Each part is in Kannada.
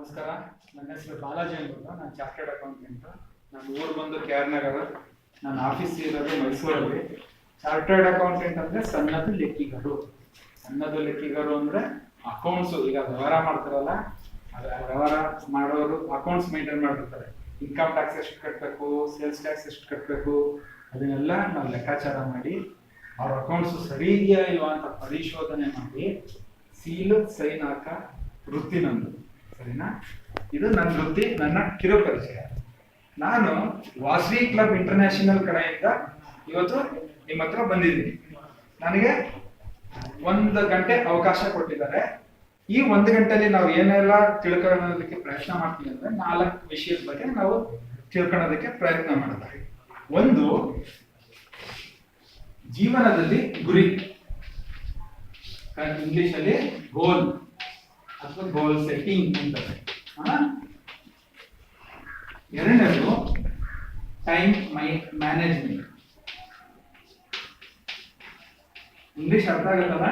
ನಮಸ್ಕಾರ. ನನ್ನ ಹೆಸರು ಬಾಲಾಜಿ ಅಂತ. ನಾನು ಚಾರ್ಟರ್ಡ್ ಅಕೌಂಟೆಂಟ್. ನಾನು ಊರು ಬಂದು KR ನಗರ. ನನ್ನ ಆಫೀಸ್ ಇರೋದು ಮೈಸೂರಲ್ಲಿ. ಚಾರ್ಟರ್ಡ್ ಅಕೌಂಟೆಂಟ್ ಅಂದ್ರೆ ಸಣ್ಣದು ಲೆಕ್ಕಿಗರು. ಸಣ್ಣದು ಲೆಕ್ಕಿಗರು ಅಂದ್ರೆ ಅಕೌಂಟ್ಸ್, ಈಗ ವ್ಯವಹಾರ ಮಾಡ್ತಾರಲ್ಲ, ವ್ಯವಹಾರ ಮಾಡೋರು ಅಕೌಂಟ್ಸ್ ಮೇಂಟೈನ್ ಮಾಡಿರ್ತಾರೆ. ಇನ್ಕಮ್ ಟ್ಯಾಕ್ಸ್ ಎಷ್ಟು ಕಟ್ಟಬೇಕು, ಸೇಲ್ಸ್ ಟ್ಯಾಕ್ಸ್ ಎಷ್ಟು ಕಟ್ಟಬೇಕು, ಅದನ್ನೆಲ್ಲ ನಾವು ಲೆಕ್ಕಾಚಾರ ಮಾಡಿ ಅವ್ರ ಅಕೌಂಟ್ಸ್ ಸರಿ ಇದೆಯಾ ಇಲ್ವಾ ಅಂತ ಪರಿಶೋಧನೆ ಮಾಡಿ ಸೀಲು ಸೈನ್ ಹಾಕ ವೃತ್ತಿ ನಂದು. ಸರಿನಾ? ಇದು ನನ್ನ ವೃತ್ತಿ, ನನ್ನ ಕಿರು ಪರಿಚಯ. ನಾನು ವಾಸವಿ ಕ್ಲಬ್ ಇಂಟರ್ನ್ಯಾಷನಲ್ ಕಡೆಯಿಂದ ಇವತ್ತು ನಿಮ್ಮ ಹತ್ರ ಬಂದಿದ್ದೀನಿ. ನನಗೆ 1 ಗಂಟೆ ಅವಕಾಶ ಕೊಟ್ಟಿದ್ದಾರೆ. ಈ 1 ಗಂಟೆಯಲ್ಲಿ ನಾವು ಏನೆಲ್ಲ ತಿಳ್ಕೊಳ್ಳೋದಕ್ಕೆ ಪ್ರಯತ್ನ ಮಾಡ್ತೀವಿ ಅಂದ್ರೆ 4 ವಿಷಯದ ಬಗ್ಗೆ ನಾವು ತಿಳ್ಕೊಳ್ಳೋದಕ್ಕೆ ಪ್ರಯತ್ನ ಮಾಡ್ತಾರೆ. ಒಂದು, ಜೀವನದಲ್ಲಿ ಗುರಿ, ಇಂಗ್ಲಿಷ್ ಅಲ್ಲಿ ಗೋಲ್ ಅಥವಾ ಗೋಲ್ ಸೆಟ್ಟಿಂಗ್ ಅಂತಾರೆ. ಎರಡನೇದು ಟೈಮ್ ಮ್ಯಾನೇಜ್ಮೆಂಟ್. ಇಂಗ್ಲಿಷ್ ಅರ್ಥ ಆಗುತ್ತಲ್ಲ?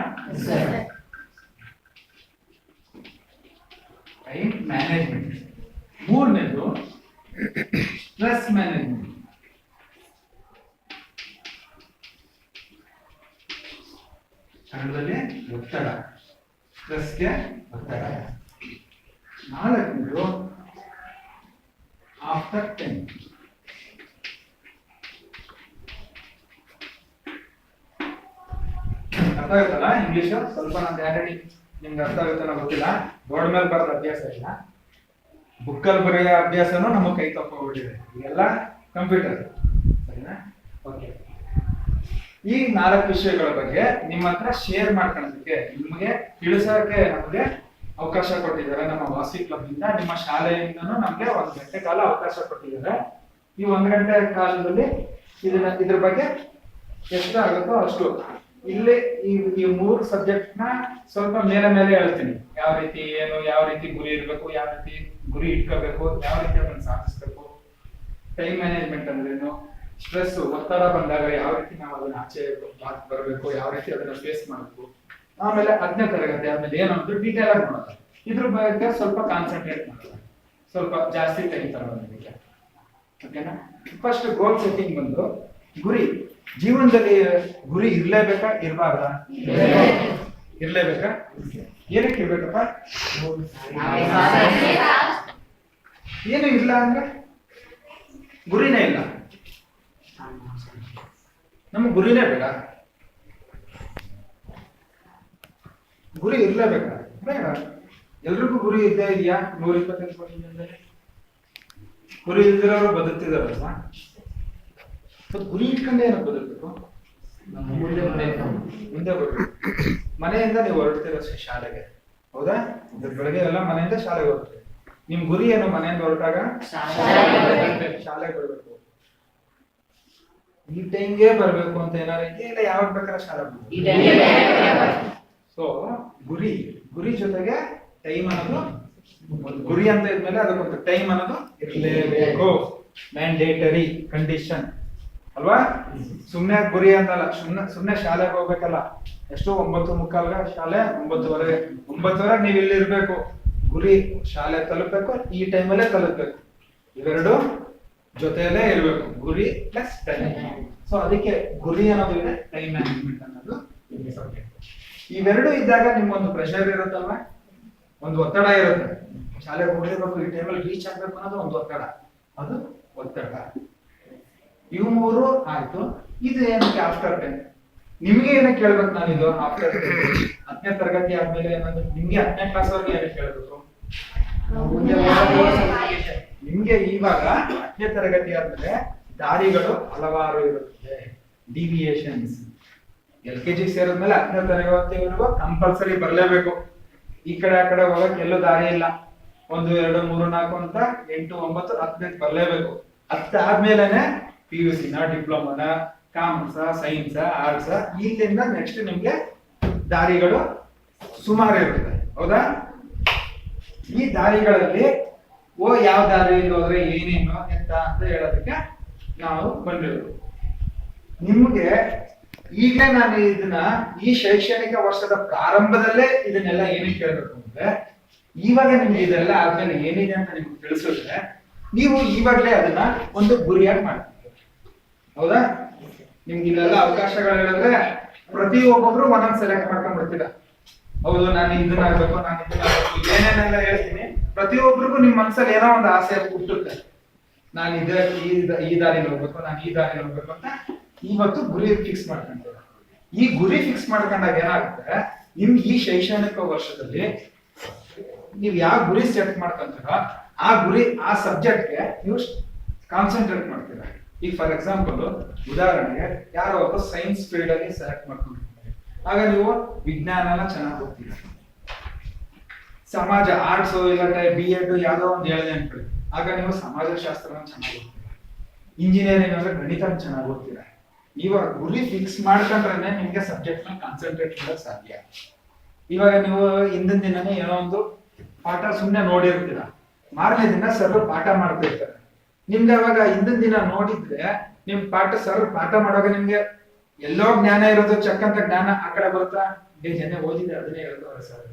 Time management. ಮೂರನೇದು ಸ್ಟ್ರೆಸ್ ಮ್ಯಾನೇಜ್ಮೆಂಟ್. ಕನ್ನಡದಲ್ಲಿ ಒತ್ತಡ, ಸ್ಟ್ರೆಸ್ಗೆ ಒತ್ತಡ. ನಾಲ್ಕನೇದು ಆಫ್ಟರ್ 10. ಅರ್ಥ ಆಗುತ್ತಲ್ಲ ಇಂಗ್ಲಿಷ್? ಸ್ವಲ್ಪ ನಾನು ಹ್ಯಾಂಡ್ ನಿಮ್ಗೆ ಅರ್ಥ ಆಗುತ್ತಲ್ಲ ಗೊತ್ತಿಲ್ಲ. ಬೋರ್ಡ್ ಮೇಲೆ ಬರೋದು ಅಭ್ಯಾಸ ಇಲ್ಲ, ಬುಕ್ಕಲ್ಲಿ ಬರೆಯೋ ಅಭ್ಯಾಸನೂ ನಮಗೆ ಕೈ ತಪ್ಪಿಬಿಟ್ಟಿದೆ. ಈಗೆಲ್ಲ ಕಂಪ್ಯೂಟರ್. ಸರಿನಾ? ಓಕೆ. ಈ 4 ವಿಷಯಗಳ ಬಗ್ಗೆ ನಿಮ್ಮ ಹತ್ರ ಶೇರ್ ಮಾಡ್ಕೊಳ್ಳೋದಕ್ಕೆ, ನಿಮಗೆ ತಿಳಿಸೋಕೆ ನಮಗೆ ಅವಕಾಶ ಕೊಟ್ಟಿದ್ದಾರೆ ನಮ್ಮ ವಾಸವಿ ಕ್ಲಬ್ ಇಂದ. ನಿಮ್ಮ ಶಾಲೆಯಿಂದನೂ ನಮ್ಗೆ 1 ಗಂಟೆ ಕಾಲ ಅವಕಾಶ ಕೊಟ್ಟಿದ್ದಾರೆ. ಈ 1 ಗಂಟೆ ಕಾಲದಲ್ಲಿ ಇದ್ರ ಬಗ್ಗೆ ಎಷ್ಟಾಗುತ್ತೋ ಅಷ್ಟು ಇಲ್ಲಿ ಈ 3 ಸಬ್ಜೆಕ್ಟ್ ನ ಸ್ವಲ್ಪ ಮೇಲೆ ಹೇಳ್ತೀನಿ. ಯಾವ ರೀತಿ ಏನು, ಯಾವ ರೀತಿ ಗುರಿ ಇರಬೇಕು, ಯಾವ ರೀತಿ ಗುರಿ ಇಟ್ಕೋಬೇಕು, ಯಾವ ರೀತಿ ಅದನ್ನ ಸಾಧಿಸ್ಬೇಕು, ಟೈಮ್ ಮ್ಯಾನೇಜ್ಮೆಂಟ್ ಅಂದ್ರೇನು, ಸ್ಟ್ರೆಸ್ ಒತ್ತಡ ಬಂದಾಗ ಯಾವ ರೀತಿ ನಾವು ಅದನ್ನ ಆಚೆ ಬರಬೇಕು, ಯಾವ ರೀತಿ ಅದನ್ನ ಫೇಸ್ ಮಾಡಬೇಕು. ಆಮೇಲೆ 10ನೇ ತರಗತಿ ಆದ್ಮೇಲೆ ಏನಂದ್ರೆ ಡೀಟೇಲ್ ಆಗಿ ನೋಡೋದು. ಇದ್ರ ಬಗ್ಗೆ ಸ್ವಲ್ಪ ಕಾನ್ಸಂಟ್ರೇಟ್ ಮಾಡೋದು, ಸ್ವಲ್ಪ ಜಾಸ್ತಿ ಟೈಮ್ ತಗೊಳ್ಳೋದಕ್ಕೆ. ಓಕೆನಾ? ಫಸ್ಟ್ ಗೋಲ್ ಸೆಟ್ಟಿಂಗ್ ಬಂದು ಗುರಿ. ಜೀವನದಲ್ಲಿ ಗುರಿ ಇರ್ಲೇಬೇಕಾ ಇರ್ಬಾರ್ದಾ? ಇರ್ಲೇಬೇಕಾ? ಏನಕ್ಕೆ ಇರ್ಬೇಕಪ್ಪ? ಏನು ಇಲ್ಲ ಅಂದ್ರೆ ಗುರಿನೇ ಇಲ್ಲ, ನಮ್ಗೆ ಗುರಿನೇ ಬೇಡ. ಗುರಿ ಇರ್ಲೇಬೇಕಾ? ಬೇಡ. ಎಲ್ರಿಗೂ ಗುರಿ ಇದ್ದೇ ಇದೆಯಾ? 125% ಗುರಿ ಇಲ್ದಿರೋರು ಬದುಕ್ತಿದಾರಲ್ವಾ? ಗುರಿ ಇಟ್ಕೊಂಡೆ ಏನೋ ಬದುಕಬೇಕು. ಮುಂದೆ ಬರ್ಬೇಕು. ಮನೆಯಿಂದ ನೀವು ಹೊರಡ್ತೀರ ಶಾಲೆಗೆ, ಹೌದಾ? ಬೆಳಗ್ಗೆ ಎಲ್ಲ ಮನೆಯಿಂದ ಶಾಲೆಗೆ ಹೋಗ್ತೀವಿ. ನಿಮ್ ಗುರಿ ಏನು? ಮನೆಯಿಂದ ಹೊರಟಾಗ ಶಾಲೆಗೆ ಬರ್ಬೇಕು, ಈ ಟೈಮ್ಗೆ ಬರ್ಬೇಕು ಅಂತ ಏನಾರು ಇಲ್ಲ, ಯಾವಾಗ ಬೇಕಾದ್ರೆ ಶಾಲೆ ಬರ್ಬೇಕು. ಸೊ ಗುರಿ ಜೊತೆಗೆ ಟೈಮ್ ಅನ್ನೋದು, ಗುರಿ ಅಂತ ಇದ್ಮೇಲೆ ಅದಕ್ಕೊಂದು ಟೈಮ್ ಅನ್ನೋದು ಇರಲೇಬೇಕು. ಮ್ಯಾಂಡೇಟರಿ ಕಂಡೀಷನ್ ಅಲ್ವಾ? ಸುಮ್ನೆ ಗುರಿ ಅಂತಲ್ಲ, ಸುಮ್ನೆ ಶಾಲೆಗೆ ಹೋಗ್ಬೇಕಲ್ಲ. ಎಷ್ಟು 9:45 ಶಾಲೆ, 9:30 ನೀವು ಇಲ್ಲಿ ಇರ್ಬೇಕು. ಗುರಿ ಶಾಲೆ ತಲುಪಬೇಕು, ಈ ಟೈಮಲ್ಲೇ ತಲುಪಬೇಕು. ಇವೆರಡು ಜೊತೆಯಲ್ಲೇ ಇರ್ಬೇಕು, ಗುರಿ ಪ್ಲಸ್ ಟೈಮ್. ಸೊ ಅದಕ್ಕೆ ಗುರಿ ಅನ್ನೋದು ಇದೆ, ಟೈಮ್ ಮ್ಯಾನೇಜ್ಮೆಂಟ್ ಅನ್ನೋದು ಸಬ್ಜೆಕ್ಟ್. ಇವೆರಡು ಇದ್ದಾಗ ನಿಮ್ಗೊಂದು ಪ್ರೆಷರ್ ಇರುತ್ತಲ್ವಾ, ಒಂದು ಒತ್ತಡ ಇರುತ್ತೆ. ಶಾಲೆಗೆ ಹೋಗ್ಲೇಬೇಕು, ಈ ಟೈಮಲ್ಲಿ ರೀಚ್ ಆಗ್ಬೇಕು ಅನ್ನೋದು ಒಂದು ಒತ್ತಡ, ಅದು ಒತ್ತಡ. ಇವು 3 ಆಯ್ತು. ಇದು ಏನಕ್ಕೆ ಆಫ್ಟರ್ 10? ನಿಮ್ಗೆ ಏನಕ್ಕೆ ಕೇಳ್ಬೇಕು ನಾನಿದು ಆಫ್ಟರ್ 10ನೇ ತರಗತಿ ಆದ್ಮೇಲೆ ಏನಾದ್ರು ನಿಮ್ಗೆ 10ನೇ ಕ್ಲಾಸ್ ವರೆಗೆ ಏನಕ್ಕೆ ಕೇಳ್ಬೇಕು? ನಿಮ್ಗೆ ಇವಾಗ 10ನೇ ತರಗತಿ ಆದ್ಮೇಲೆ ದಾರಿಗಳು ಹಲವಾರು ಇರುತ್ತದೆ, ಡಿವಿಯೇಷನ್ಸ್. LKG ಸೇರಿದ್ಮೇಲೆ 10ನೇ ತರಗತಿವರೆಗೂ ಕಂಪಲ್ಸರಿ ಬರ್ಲೇಬೇಕು. ಈ ಕಡೆ ಆ ಕಡೆ ಹೋಗಕ್ ಎಲ್ಲೂ ದಾರಿ ಇಲ್ಲ. 1, 2, 3, 4 ಅಂತ 8, 9, 10 ಬರ್ಲೇಬೇಕು. 10 ಆದ್ಮೇಲೆನೆ PUC ನ, ಡಿಪ್ಲೊಮಾನ, ಕಾಮರ್ಸ್, ಸೈನ್ಸ್, ಆರ್ಟ್ಸ್, ಇಲ್ಲಿಂದ ನೆಕ್ಸ್ಟ್ ನಿಮ್ಗೆ ದಾರಿಗಳು ಸುಮಾರು ಇರುತ್ತೆ, ಹೌದಾ? ಈ ದಾರಿಗಳಲ್ಲಿ ಯಾವ ದಾರಿಯಲ್ಲಿ ಹೋದ್ರೆ ಏನೇನು ಎಂತ ಅಂತ ಹೇಳೋದಕ್ಕೆ ನಾವು ಬಂದಿರೋದು. ನಿಮ್ಗೆ ಈಗಲೇ ನಾನು ಇದನ್ನ ಈ ಶೈಕ್ಷಣಿಕ ವರ್ಷದ ಪ್ರಾರಂಭದಲ್ಲೇ ಇದನ್ನೆಲ್ಲ ಏನಕ್ಕೆ ಕೇಳಬೇಕು ಅಂದ್ರೆ, ಇವಾಗ ನಿಮ್ಗೆ ಇದೆಲ್ಲ ಆದ್ಮೇಲೆ ಏನಿದೆ ಅಂತ ನಿಮ್ಗೆ ತಿಳಿಸಿದ್ರೆ ನೀವು ಇವಾಗಲೇ ಅದನ್ನ ಒಂದು ಗುರಿಯಾಗಿ ಮಾಡ್ತೀವಿ. ಹೌದಾ? ನಿಮ್ಗೆ ಇದೆಲ್ಲ ಅವಕಾಶಗಳು ಹೇಳಿದ್ರೆ ಪ್ರತಿಯೊಬ್ಬೊಬ್ರು ಒಂದೊಂದು ಸೆಲೆಕ್ಟ್ ಮಾಡ್ಕೊಂಡ್ ಬಿಡ್ತೀರಾ. ಹೌದು, ನಾನು ಇದನ್ನ ಆಗ್ಬೇಕು, ನಾನು ಇದನ್ನ ಆಗ್ಬೇಕು, ಏನೇನೆಲ್ಲ ಹೇಳ್ತೀನಿ. ಪ್ರತಿಯೊಬ್ಬರಿಗೂ ನಿಮ್ ಮನ್ಸಲ್ಲಿ ಏನೋ ಒಂದು ಆಸೆ ಹುಟ್ಟುತ್ತೆ. ನಾನು ಈ ದಾರಿ ಹೋಗ್ಬೇಕು, ನಾನು ಈ ದಾರಿ ಹೋಗ್ಬೇಕು ಅಂತ ಇವತ್ತು ಗುರಿ ಫಿಕ್ಸ್ ಮಾಡ್ಕೊಂತೀರ. ಈ ಗುರಿ ಫಿಕ್ಸ್ ಮಾಡ್ಕೊಂಡಾಗ ಏನಾಗುತ್ತೆ, ನಿಮ್ಗೆ ಈ ಶೈಕ್ಷಣಿಕ ವರ್ಷದಲ್ಲಿ ನೀವು ಯಾವ ಗುರಿ ಸೆಟ್ ಮಾಡ್ಕೊಂತೀರೋ ಆ ಗುರಿ, ಆ ಸಬ್ಜೆಕ್ಟ್ಗೆ ನೀವು ಕಾನ್ಸಂಟ್ರೇಟ್ ಮಾಡ್ತೀರಾ. ಈಗ ಫಾರ್ ಎಕ್ಸಾಂಪಲ್ ಉದಾಹರಣೆಗೆ ಯಾರೋ ಒಬ್ಬ ಸೈನ್ಸ್ ಫೀಲ್ಡ್ ಅಲ್ಲಿ ಸೆಲೆಕ್ಟ್ ಮಾಡ್ಕೊಂಡಿರ್ತಾರೆ, ಆಗ ನೀವು ವಿಜ್ಞಾನನ ಚೆನ್ನಾಗಿ ಓದ್ತೀರಾ. ಸಮಾಜ ಆರ್ಟ್ಸ್ ಇಲ್ಲ BEd ಯಾವ್ದೋ ಒಂದು ಹೇಳಿದೆ ಅನ್ಕೊಳ್ಳಿ, ಆಗ ನೀವು ಸಮಾಜಶಾಸ್ತ್ರನ ಚೆನ್ನಾಗಿ ಓದ್ತೀರಾ. ಇಂಜಿನಿಯರಿಂಗ್ ಅಂದ್ರೆ ಗಣಿತ ಚೆನ್ನಾಗಿ ಓದ್ತೀರಾ. ಇವಾಗ ಗುರಿ ಫಿಕ್ಸ್ ಮಾಡ್ಕೊಂಡ್ರೆ ನಿಮ್ಗೆ ಸಬ್ಜೆಕ್ಟ್ ನ ಕಾನ್ಸಂಟ್ರೇಟ್ ಮಾಡಕ್ ಸಾಧ್ಯ. ಇವಾಗ ನೀವು ಹಿಂದಿನ ದಿನನೇ ಏನೋ ಒಂದು ಪಾಠ ಸುಮ್ಮನೆ ನೋಡಿರ್ತೀರಾ, ಮಾರನೇ ದಿನ ಸರ್ ಪಾಠ ಮಾಡ್ತಿರ್ತಾರೆ. ನಿಮ್ಗೆ ಅವಾಗ ಹಿಂದಿನ ದಿನ ನೋಡಿದ್ರೆ ನಿಮ್ ಸರ್ ಪಾಠ ಮಾಡುವಾಗ ನಿಮ್ಗೆ ಎಲ್ಲೋ ಜ್ಞಾನ ಇರೋದು, ಚಕ್ಕಂತ ಜ್ಞಾನ ಆ ಕಡೆ ಬರುತ್ತಾ, ಜನ ಓದಿದೆ ಅದನ್ನೇ ಹೇಳ್ತಾರೆ ಸರ್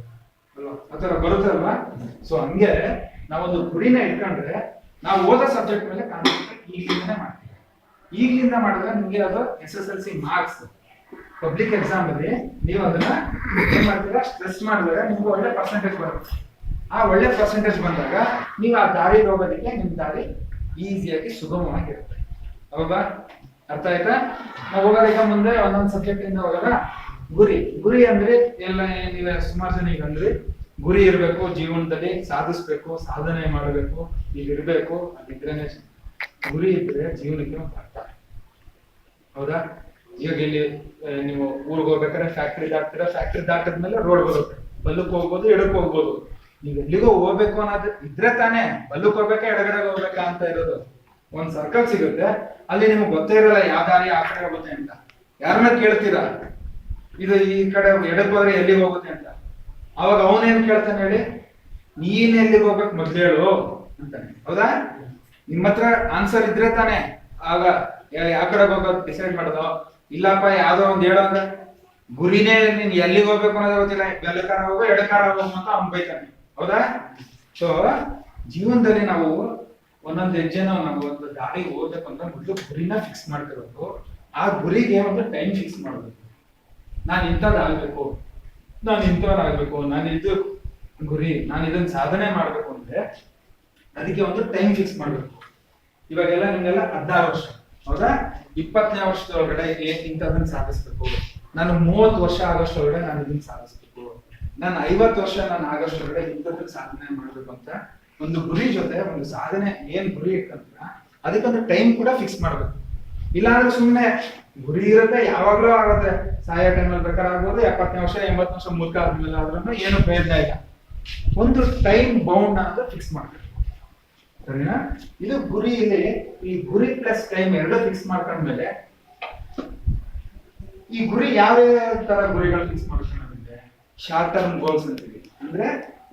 ಅಲ್ವಾ, ಆತರ ಬರುತ್ತಲ್ವಾ. ಸೊ ಹಂಗೆ ನಾವೊಂದು ಗುರಿನ ಇಟ್ಕೊಂಡ್ರೆ ನಾವು ಓದೋ ಸಬ್ಜೆಕ್ಟ್ ಮೇಲೆ ಕಾನ್ಸಂಟ್ರೇಟ್ ಈಗಲಿಂದನೇ ಮಾಡ್ತೀವಿ. ಈಗಲಿಂದ ಮಾಡಿದ್ರೆ ನಿಮ್ಗೆ ಅದು SSLC ಮಾರ್ಕ್ಸ್ ಪಬ್ಲಿಕ್ ಎಕ್ಸಾಮ್ ಅಲ್ಲಿ ನೀವು ಅದನ್ನ ಏನ್ ಮಾಡ್ತೀರಾ, ಸ್ಟ್ರೆಸ್ ಮಾಡಿದಾಗ ನಿಮ್ಗೆ ಒಳ್ಳೆ ಪರ್ಸೆಂಟೇಜ್ ಬರುತ್ತೆ. ಆ ಒಳ್ಳೆ ಪರ್ಸೆಂಟೇಜ್ ಬಂದಾಗ ನೀವು ಆ ದಾರಿ ಹೋಗೋದಕ್ಕೆ ನಿಮ್ ದಾರಿ ಈಸಿಯಾಗಿ ಸುಗಮವಾಗಿರುತ್ತೆ. ಹೌದಾ? ಅರ್ಥ ಆಯ್ತಾ? ನಾವು ಹೋಗೋದಕ್ಕೆ ಮುಂದೆ ಒಂದೊಂದು ಸಬ್ಜೆಕ್ಟ್ ಇಂದ ಹೋಗೋಣ. ಗುರಿ ಅಂದ್ರೆ ಎಲ್ಲ ನೀವೇ ಸುಮಾರು ಜನ ಈಗ ಅಂದ್ರೆ ಗುರಿ ಇರಬೇಕು, ಜೀವನದಲ್ಲಿ ಸಾಧಿಸ್ಬೇಕು, ಸಾಧನೆ ಮಾಡಬೇಕು, ಇದಿರ್ಬೇಕು. ಅದಿದ್ರೇನೆ ಗುರಿ ಇದ್ರೆ ಜೀವನಕ್ಕೆ ಒಂದು ಅರ್ಥ. ಹೌದಾ? ಇವಾಗ ಇಲ್ಲಿ ನೀವು ಊರಿಗೆ ಹೋಗ್ಬೇಕಾದ್ರೆ ಫ್ಯಾಕ್ಟ್ರಿ ದಾಟ್ತೀರಾ, ಫ್ಯಾಕ್ಟ್ರಿ ದಾಟದ್ಮೇಲೆ ರೋಡ್ ಬರುತ್ತೆ, ಬಲ್ಲಕ್ಕೆ ಹೋಗ್ಬೋದು, ಎಡಕ್ಕೆ ಹೋಗ್ಬೋದು. ನೀವು ಎಲ್ಲಿಗೋ ಹೋಗ್ಬೇಕು ಅನ್ನೋದು ಇದ್ರೆ ತಾನೇ ಬಲ್ಲಕ್ಕೆ ಹೋಗ್ಬೇಕಾ ಎಡಗಡೆ ಹೋಗ್ಬೇಕಾ ಅಂತ ಇರೋದು. ಒಂದ್ ಸರ್ಕಲ್ ಸಿಗುತ್ತೆ, ಅಲ್ಲಿ ನಿಮ್ಗೆ ಗೊತ್ತೇ ಇರಲ್ಲ ಯಾವ ದಾರಿ ಆ ಕಡೆ ಹೋಗುತ್ತೆ ಅಂತ. ಯಾರನ್ನ ಕೇಳ್ತೀರಾ, ಇದು ಈ ಕಡೆ ಎಡಕ್ಕೆ ಹೋದ್ರೆ ಎಲ್ಲಿಗೆ ಹೋಗುತ್ತೆ ಅಂತ. ಅವಾಗ ಅವನೇನ್ ಕೇಳ್ತಾನೆ ಹೇಳಿ, ನೀನ್ ಎಲ್ಲಿಗೆ ಹೋಗ್ಬೇಕು ಮೊದ್ಲು ಹೇಳು ಅಂತಾನೆ. ಹೌದಾ? ನಿಮ್ಮ ಹತ್ರ ಆನ್ಸರ್ ಇದ್ರೆ ತಾನೇ ಆಗ ಯಾವ ಕಡೆ ಹೋಗೋದು ಡಿಸೈಡ್ ಮಾಡೋದು. ಇಲ್ಲಪ್ಪ ಯಾವ್ದೋ ಒಂದ್ ಹೇಳೋ ಅಂದ್ರೆ ಗುರಿನೇ ನೀನ್ ಎಲ್ಲಿಗೆ ಹೋಗ್ಬೇಕು ಅನ್ನೋದು ಗೊತ್ತಿಲ್ಲ, ಬೆಲ್ಲಕಾರ ಹೋಗೋ ಎಡಕಾರ ಹೋಗೋ ಅಂತ ಅವ್ನ್ ಬೈತಾನೆ. ಹೌದಾ? ಸೊ ಜೀವನದಲ್ಲಿ ನಾವು ಒಂದೊಂದು ಹೆಜ್ಜೆನ ನಾವು ಒಂದು ದಾರಿ ಹೋಗ್ಬೇಕು ಅಂತ ಮೊದಲು ಗುರಿನ ಫಿಕ್ಸ್ ಮಾಡ್ತಿರೋದು. ಆ ಗುರಿಗೆ ಒಂದು ಟೈಮ್ ಫಿಕ್ಸ್ ಮಾಡಬೇಕು. ನಾನು ಇಂಥದ್ದಾಗ್ಬೇಕು, ನಾನು ಇಂಥವ್ರಾಗ್ಬೇಕು, ನಾನು ಇದು ಗುರಿ, ನಾನು ಇದನ್ನ ಸಾಧನೆ ಮಾಡ್ಬೇಕು ಅಂದ್ರೆ ಅದಕ್ಕೆ ಒಂದು ಟೈಮ್ ಫಿಕ್ಸ್ ಮಾಡ್ಬೇಕು. ಇವಾಗೆಲ್ಲ ನಿಮ್ಗೆಲ್ಲ 16 ವರ್ಷ, ಹೌದಾ? 20ನೇ ವರ್ಷದೊಳಗಡೆ ಇಂಥದನ್ನ ಸಾಧಿಸ್ಬೇಕು. ನಾನು 30 ವರ್ಷ ಆಗೋಷ್ಟೊಳಗಡೆ ನಾನು ಇದನ್ನ ಸಾಧಿಸ್ಬೇಕು. ನಾನು 50 ವರ್ಷ ನಾನು ಆಗೋಷ್ಟೊಳಗಡೆ ಇಂಥದನ್ನ ಸಾಧನೆ ಮಾಡ್ಬೇಕು ಅಂತ ಒಂದು ಗುರಿ ಜೊತೆ ಒಂದು ಸಾಧನೆ ಏನ್ ಗುರಿ ಇಟ್ಕೊಂತೀರ ಅದಕ್ಕೊಂದು ಟೈಮ್ ಕೂಡ ಫಿಕ್ಸ್ ಮಾಡ್ಬೇಕು. ಇಲ್ಲಾಂದ್ರೆ ಸುಮ್ಮನೆ ಗುರಿ ಇರುತ್ತೆ, ಯಾವಾಗ್ಲೂ ಆಗುತ್ತೆ, ಸಾಯೋ ಟೈಮಲ್ಲಿ ಬೇಕಾದ್ರೆ ಆಗ್ಬೋದು, 70ನೇ ವರ್ಷ 80 ವರ್ಷ ಮುಲ್ಕ ಆದ್ಮೇಲೆ ಆದ್ರೂ ಏನು ಪ್ರಯೋಜನ ಇಲ್ಲ. ಒಂದು ಟೈಮ್ ಬೌಂಡ್ ಅನ್ನೋದು ಫಿಕ್ಸ್ ಮಾಡ್ಬೇಕು. ಸರಿನಾ? ಇದು ಗುರಿ. ಇಲ್ಲಿ ಈ ಗುರಿ ಪ್ಲಸ್ ಟೈಮ್ ಎರಡು ಫಿಕ್ಸ್ ಮಾಡ್ಕೊಂಡ್ಮೇಲೆ ಈ ಗುರಿ ಯಾವ ತರ ಗುರಿಗಳು ಫಿಕ್ಸ್ ಮಾಡ್ಕೊಂಡ್ರೆ ಶಾರ್ಟ್ ಟರ್ಮ್ ಗೋಲ್ಸ್ ಅಂತೀವಿ. ಅಂದ್ರೆ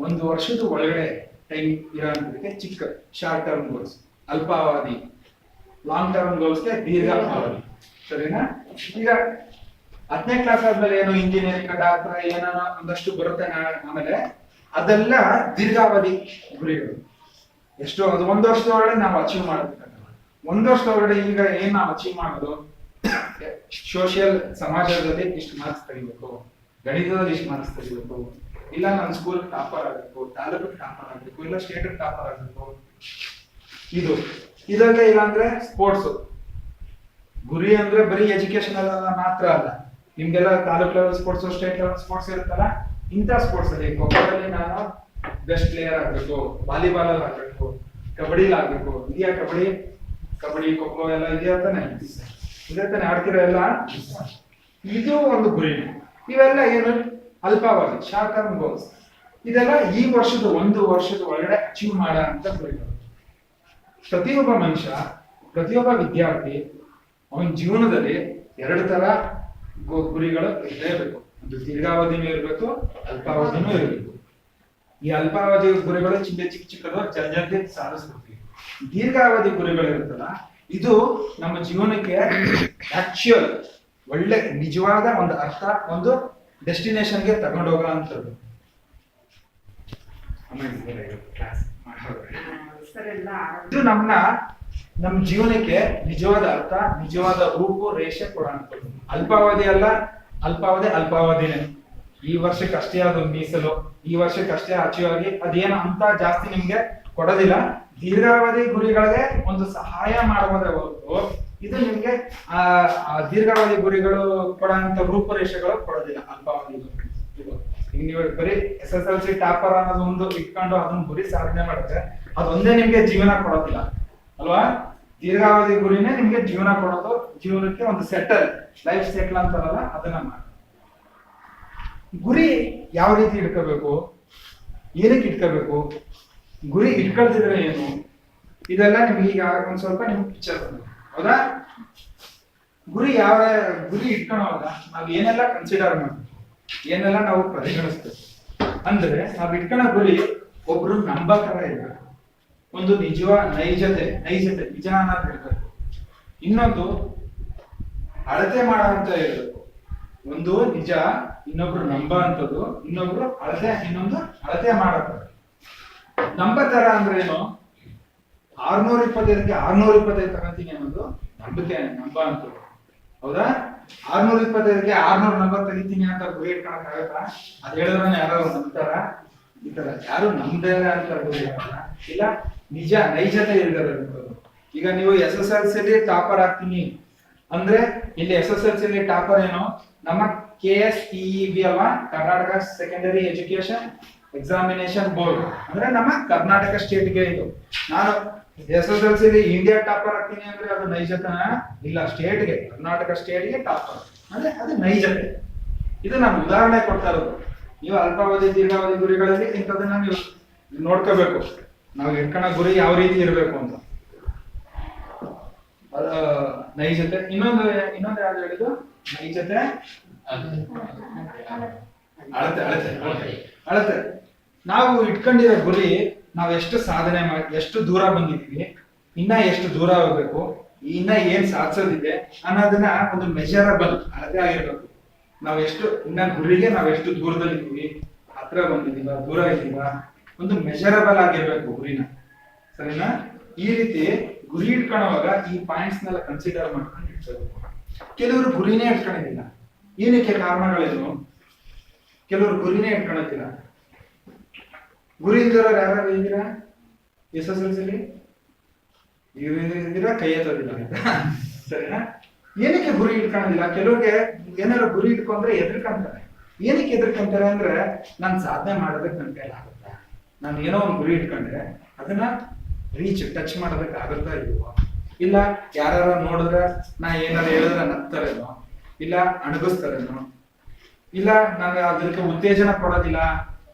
ಒಂದು ವರ್ಷದ ಒಳಗಡೆ ಟೈಮ್ ಇರೋದಕ್ಕೆ ಚಿಕ್ಕ ಶಾರ್ಟ್ ಟರ್ಮ್ ಗೋಲ್ಸ್, ಅಲ್ಪಾವಧಿ. ಲಾಂಗ್ ಟರ್ಮ್ ಗೋಲ್ಸ್ಗೆ ದೀರ್ಘಾವಧಿ. ಸರಿನಾ? ಈಗ 10ನೇ ಕ್ಲಾಸ್ ಆದ್ಮೇಲೆ ಏನು ಇಂಜಿನಿಯರಿಂಗ್ ಡಾಕ್ಟರ್ ಏನೋ ಒಂದಷ್ಟು ಬರುತ್ತೆ, ಆಮೇಲೆ ಅದೆಲ್ಲ ದೀರ್ಘಾವಧಿ ಗುರಿಗಳು. ಎಷ್ಟು ಅದು 1 ವರ್ಷದೊಳಗಡೆ ನಾವು ಅಚೀವ್ ಮಾಡಬೇಕಾಗಲ್ಲ. 1 ವರ್ಷದೊಳಗಡೆ ಈಗ ಏನ್ ನಾವು ಅಚೀವ್ ಮಾಡೋದು, ಸೋಷಿಯಲ್ ಸಮಾಜದಲ್ಲಿ ಇಷ್ಟು ಮಾರ್ಕ್ಸ್ ತೆಗಿಬೇಕು, ಗಣಿತದಲ್ಲಿ ಇಷ್ಟು ಮಾರ್ಕ್ಸ್ ತೆಗಿಬೇಕು, ಇಲ್ಲ ನಾನು ಸ್ಕೂಲ್ ಟಾಪರ್ ಆಗಬೇಕು, ತಾಲೂಕು ಟಾಪರ್ ಆಗಬೇಕು, ಇಲ್ಲ ಸ್ಟೇಟ್ ಟಾಪರ್ ಆಗಬೇಕು. ಇದೆಲ್ಲ ಇಲ್ಲ ಅಂದ್ರೆ ಸ್ಪೋರ್ಟ್ಸ್ ಗುರಿ ಅಂದ್ರೆ ಬರೀ ಎಜುಕೇಶನ್ ಮಾತ್ರ ಅಲ್ಲ. ನಿಮ್ಗೆಲ್ಲ taluk level sports, state level sports ಇರುತ್ತಲ್ಲ, ಇಂಥ ಸ್ಪೋರ್ಟ್ಸ್ ಅಲ್ಲಿ ಖೋಖೋದಲ್ಲಿ ನಾನು ಬೆಸ್ಟ್ ಪ್ಲೇಯರ್ ಆಗ್ಬೇಕು, ವಾಲಿಬಾಲ್ ಅಲ್ಲಿ ಆಗ್ಬೇಕು, ಕಬಡ್ಡಿಲಿ ಆಗ್ಬೇಕು. ಇದೆಯಾ ಕಬಡ್ಡಿ ಖೋಖೋ ಎಲ್ಲ ಇದೆಯಾ ತಾನೆ? ಇದೇ ತಾನೆ ಆಡ್ತಿರೋ ಎಲ್ಲ. ಇದು ಒಂದು ಗುರಿ. ಇವೆಲ್ಲ ಏನು ಅಲ್ಪಾವಧಿ, ಶಾರ್ಟ್ ಟರ್ಮ್ ಗೋಲ್ಸ್. ಇದೆಲ್ಲ ಈ ವರ್ಷದ 1 ವರ್ಷದ ಒಳಗಡೆ ಅಚೀವ್ ಮಾಡೋ ಅಂತ ಗುರಿಗಳು. ಪ್ರತಿಯೊಬ್ಬ ಮನುಷ್ಯ, ಪ್ರತಿಯೊಬ್ಬ ವಿದ್ಯಾರ್ಥಿ ಅವನ ಜೀವನದಲ್ಲಿ 2 ತರ ಗುರಿಗಳು ಇರಲೇಬೇಕು. ಒಂದು ದೀರ್ಘಾವಧಿನೂ ಇರಬೇಕು, ಅಲ್ಪಾವಧಿನೂ ಇರಬೇಕು. ಈ ಅಲ್ಪಾವಧಿ ಗುರಿಗಳು ಚಿಕ್ಕದು ಜಲ್ದಿ ಸಾಧಿಸ್ಬಿಡ್ತೀವಿ. ದೀರ್ಘಾವಧಿ ಗುರಿಗಳು ಇರುತ್ತಲ್ಲ, ಇದು ನಮ್ಮ ಜೀವನಕ್ಕೆ ಆಕ್ಚುಯಲ್ ಒಳ್ಳೆ ನಿಜವಾದ ಒಂದು ಅರ್ಥ, ಒಂದು ಡೆಸ್ಟಿನೇಷನ್ಗೆ ತಗೊಂಡು ಹೋಗೋ ಅಂತದ್ದು. ಕ್ಲಾಸ್ ಇದು ನಮ್ಮ ಜೀವನಕ್ಕೆ ನಿಜವಾದ ಅರ್ಥ, ನಿಜವಾದ ರೂಪು ರೇಷೆ ಕೊಡುವಂಥದ್ದು. ಅಲ್ಪಾವಧಿ ಅಲ್ಲ, ಅಲ್ಪಾವಧಿನೇ. ಈ ವರ್ಷಕ್ಕೆ ಅಷ್ಟೇ ಅದು ಮೀಸಲು, ಈ ವರ್ಷಕ್ಕೆ ಅಷ್ಟೇ ಅಚೀವ್ ಆಗಿ ಅದೇನು ಅಂತ ಜಾಸ್ತಿ ನಿಮ್ಗೆ ಕೊಡೋದಿಲ್ಲ. ದೀರ್ಘಾವಧಿ ಗುರಿಗಳಿಗೆ ಒಂದು ಸಹಾಯ ಮಾಡುವುದೇ ಹೊರತು ಇದು ನಿಮ್ಗೆ ದೀರ್ಘಾವಧಿ ಗುರಿಗಳು ಕೊಡುವಂತ ರೂಪುರೇಷೆಗಳು ಕೊಡೋದಿಲ್ಲ ಅಲ್ಪಾವಧಿ. ಈಗ ನೀವು ಬರೀ SSLC ಟಾಪರ್ ಅನ್ನೋದು ಒಂದು ಇಟ್ಕೊಂಡು ಅದನ್ನ ಗುರಿ ಸಾಧನೆ ಮಾಡಿದ್ರೆ ಅದೊಂದೇ ನಿಮ್ಗೆ ಜೀವನ ಕೊಡೋದಿಲ್ಲ ಅಲ್ವಾ. ದೀರ್ಘಾವಧಿ ಗುರಿನೇ ನಿಮ್ಗೆ ಜೀವನ ಕೊಡೋದು, ಜೀವನಕ್ಕೆ ಒಂದು ಸೆಟಲ್ ಲೈಫ್ ಸೆಟ್ಲ್ ಅಂತಾರಲ್ಲ ಅದನ್ನ ಮಾಡಿ. ಗುರಿ ಯಾವ ರೀತಿ ಇಟ್ಕೋಬೇಕು, ಏನಕ್ಕೆ ಇಟ್ಕೋಬೇಕು, ಗುರಿ ಇಟ್ಕೊಳ್ತಿದ್ರೆ ಏನು, ಇದೆಲ್ಲ ನಿಮ್ಗೆ ಈಗ ಒಂದ್ ಸ್ವಲ್ಪ ನಿಮ್ಗೆ ಪಿಕ್ಚರ್ ಬಂದ ಹೌದಾ. ಗುರಿ ಇಟ್ಕೊಳ್ಳೋವಾಗ ನಾವು ಏನೆಲ್ಲ ಕನ್ಸಿಡರ್ ಮಾಡ್ಬೇಕು, ಏನೆಲ್ಲ ನಾವು ಪರಿಗಣಿಸ್ಬೇಕು ಅಂದ್ರೆ, ನಾವ್ ಇಟ್ಕೊಳ್ಳೋ ಗುರಿ ಒಬ್ರು ನಂಬಕರ ಇರ್ಬೇಕು, ಒಂದು ನೈಜತೆ ನಿಜ ಅನ್ನೋದು ಇರ್ಬೇಕು, ಇನ್ನೊಂದು ಅಳತೆ ಮಾಡೋಂತ ಇರ್ಬೇಕು. ಒಂದು ನಿಜ, ಇನ್ನೊಬ್ರು ನಂಬ ಅಂತದ್ದು, ಇನ್ನೊಂದು ಅಳತೆ ಮಾಡತ್ತಾರೆ. ನಂಬತರ ಅಂದ್ರೆ ಏನು, 625ಕ್ಕೆ 625 ತಗೊಂತೀನಿ ಅನ್ನೋದು ನಂಬಿಕೆ, ನಂಬ ಅಂತದ್ದು ಹೌದಾ. 625ಕ್ಕೆ 640 ತೆಗಿತೀನಿ ಅಂತ ಗುರಿ ಇಟ್ಕೊಳಕ್ ಆಗತ್ತಾ? ಅದ್ ಹೇಳಿದ್ರೆ ಯಾರು ನಂಬ್ತಾರ? ಈ ತರ ಯಾರು ನಂಬದೇ ಅಂತ ಗುರಿ ಇಲ್ಲ. ನೈಜತೆ ಇರ್ಬೇಕು. ಈಗ ನೀವು SSLC ಟಾಪರ್ ಆಗ್ತೀನಿ ಅಂದ್ರೆ ಇಲ್ಲಿ SSLC ಟಾಪರ್ ಏನು, ನಮ್ಮ KSEEB ಅಲ್ವಾ, Karnataka secondary education examination board ಅಂದ್ರೆ ನಮ್ಮ ಕರ್ನಾಟಕ ಸ್ಟೇಟ್ಗೆ ಇದು. ನಾನು SSLC ಇಂಡಿಯಾ ಟಾಪರ್ ಆಗ್ತೀನಿ ಅಂದ್ರೆ ಅದು ನೈಜತನ ಇಲ್ಲ, ಸ್ಟೇಟ್ಗೆ ಕರ್ನಾಟಕ ಸ್ಟೇಟ್ಗೆ ಟಾಪರ್ ಅಂದ್ರೆ ಅದು ನೈಜತೆ. ಇದು ನಾನು ಉದಾಹರಣೆ ಕೊಡ್ತಾ ಇರೋದು. ನೀವು ಅಲ್ಪಾವಧಿ ದೀರ್ಘಾವಧಿ ಗುರಿಗಳಲ್ಲಿ ಇಂಥದನ್ನ ನೀವು ನೋಡ್ಕೋಬೇಕು. ನಾವು ಇಟ್ಕೊಳ್ಳೋ ಗುರಿ ಯಾವ ರೀತಿ ಇರಬೇಕು ಅಂತ. ನೈಜತೆ. ಇನ್ನೊಂದು ಯಾವ್ದು ಹೇಳಿದ್ದು, ನೈಜತೆ, ಅಳತೆ. ನಾವು ಇಟ್ಕೊಂಡಿರೋ ಗುರಿ ನಾವು ಎಷ್ಟು ಸಾಧನೆ ಮಾಡಿ, ಎಷ್ಟು ದೂರ ಬಂದಿದ್ದೀವಿ, ಇನ್ನ ಎಷ್ಟು ದೂರ ಹೋಗ್ಬೇಕು, ಇನ್ನ ಏನ್ ಸಾಧಿಸೋದಿದೆ ಅನ್ನೋದನ್ನ ಒಂದು ಮೆಜರಬಲ್ ಅಳತೆ ಆಗಿರ್ಬೇಕು. ಗುರಿಗೆ ನಾವೆಷ್ಟು ದೂರದಲ್ಲಿದ್ದೀವಿ, ಹತ್ರ ಬಂದಿದ್ದೀವ, ದೂರ ಇದ್ದೀವ, ಒಂದು ಮೆಜರಬಲ್ ಆಗಿರ್ಬೇಕು ಗುರಿನ, ಸರಿನಾ. ಈ ರೀತಿ ಗುರಿ ಇಟ್ಕೊಳ್ಳುವಾಗ ಈ ಪಾಯಿಂಟ್ಸ್ ನೆಲ್ಲ ಕನ್ಸಿಡರ್ ಮಾಡ್ಕೊಂಡು ಇಟ್ಕೋಬೇಕು. ಕೆಲವರು ಗುರಿನೇ ಇಟ್ಕೊಂಡಿದ್ದಿಲ್ಲ, ಏನಕ್ಕೆ ಕಾರಣಗಳೇನು? ಕೆಲವರು ಗುರಿನೇ ಇಟ್ಕೊಳತ್ತಿಲ್ಲ. ಗುರಿ ಇಲ್ದಿರೋರು ಯಾರು ಇದ್ದೀರಾ SSLC ಇದ್ದೀರಾ? ಕೈ ಎತ್ತೋದಿಲ್ಲ ಸರಿನಾ. ಏನಕ್ಕೆ ಗುರಿ ಇಟ್ಕೊಳ್ಳೋದಿಲ್ಲ? ಕೆಲವ್ರಿಗೆ ಏನಾದ್ರು ಗುರಿ ಇಟ್ಕೊಂಡ್ರೆ ಎದ್ರಕಂತಾರೆ. ಏನಕ್ಕೆ ಎದ್ರಕಂತಾರೆ ಅಂದ್ರೆ, ನಾನು ಸಾಧನೆ ಮಾಡೋದಕ್ಕೆ ನನ್ ಕೈಲಿ ಆಗುತ್ತಾ, ನಾನು ಏನೋ ಒಂದು ಗುರಿ ಇಟ್ಕೊಂಡ್ರೆ ಅದನ್ನ ಟಚ್ ಮಾಡೋದಕ್ಕೆ ಆಗುತ್ತಾ ಇಲ್ವೋ, ಇಲ್ಲ ಯಾರು ನೋಡಿದ್ರೆ ನಾ ಏನಾದ್ರು ಹೇಳಿದ್ರೆ ನಗ್ತಾರೇನೋ, ಇಲ್ಲ ಅಣಗಿಸ್ತಾರೇನೋ, ಇಲ್ಲ ನನಗೆ ಅದಕ್ಕೆ ಉತ್ತೇಜನ ಕೊಡೋದಿಲ್ಲ,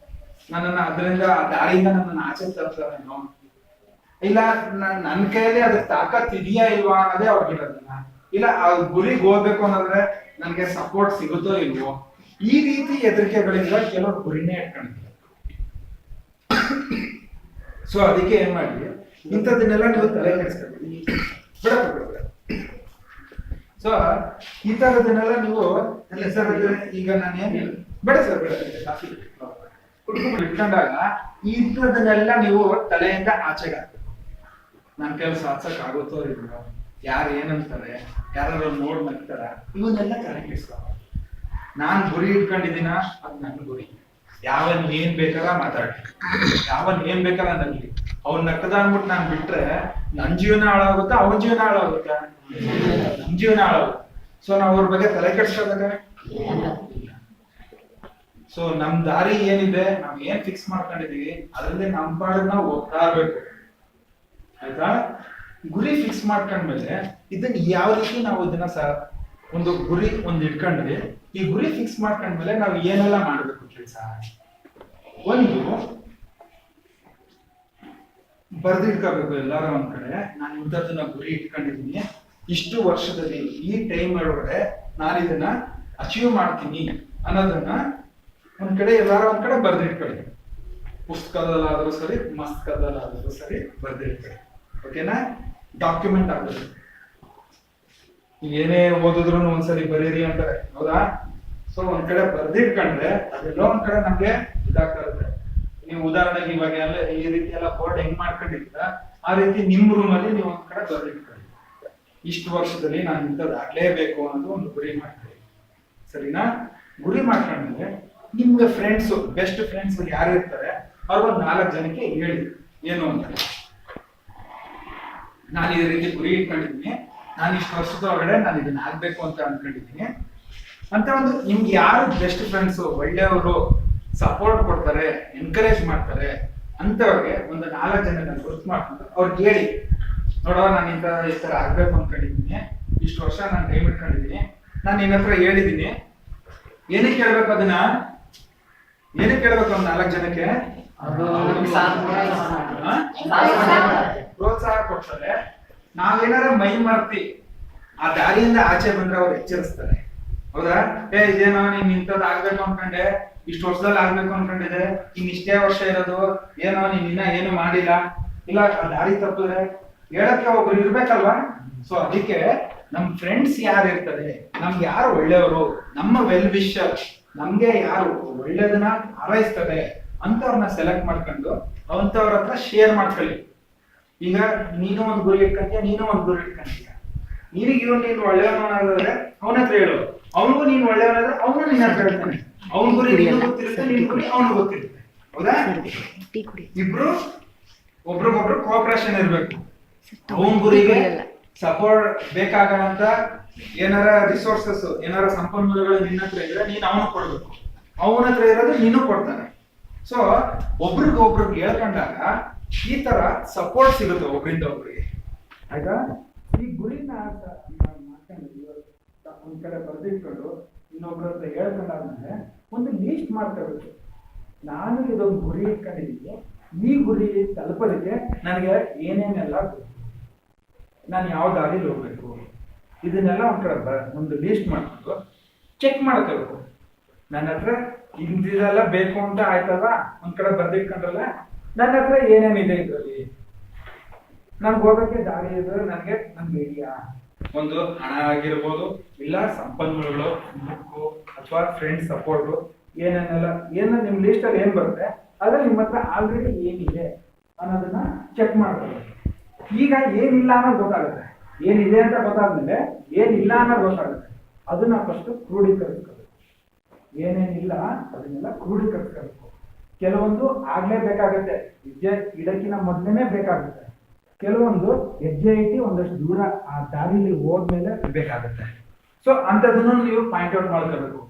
ನನ್ನನ್ನು ಅದರಿಂದ ದಾರಿಯಿಂದ ನನ್ನನ್ನು ಆಚೆ ತರ್ತಾರೇನೋ, ಇಲ್ಲ ನನ್ನ ಕೈಯಲ್ಲಿ ಅದ್ರ ತಾಕತ್ ಇದೆಯಾ ಇಲ್ವಾ ಅನ್ನೋದೇ ಅವ್ರಿಗಿರೋದಿಲ್ಲ, ಇಲ್ಲ ಆ ಗುರಿಗೆ ಹೋಗ್ಬೇಕು ಅನ್ನೋದ್ರೆ ನನ್ಗೆ ಸಪೋರ್ಟ್ ಸಿಗುತ್ತೋ ಇಲ್ವೋ. ಈ ರೀತಿ ಹೆದರಿಕೆಗಳಿಂದ ಕೆಲವರು ಗುರಿನೇ ಇಟ್ಕೊಂಡಿದ್ದಾರೆ. ಸೊ ಅದಕ್ಕೆ ಏನ್ ಮಾಡಿ, ಇಂಥದನ್ನೆಲ್ಲ ನೀವು ತಲೆ ಕೆಡಿಸ್ಕೊಳ್ತೀವಿ ಬಿಡಬೇಡ. ಸೊ ಈ ತರದನ್ನೆಲ್ಲ ನೀವು ಈಗ ನಾನೇನು ಬೇಡ ಸರ್ ಬೇಡ ಕುಟ್ಕೊಂಡು ಇಟ್ಕೊಂಡಾಗ ಇಂಥದನ್ನೆಲ್ಲ ನೀವು ತಲೆಯಿಂದ ಆಚೆಗೆ ಹಾಕ್ಬೇಕು. ನನ್ನ ಕೆಲಸ ಸಾಧಿಸಕ್ ಆಗುತ್ತೋ ಇಲ್ವೋ, ಯಾರು ಏನಂತಾರೆ, ಯಾರು ನೋಡ್ ನಗ್ತಾರ, ಇವನ್ನೆಲ್ಲ ಕರೆಕ್ಟಿಸ್ಕೊ. ನಾನ್ ಗುರಿ ಇಟ್ಕೊಂಡಿದ್ದೀನ, ಅದ್ ನನ್ನ ಗುರಿ. ಯಾವನ್ ಏನ್ ಬೇಕಾರ ಮಾತಾಡಿ, ಯಾವನ್ ಏನ್ ಬೇಕಾರ ನನ್ಲಿ, ಅವ್ನ್ ನಕ್ಕದ ಅಂದ್ಬಿಟ್ಟು ನಾನ್ ಬಿಟ್ರೆ ನನ್ ಜೀವನ ಹಾಳಾಗುತ್ತಾ, ಅವನ ಜೀವನ ಹಾಳಾಗುತ್ತಾ? ನಮ್ ಜೀವನ ಹಾಳಾಗುತ್ತೆ. ಸೊ ನಾವ್ ಅವ್ರ ಬಗ್ಗೆ ತಲೆ ಕೆಡ್ಸ್ಕೊಬೇಕಾ? ಸೊ ನಮ್ ದಾರಿ ಏನಿದೆ, ನಾವ್ ಏನ್ ಫಿಕ್ಸ್ ಮಾಡ್ಕೊಂಡಿದೀವಿ ಅದ್ರಲ್ಲಿ ನಮ್ ಪಾಡಿಗೆ ನಾವು ಹೋಗ್ತಾ ಇರ್ಬೇಕು, ಆಯ್ತಾ. ಗುರಿ ಫಿಕ್ಸ್ ಮಾಡ್ಕೊಂಡ್ಮೇಲೆ ಇದನ್ನ ಯಾವ ರೀತಿ ನಾವು ಇದನ್ನ ಒಂದು ಗುರಿ ಇಟ್ಕೊಂಡ್ರೆ, ಈ ಗುರಿ ಫಿಕ್ಸ್ ಮಾಡ್ಕೊಂಡ್ಮೇಲೆ ನಾವು ಏನೆಲ್ಲ ಮಾಡ್ಬೇಕು ಕೆಲಸ. ಒಂದು ಬರ್ದಿಟ್ಕೋಬೇಕು ಎಲ್ಲಾರು ಒಂದ್ ಕಡೆ, ನಾನು ಇಂಥದ್ದನ್ನ ಗುರಿ ಇಟ್ಕೊಂಡಿದ್ದೀನಿ, ಇಷ್ಟು ವರ್ಷದಲ್ಲಿ ಈ ಟೈಮ್ ಒಳಗಡೆ ನಾನು ಇದನ್ನ ಅಚೀವ್ ಮಾಡ್ತೀನಿ ಅನ್ನೋದನ್ನ ಒಂದ್ ಕಡೆ ಎಲ್ಲಾರು ಒಂದ್ ಕಡೆ ಬರ್ದಿಟ್ಕೊಳ್ಳಿ. ಪುಸ್ತಕದಲ್ಲಾದ್ರೂ ಸರಿ, ಮಸ್ತಕದಲ್ಲಾದ್ರೂ ಸರಿ ಬರ್ದಿಟ್ಕೊಳ್ಳಿ. ಓಕೆನಾ? ಡಾಕ್ಯುಮೆಂಟ್ ಆಗುತ್ತೆ. ಏನೇ ಓದಿದ್ರು ಒಂದ್ಸರಿ ಬರೀರಿ ಅಂತಾರೆ, ಹೌದಾ? ಸೊ ಒಂದ್ ಕಡೆ ಬರ್ದಿಟ್ಕೊಂಡ್ರೆ ಅದೆಲ್ಲ ಒಂದ್ ಕಡೆ ನಮ್ಗೆ ಇದಾಗ್ತಾ ಇರುತ್ತೆ. ನೀವು ಉದಾಹರಣೆಗೆ ಇವಾಗ ಎಲ್ಲ ಈ ರೀತಿ ಎಲ್ಲ ಬೋರ್ಡ್ ಹೆಂಗ್ ಮಾಡ್ಕೊಂಡಿರ್ತೀರ ಆ ರೀತಿ ನಿಮ್ ರೂಮ್ ಅಲ್ಲಿ ನೀವು ಒಂದ್ ಕಡೆ ಬರ್ದಿಟ್ಕೊಳ್ಳಿ. ಇಷ್ಟು ವರ್ಷದಲ್ಲಿ ನಾನು ಇಂಥದ್ದು ಆಗ್ಲೇಬೇಕು ಅನ್ನೋದು ಒಂದು ಗುರಿ ಮಾಡ್ಕೊಳ್ಳಿ. ಸರಿನಾ? ಗುರಿ ಮಾಡ್ಕೊಂಡ್ಮೇಲೆ ನಿಮ್ಗೆ ಫ್ರೆಂಡ್ಸ್, ಬೆಸ್ಟ್ ಫ್ರೆಂಡ್ಸ್ ಯಾರು ಇರ್ತಾರೆ ಅವ್ರಿಗೊಂದು 4 ಜನಕ್ಕೆ ಹೇಳಿ ಏನು ಅಂತ. ನಾನು ಈ ರೀತಿ ಗುರಿ ಇಟ್ಕೊಂಡಿದ್ದೀನಿ, ನಾನು ಇಷ್ಟು ವರ್ಷದ ಒಳಗಡೆ ನಾನು ಇದನ್ನ ಆಗ್ಬೇಕು ಅಂತ ಅನ್ಕೊಂಡಿದ್ದೀನಿ ಅಂತ ಒಂದು ನಿಮ್ಗೆ ಯಾರು ಬೆಸ್ಟ್ ಫ್ರೆಂಡ್ಸ್, ಒಳ್ಳೆಯವರು, ಸಪೋರ್ಟ್ ಕೊಡ್ತಾರೆ, ಎನ್ಕರೇಜ್ ಮಾಡ್ತಾರೆ ಅಂತವ್ರಿಗೆ ಒಂದು 4 ಜನ ಗುರುತು ಮಾಡ್ಕೊಂಡು ಅವ್ರಿಗೆ ಹೇಳಿ, ನೋಡೋ ನಾನು ಈ ತರ ಆಗ್ಬೇಕು ಅನ್ಕೊಂಡಿದ್ದೀನಿ, ಇಷ್ಟು ವರ್ಷ ನಾನು ಟೈಮ್ ಇಟ್ಕೊಂಡಿದ್ದೀನಿ, ನಾನು ನಿನ್ನ ಹತ್ರ ಹೇಳಿದ್ದೀನಿ, ಏನಕ್ಕೆ ಕೇಳ್ಬೇಕು ಅದನ್ನ? ಏನಕ್ಕೆ ಕೇಳ್ಬೇಕು ಒಂದು 4 ಜನಕ್ಕೆ? ಪ್ರೋತ್ಸಾಹ ಕೊಡ್ತಾರೆ. ನಾವೇನಾರ ಮೈ ಮರ್ತಿ ಆ ದಾರಿಯಿಂದ ಆಚೆ ಬಂದ್ರೆ ಅವ್ರು ಎಚ್ಚರಿಸ್ತಾರೆ. ಹೌದಾ? ಇದೇನೋ ನೀನ್ ಇಂಥದ್ದು ಆಗ್ಬೇಕು ಅನ್ಕೊಂಡೆ, ಇಷ್ಟು ವರ್ಷದಲ್ಲಿ ಆಗ್ಬೇಕು ಅನ್ಕೊಂಡಿದೆ, ಇಷ್ಟೇ ವರ್ಷ ಇರೋದು, ಏನೋ ನೀನ್ ಇನ್ನ ಏನು ಮಾಡಿಲ್ಲ, ಇಲ್ಲ ಆ ದಾರಿ ತಪ್ಪಿದ್ರೆ ಹೇಳಕ್ಕೆ ಒಬ್ರು ಇರ್ಬೇಕಲ್ವಾ? ಸೊ ಅದಕ್ಕೆ ನಮ್ ಫ್ರೆಂಡ್ಸ್ ಯಾರು ಇರ್ತಾರೆ, ನಮ್ಗೆ ಯಾರು ಒಳ್ಳೆಯವರು, ನಮ್ಮ ವೆಲ್ ವಿಶರ್, ನಮ್ಗೆ ಯಾರು ಒಳ್ಳೇದನ್ನ ಹಾರೈಸ್ತಾರೆ ಅಂತವ್ರನ್ನ ಸೆಲೆಕ್ಟ್ ಮಾಡ್ಕೊಂಡು ಅವಂತವ್ರ ಹತ್ರ ಶೇರ್ ಮಾಡ್ಕೊಳ್ಳಿ. ಈಗ ನೀನು ಒಂದು ಗುರಿ ಇಟ್ಕೊಂತೀಯ, ನೀನು ಒಂದು ಗುರಿ ಇಟ್ಕೊಂತೀಯ, ನೀನು ನೀನು ಒಳ್ಳೆಯವನಾದ್ರೆ ಅವನ ಹತ್ರ ಹೇಳು, ಅವನಿಗೂ ನೀನು ಒಳ್ಳೆಯವನಾದ್ರೆ ಅವನು ನಿನ್ನ ಹತ್ರ ಹೇಳ್ತಾನೆ, ಅವನ ಗುರಿ ನೀನು ಗೊತ್ತಿರುತ್ತೆ, ನಿನ್ ಗುರಿ ಅವನು ಗೊತ್ತಿರುತ್ತೆ. ಹೌದಾ? ಇಬ್ರು ಒಬ್ರಿಗೊಬ್ರು ಕೋಆಪರೇಷನ್ ಇರ್ಬೇಕು. ಅವನ ಗುರಿಗೆ ಸಪೋರ್ಟ್ ಬೇಕಾಗಂತ ಏನಾರ ರಿಸೋರ್ಸಸ್, ಏನಾರ ಸಂಪನ್ಮೂಲಗಳು ನಿನ್ನ ಹತ್ರ ಇದ್ರೆ ನೀನ್ ಅವನು ಕೊಡ್ಬೇಕು, ಅವನ ಹತ್ರ ಇರೋದು ನೀನು ಕೊಡ್ತಾನೆ. ಸೊ ಒಬ್ರಿಗೆ ಹೇಳ್ಕೊಂಡಾಗ ಈ ತರ ಸಪೋರ್ಟ್ ಸಿಗುತ್ತೆ ಒಬ್ರಿಂದ ಒಬ್ರಿಗೆ. ಆಯ್ತಾ? ಈ ಗುರಿನ ಮಾಡ್ಕೊಂಡು ಒಂದ್ ಕಡೆ ಬರ್ದಿಟ್ಕೊಂಡು ಇನ್ನೊಬ್ರ ಹತ್ರ ಹೇಳ್ಕೊಂಡಾದ್ಮೇಲೆ ಒಂದು ಲೀಸ್ಟ್ ಮಾಡ್ಕೋಬೇಕು. ನಾನು ಇದೊಂದು ಗುರಿ ಇಟ್ಕೊಂಡಿದ್ದೀನಿ, ಈ ಗುರಿ ತಲುಪೋದಕ್ಕೆ ನನಗೆ ಏನೇನೆಲ್ಲ ಬೇಕು, ನಾನು ಯಾವ ದಾರಿಲಿ ಹೋಗ್ಬೇಕು, ಇದನ್ನೆಲ್ಲ ಒಂದ್ ಕಡೆ ಒಂದು ಲೀಸ್ಟ್ ಮಾಡ್ಕೊಂಡು ಚೆಕ್ ಮಾಡ್ಕೋಬೇಕು. ನನ್ನ ಹತ್ರ ಇದೆಲ್ಲ ಬೇಕು ಅಂತ ಆಯ್ತಲ್ಲ, ಒಂದ್ ಕಡೆ ಬರ್ದಿಟ್ಕೊಂಡ್ರಲ್ಲ, ನನ್ನ ಹತ್ರ ಏನೇನಿದೆ ಇದರಲ್ಲಿ, ನನ್ಗೆ ಹೋಗಕ್ಕೆ ದಾರಿ ಇದ್ರೆ ನನ್ಗೆ ಇದೆಯಾ? ಒಂದು ಹಣ ಆಗಿರ್ಬೋದು, ಇಲ್ಲ ಸಂಪನ್ಮೂಲಗಳು, ಬುಕ್ಕು ಅಥವಾ ಫ್ರೆಂಡ್ ಸಪೋರ್ಟ್, ಏನೇನೆಲ್ಲ ನಿಮ್ ಲಿಸ್ಟ್ ಅಲ್ಲಿ ಏನ್ ಬರುತ್ತೆ ಅದ್ರಲ್ಲಿ ನಿಮ್ಮ ಹತ್ರ ಆಲ್ರೆಡಿ ಏನಿದೆ ಅನ್ನೋದನ್ನ ಚೆಕ್ ಮಾಡ್ಕೊಳ್ಳಿ. ಈಗ ಏನಿಲ್ಲ ಅನ್ನೋದು ಗೊತ್ತಾಗುತ್ತೆ, ಏನಿದೆ ಅಂತ ಗೊತ್ತಾದ್ಮೇಲೆ ಏನಿಲ್ಲ ಅನ್ನೋದು ಗೊತ್ತಾಗುತ್ತೆ. ಅದನ್ನ ಫಸ್ಟ್ ಕ್ರೋಢೀಕರಿಸ್ಕೋಬೇಕು. ಏನೇನಿಲ್ಲ ಅದನ್ನೆಲ್ಲ ಕ್ರೋಢೀಕರಿಸ್ಕೋಬೇಕು. ಕೆಲವೊಂದು ಆಗ್ಲೇ ಬೇಕಾಗುತ್ತೆ, ಹೆಜ್ಜೆ ಇಡಕ್ಕಿನ ಮೊದಲೇನೆ ಬೇಕಾಗುತ್ತೆ. ಕೆಲವೊಂದು ಹೆಜ್ಜೆ ಇಟ್ಟು ಒಂದಷ್ಟು ದೂರ ಆ ದಾರಿಲಿ ಹೋದ್ಮೇಲೆ ಬೇಕಾಗುತ್ತೆ. ಸೊ ಅಂತದನ್ನು ನೀವು ಪಾಯಿಂಟ್ ಔಟ್ ಮಾಡ್ಕೋಬೇಕು.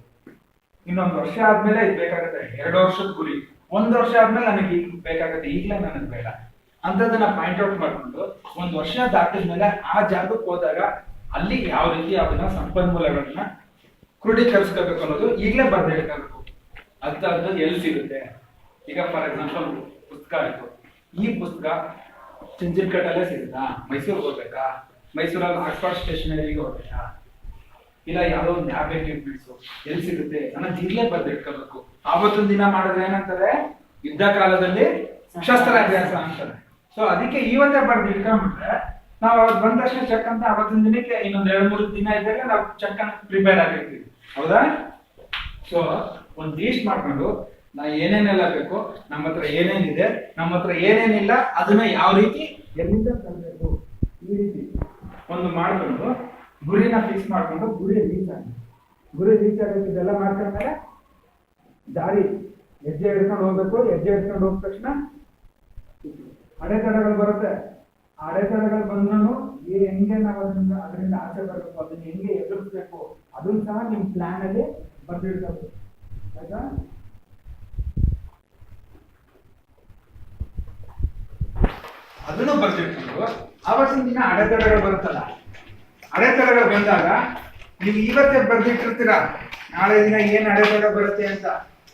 ಇನ್ನೊಂದು ವರ್ಷ ಆದ್ಮೇಲೆ ಇದು ಬೇಕಾಗುತ್ತೆ, 2 ವರ್ಷದ ಗುರಿ, 1 ವರ್ಷ ಆದ್ಮೇಲೆ ನನಗೆ ಈಗ ಬೇಕಾಗುತ್ತೆ, ಈಗಲೇ ನನಗೆ ಬೇಡ ಅಂತದನ್ನ ಪಾಯಿಂಟ್ ಔಟ್ ಮಾಡ್ಕೊಂಡು 1 ವರ್ಷ ದಾಟಿದ್ಮೇಲೆ ಆ ಜಾಗಕ್ಕೆ ಹೋದಾಗ ಅಲ್ಲಿ ಯಾವ ರೀತಿ ಅದನ್ನ ಸಂಪನ್ಮೂಲಗಳನ್ನ ಕ್ರೋಢೀಕರಿಸ್ಕೋಬೇಕು ಅನ್ನೋದು ಈಗಲೇ ಬರ್ದು ಹೇಳ್ಕೋಬೇಕು. ಅದು ಎಲ್ಲಿ ಸಿಗುತ್ತೆ? ಈಗ ಫಾರ್ ಎಕ್ಸಾಂಪಲ್ ಪುಸ್ತಕ ಆಯ್ತು, ಈ ಪುಸ್ತಕ ಚಂಚಲ್ಕಟ್ಟಲ್ಲೇ ಸಿಗುತ್ತಾ? ಮೈಸೂರಿಗೆ ಹೋಗ್ಬೇಕಾ? ಮೈಸೂರಲ್ಲಿ ಆಕ್ಸ್ಫರ್ಡ್ ಸ್ಟೇಷನರಿಗೆ ಹೋಗ್ಬೇಕಾ? ಇಲ್ಲ ಯಾವುದೋ ಒಂದು ಲ್ಯಾಬ್ ಎಕ್ವಿಪ್ಮೆಂಟ್ಸ್ ಎಲ್ಲಿ ಸಿಗುತ್ತೆ ಅನ್ನೋದು ಈಗಲೇ ಬರ್ದು ಇಟ್ಕೋಬೇಕು. ಆವತ್ತೊಂದು ದಿನ ಮಾಡಿದ್ರೆ ಏನಂತಾರೆ, ಯುದ್ಧ ಕಾಲದಲ್ಲಿ ಶಸ್ತ್ರಾಭ್ಯಾಸ ಅಂತಾರೆ. ಸೊ ಅದಕ್ಕೆ ಇವತ್ತೇ ಬರ್ದು ಇಟ್ಕೊಂಡ್ಬಿಟ್ರೆ ನಾವು ಅವತ್ತು ಬಂದ ತಕ್ಷಣ ಚೆಕ್ ಅಂತ ಅವತ್ತಿನ ದಿನಕ್ಕೆ ಇನ್ನೊಂದು 2-3 ದಿನ ಇದ್ದಾಗ ನಾವು ಚೆಕ್ ಅಂತ ಪ್ರಿಪೇರ್ ಆಗಿರ್ತೀವಿ. ಹೌದಾ? ಸೊ ಒಂದು ಲೀಸ್ಟ್ ಮಾಡ್ಕೊಂಡು ನಾ ಏನೇನೆಲ್ಲ ಬೇಕು, ನಮ್ಮ ಹತ್ರ ಏನೇನಿದೆ, ನಮ್ಮ ಹತ್ರ ಏನೇನಿಲ್ಲ, ಅದನ್ನ ಯಾವ ರೀತಿ ಎಲ್ಲಿಂದ ತರಬೇಕು, ಈ ರೀತಿ ಒಂದು ಮಾಡ್ಕೊಂಡು ಗುರಿನ ಫಿಕ್ಸ್ ಮಾಡ್ಕೊಂಡು ಗುರಿ ರೀಚ್ ಆಗಬೇಕು. ಇದೆಲ್ಲ ಮಾಡ್ಕೊಂಡ್ಮೇಲೆ ದಾರಿ ಹೆಜ್ಜೆ ಹಿಡ್ಕೊಂಡು ಹೋಗ್ಬೇಕು. ಹೆಜ್ಜೆ ಹಿಡ್ಕೊಂಡು ಹೋದ ತಕ್ಷಣ ಅಡೆತಡೆಗಳು ಬರುತ್ತೆ. ಆ ಅಡೆತಡೆಗಳು ಬಂದ್ರೂ ಹೆಂಗೆ ನಾವು ಅದರಿಂದ ಆಸೆ ಬರಬೇಕು, ಅದನ್ನ ಹೆಂಗೆ ಎದುರಿಸ್ಬೇಕು, ಅದನ್ನ ಸಹ ನಿಮ್ ಪ್ಲಾನ್ ಅಲ್ಲಿ ಬರ್ದಿಡ್ಬೇಕು. ಆಯ್ತಾ? ಅದನ್ನು ಬರ್ದಿಟ್ಕೊಂಡು ಆವತ್ತಿನ ದಿನ ಅಡೆತಡೆಗಳು ಬರುತ್ತಲ್ಲ, ಅಡೆತಡೆಗಳು ಬಂದಾಗ ನೀವು ಇವತ್ತೇ ಬರ್ದಿಟ್ಟಿರ್ತೀರಾ ನಾಳೆ ದಿನ ಏನ್ ಅಡೆತಡೆ ಬರುತ್ತೆ ಅಂತ.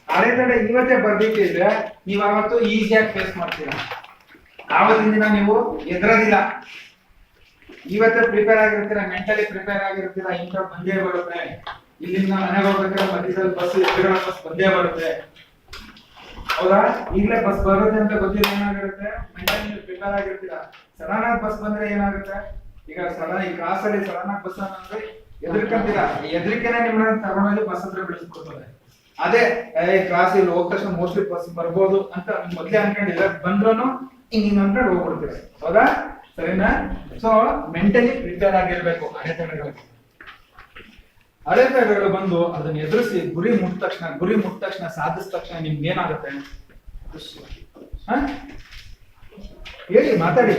ಅಡೆತಡೆ ಇವತ್ತೇ ಬರ್ದಿಟ್ಟಿದ್ರೆ ನೀವು ಅವತ್ತು ಈಸಿಯಾಗಿ ಫೇಸ್ ಮಾಡ್ತೀರಾ. ಆವತ್ತಿನ ದಿನ ನೀವು ಎದುರೋದಿಲ್ಲ. ಇವತ್ತೇ ಪ್ರಿಪೇರ್ ಆಗಿರ್ತೀರಾ, ಮೆಂಟಲಿ ಪ್ರಿಪೇರ್ ಆಗಿರ್ತೀರಾ, ಇಂಥ ಬಂದೇ ಬರುತ್ತೆ, ಇಲ್ಲಿಂದ ಮನೆಗೆ ಹೋಗ್ಬೇಕಾದ್ರೆ ಮಧ್ಯದಲ್ಲಿ ಬಸ್ ಬಂದೇ ಬರುತ್ತೆ. ಹೌದಾ? ಈಗಲೇ ಬಸ್ ಬರುತ್ತೆ ಅಂತ ಗೊತ್ತಿಲ್ಲ, ಏನಾಗಿರುತ್ತೆ, ಮೆಂಟಲಿ ನೀವು ಪ್ರಿಪೇರ್ ಆಗಿರ್ತೀರಾ. ಸಡನ್ ಆಗಿ ಬಸ್ ಬಂದ್ರೆ ಏನಾಗುತ್ತೆ, ಈಗ ಈ ಕ್ಲಾಸ್ ಅಲ್ಲಿ ಸಡನ್ ಆಗಿ ಬಸ್ ಅಂದ್ರೆ ಹೆದರ್ಕೊಂತೀರಾ. ಈ ಹೆದರಿಕೆನೆ ನಿಮ್ಮನ್ನ ತಗೊಂಡೋಗಿ ಬಸ್ ಹತ್ರ ಬಿಡಿಸ್ಕೊಡ್ತದೆ. ಅದೇ ಕ್ಲಾಸ್ ಇಲ್ಲಿ ಹೋದ ತಕ್ಷಣ ಮೋಸ್ಟ್ಲಿ ಬರ್ಬೋದು ಅಂತ ಮೊದ್ಲೇ ಅನ್ಕೊಂಡಿದ್ರೆ ಬಂದ್ರು ಹಿಂಗ್ ಅನ್ಕೊಂಡು ಹೋಗ್ಬಿಡ್ತೀವಿ. ಹೌದಾ? ಸರಿನಾ? ಸೊ ಮೆಂಟಲಿ ಪ್ರಿಪೇರ್ ಆಗಿರ್ಬೇಕು. ಅಡೆತಡೆಗಳು ಬಂದು ಅದನ್ನ ಎದುರಿಸಿ ಗುರಿ ಮುಟ್ಟ ತಕ್ಷಣ ಸಾಧಿಸಿದ ತಕ್ಷಣ ನಿಮ್ಗೆ ಏನಾಗುತ್ತೆ? ಹೇಳಿ, ಮಾತಾಡಿ.